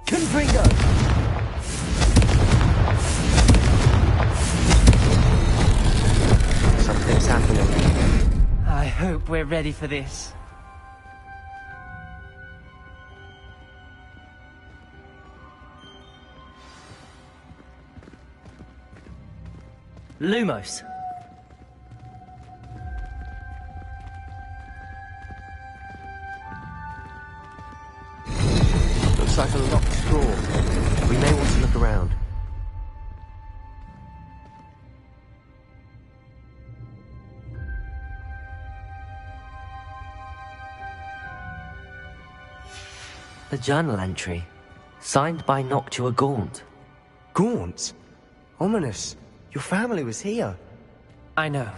Confringo! Something's happening. I hope we're ready for this. Lumos! Looks like a locked door. We may want to look around. The journal entry. Signed by Noctua Gaunt. Gaunt? Ominous. Your family was here. I know.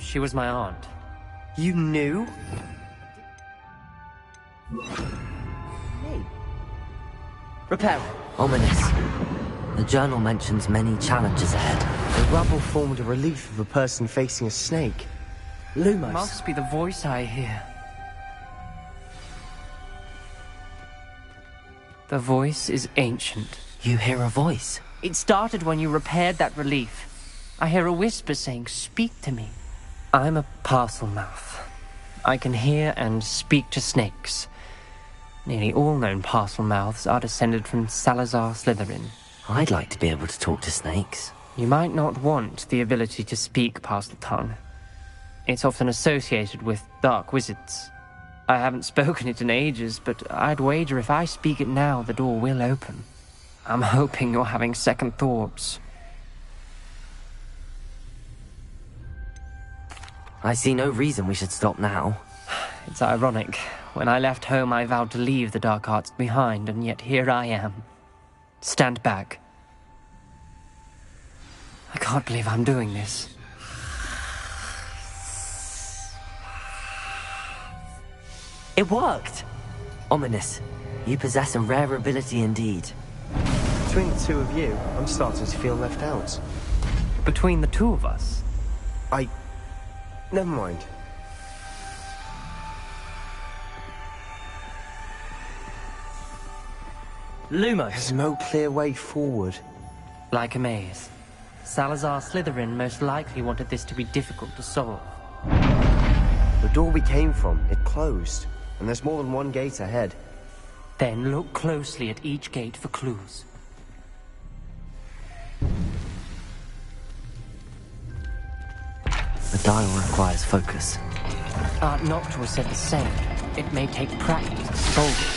She was my aunt. You knew? Repair. Ominous. The journal mentions many challenges ahead. The rubble formed a relief of a person facing a snake. Lumos. Must be the voice I hear. The voice is ancient. You hear a voice? It started when you repaired that relief. I hear a whisper saying, "Speak to me." I'm a parcel mouth. I can hear and speak to snakes. Nearly all known parcel mouths are descended from Salazar Slytherin. I'd like to be able to talk to snakes. You might not want the ability to speak parcel tongue. It's often associated with dark wizards. I haven't spoken it in ages, but I'd wager if I speak it now, the door will open. I'm hoping you're having second thoughts. I see no reason we should stop now. It's ironic. When I left home, I vowed to leave the dark arts behind, and yet here I am. Stand back. I can't believe I'm doing this. It worked! Ominous. You possess a rare ability indeed. Between the two of you, I'm starting to feel left out. Between the two of us? Never mind. Lumos. There's no clear way forward. Like a maze. Salazar Slytherin most likely wanted this to be difficult to solve. The door we came from, it closed. And there's more than one gate ahead. Then look closely at each gate for clues. The dial requires focus. Aunt Noctua said the same. It may take practice to solve it.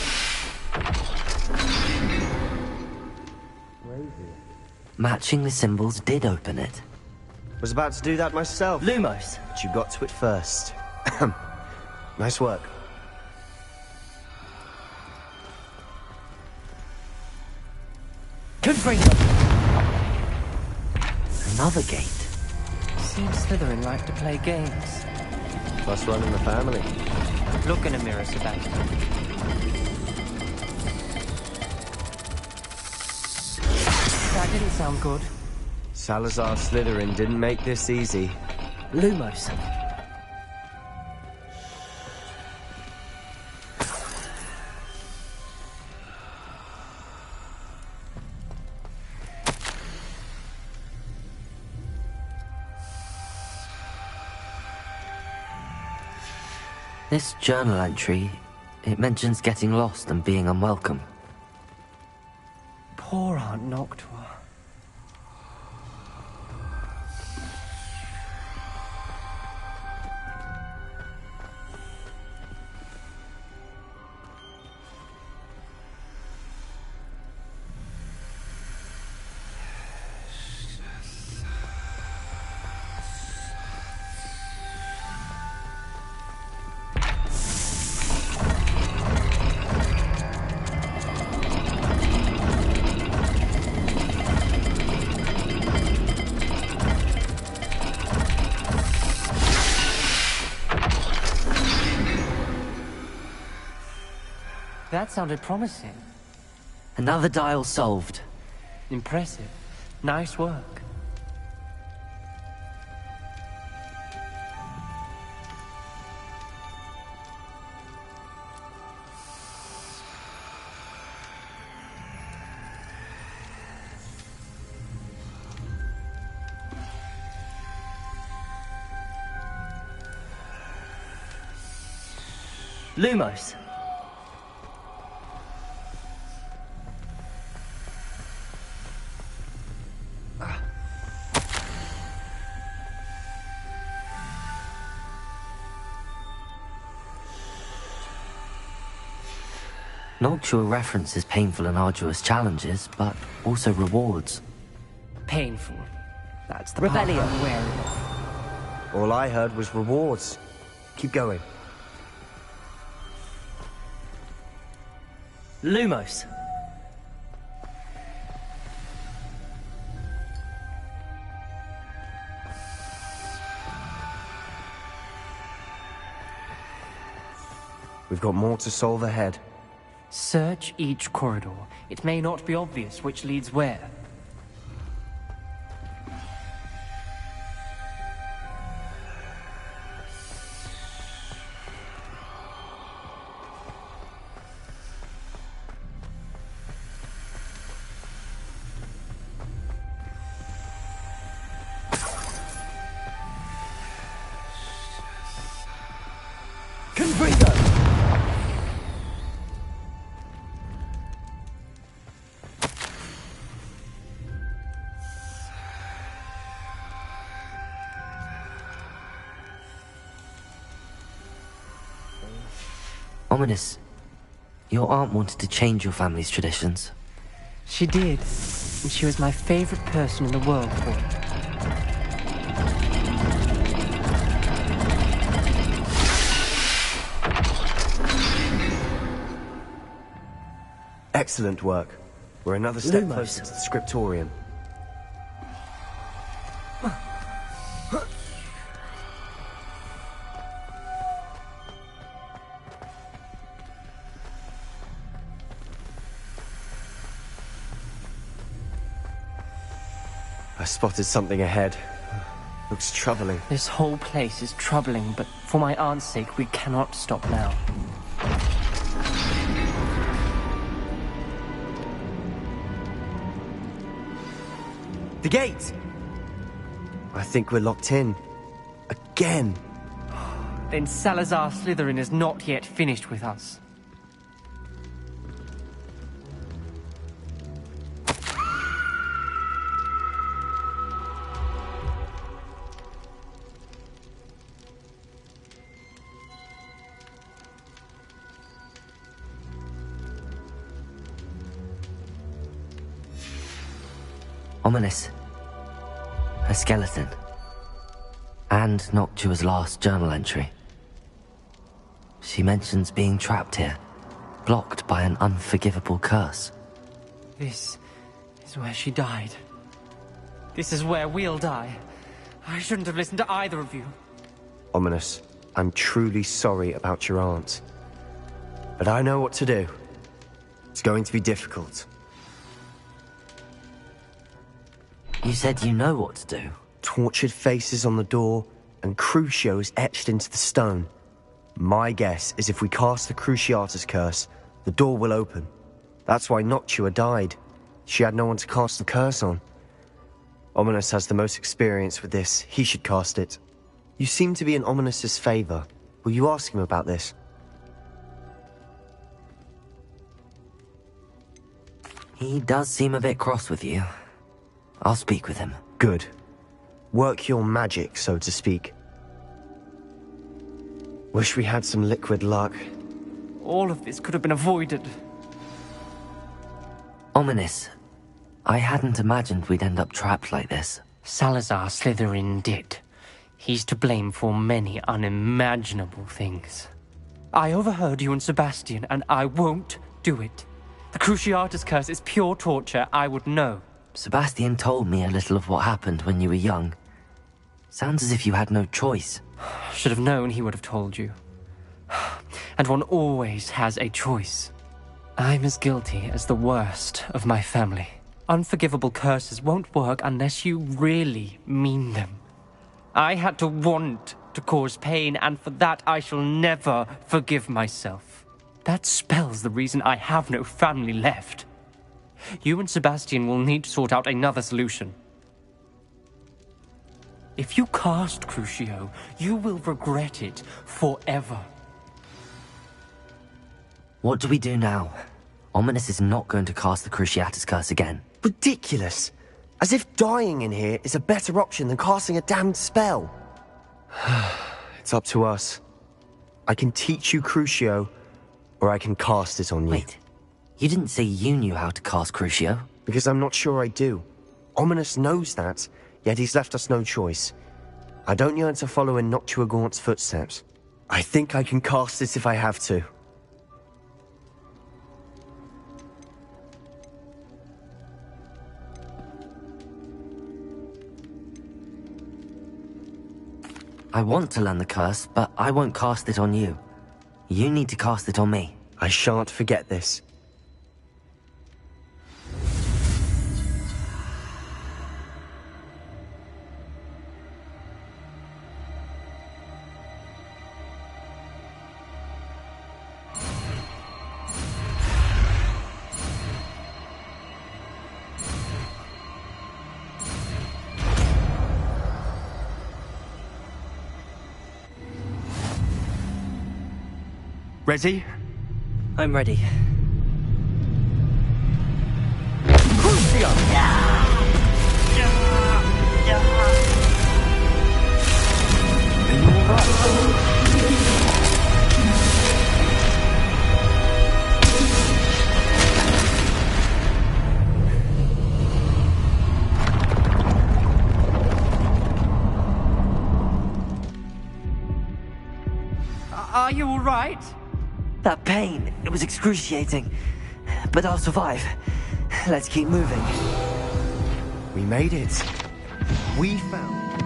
Matching the symbols did open it. Was about to do that myself. Lumos. But you got to it first. Nice work. Confringo. Another gate. Seems Slytherin like to play games. Plus running the family. Look in a mirror, Sebastian. That didn't sound good. Salazar Slytherin didn't make this easy. Lumos. This journal entry, it mentions getting lost and being unwelcome. Poor Aunt Noctua. That sounded promising. Another dial solved. Impressive. Nice work. Lumos. Noctua references painful and arduous challenges, but also rewards. Painful. That's the Rebellion. part I'm wary of. All I heard was rewards. Keep going. Lumos. We've got more to solve ahead. Search each corridor. It may not be obvious which leads where. Ominous. Your aunt wanted to change your family's traditions. She did, and she was my favorite person in the world for it. Excellent work. We're another step closer to the scriptorium. I spotted something ahead. Looks troubling. This whole place is troubling, but for my aunt's sake, we cannot stop now. The gate! I think we're locked in. Again! Then Salazar Slytherin is not yet finished with us. Ominous. A skeleton. And Noctua's last journal entry. She mentions being trapped here, blocked by an unforgivable curse. This is where she died. This is where we'll die. I shouldn't have listened to either of you. Ominous, I'm truly sorry about your aunt. But I know what to do. It's going to be difficult. You said you know what to do. Tortured faces on the door, and Crucio is etched into the stone. My guess is if we cast the Cruciatus curse, the door will open. That's why Noctua died. She had no one to cast the curse on. Ominis has the most experience with this. He should cast it. You seem to be in Ominis's favor. Will you ask him about this? He does seem a bit cross with you. I'll speak with him. Good. Work your magic, so to speak. Wish we had some liquid luck. All of this could have been avoided. Ominis, I hadn't imagined we'd end up trapped like this. Salazar Slytherin did. He's to blame for many unimaginable things. I overheard you and Sebastian, and I won't do it. The Cruciatus curse is pure torture, I would know. Sebastian told me a little of what happened when you were young. Sounds as if you had no choice. Should have known he would have told you. And one always has a choice. I'm as guilty as the worst of my family. Unforgivable curses won't work unless you really mean them. I had to want to cause pain, and for that I shall never forgive myself. That spells the reason I have no family left. You and Sebastian will need to sort out another solution. If you cast Crucio, you will regret it forever. What do we do now? Ominis is not going to cast the Cruciatus curse again. Ridiculous! As if dying in here is a better option than casting a damned spell. It's up to us. I can teach you Crucio, or I can cast it on you. Wait, you didn't say you knew how to cast Crucio? Because I'm not sure I do. Ominis knows that, yet he's left us no choice. I don't yearn to follow in Noctua Gaunt's footsteps. I think I can cast it if I have to. I want to learn the curse, but I won't cast it on you. You need to cast it on me. I shan't forget this. Ready? I'm ready. Are you all right? That pain, it was excruciating. But I'll survive. Let's keep moving. We made it. We found...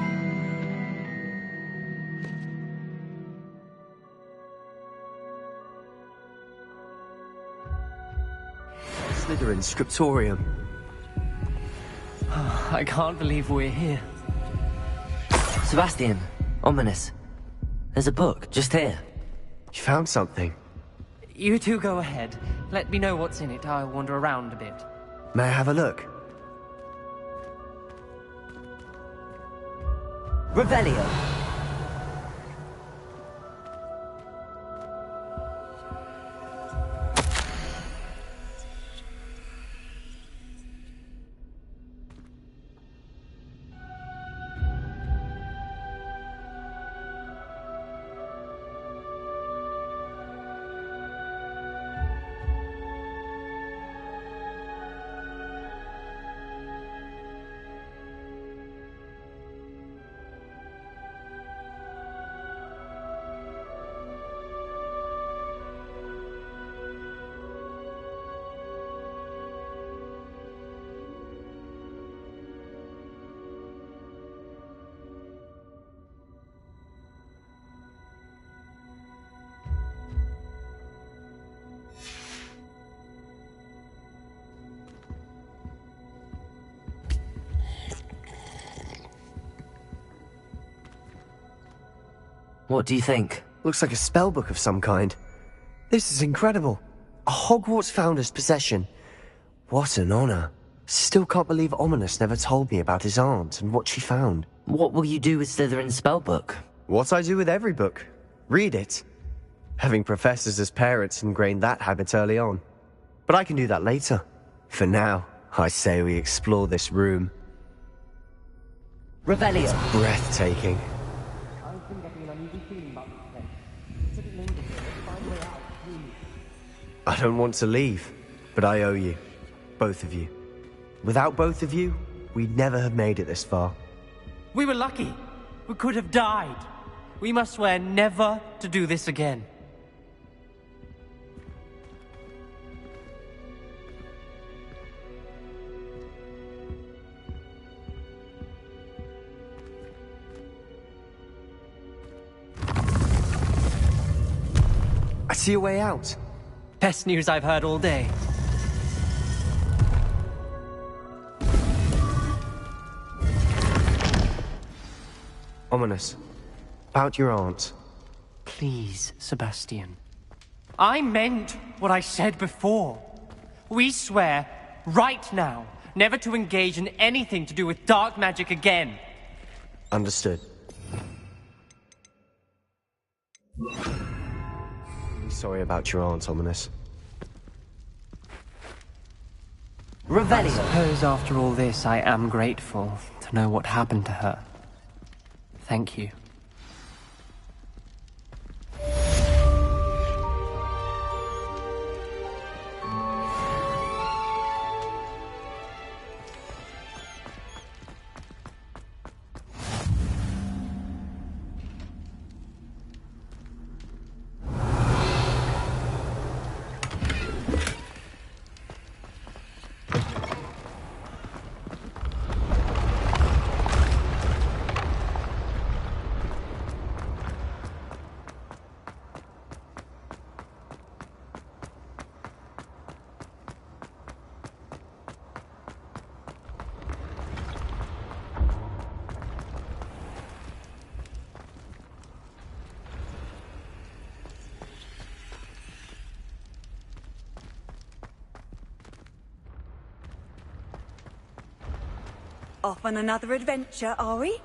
Slytherin Scriptorium. I can't believe we're here. Sebastian, Ominis. There's a book, just here. You found something? You two go ahead. Let me know what's in it. I'll wander around a bit. May I have a look? Revelio. What do you think? Looks like a spellbook of some kind. This is incredible. A Hogwarts founder's possession. What an honor. Still can't believe Ominous never told me about his aunt and what she found. What will you do with Slytherin's spellbook? What I do with every book. Read it. Having professors as parents ingrained that habit early on. But I can do that later. For now, I say we explore this room. Revelio. Breathtaking. I don't want to leave, but I owe you. Both of you. Without both of you, we'd never have made it this far. We were lucky. We could have died. We must swear never to do this again. I see a way out. Best news I've heard all day. Ominous. About your aunt. Please, Sebastian. I meant what I said before. We swear, right now, never to engage in anything to do with dark magic again. Understood. I'm sorry about your aunt, Ominous. I suppose after all this, I am grateful to know what happened to her. Thank you. Off on another adventure, are we?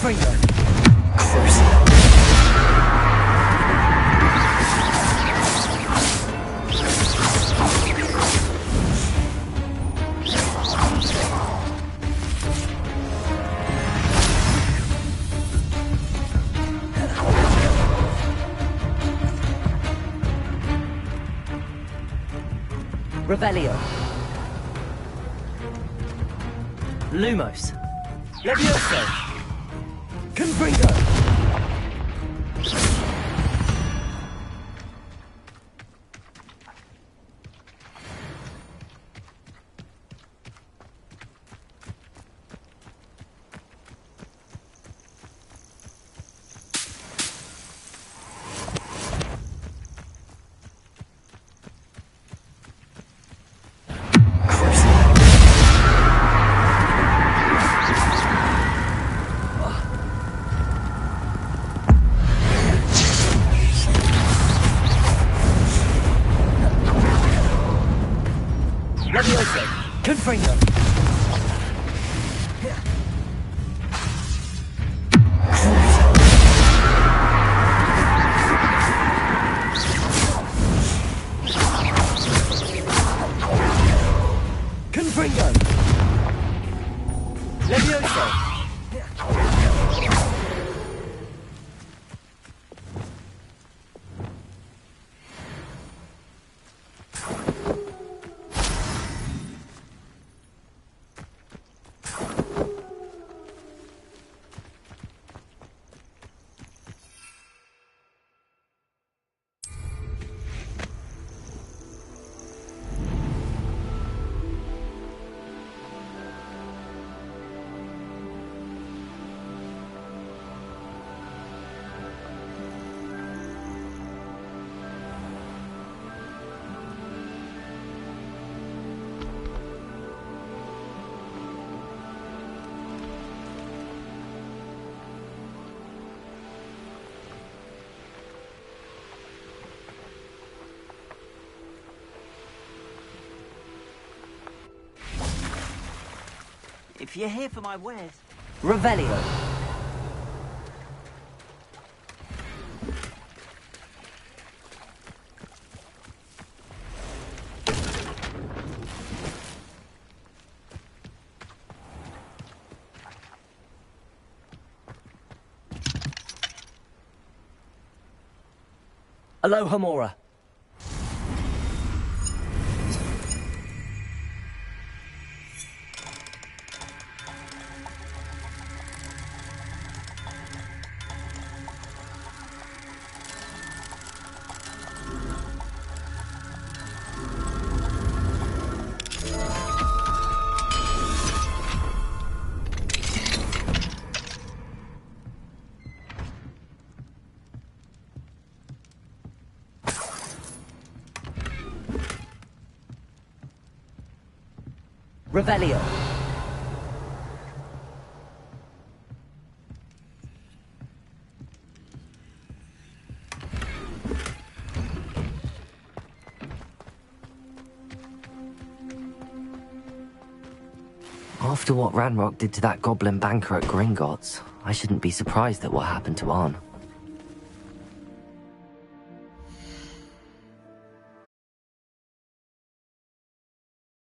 Confringo. Revelio. Lumos. Levioso. Confringo. Levioso. Confringo. Confringo. Levioso. If you're here for my wares... Revelio. Aloha Mora. Revelio. After what Ranrock did to that goblin banker at Gringotts, I shouldn't be surprised at what happened to Arn.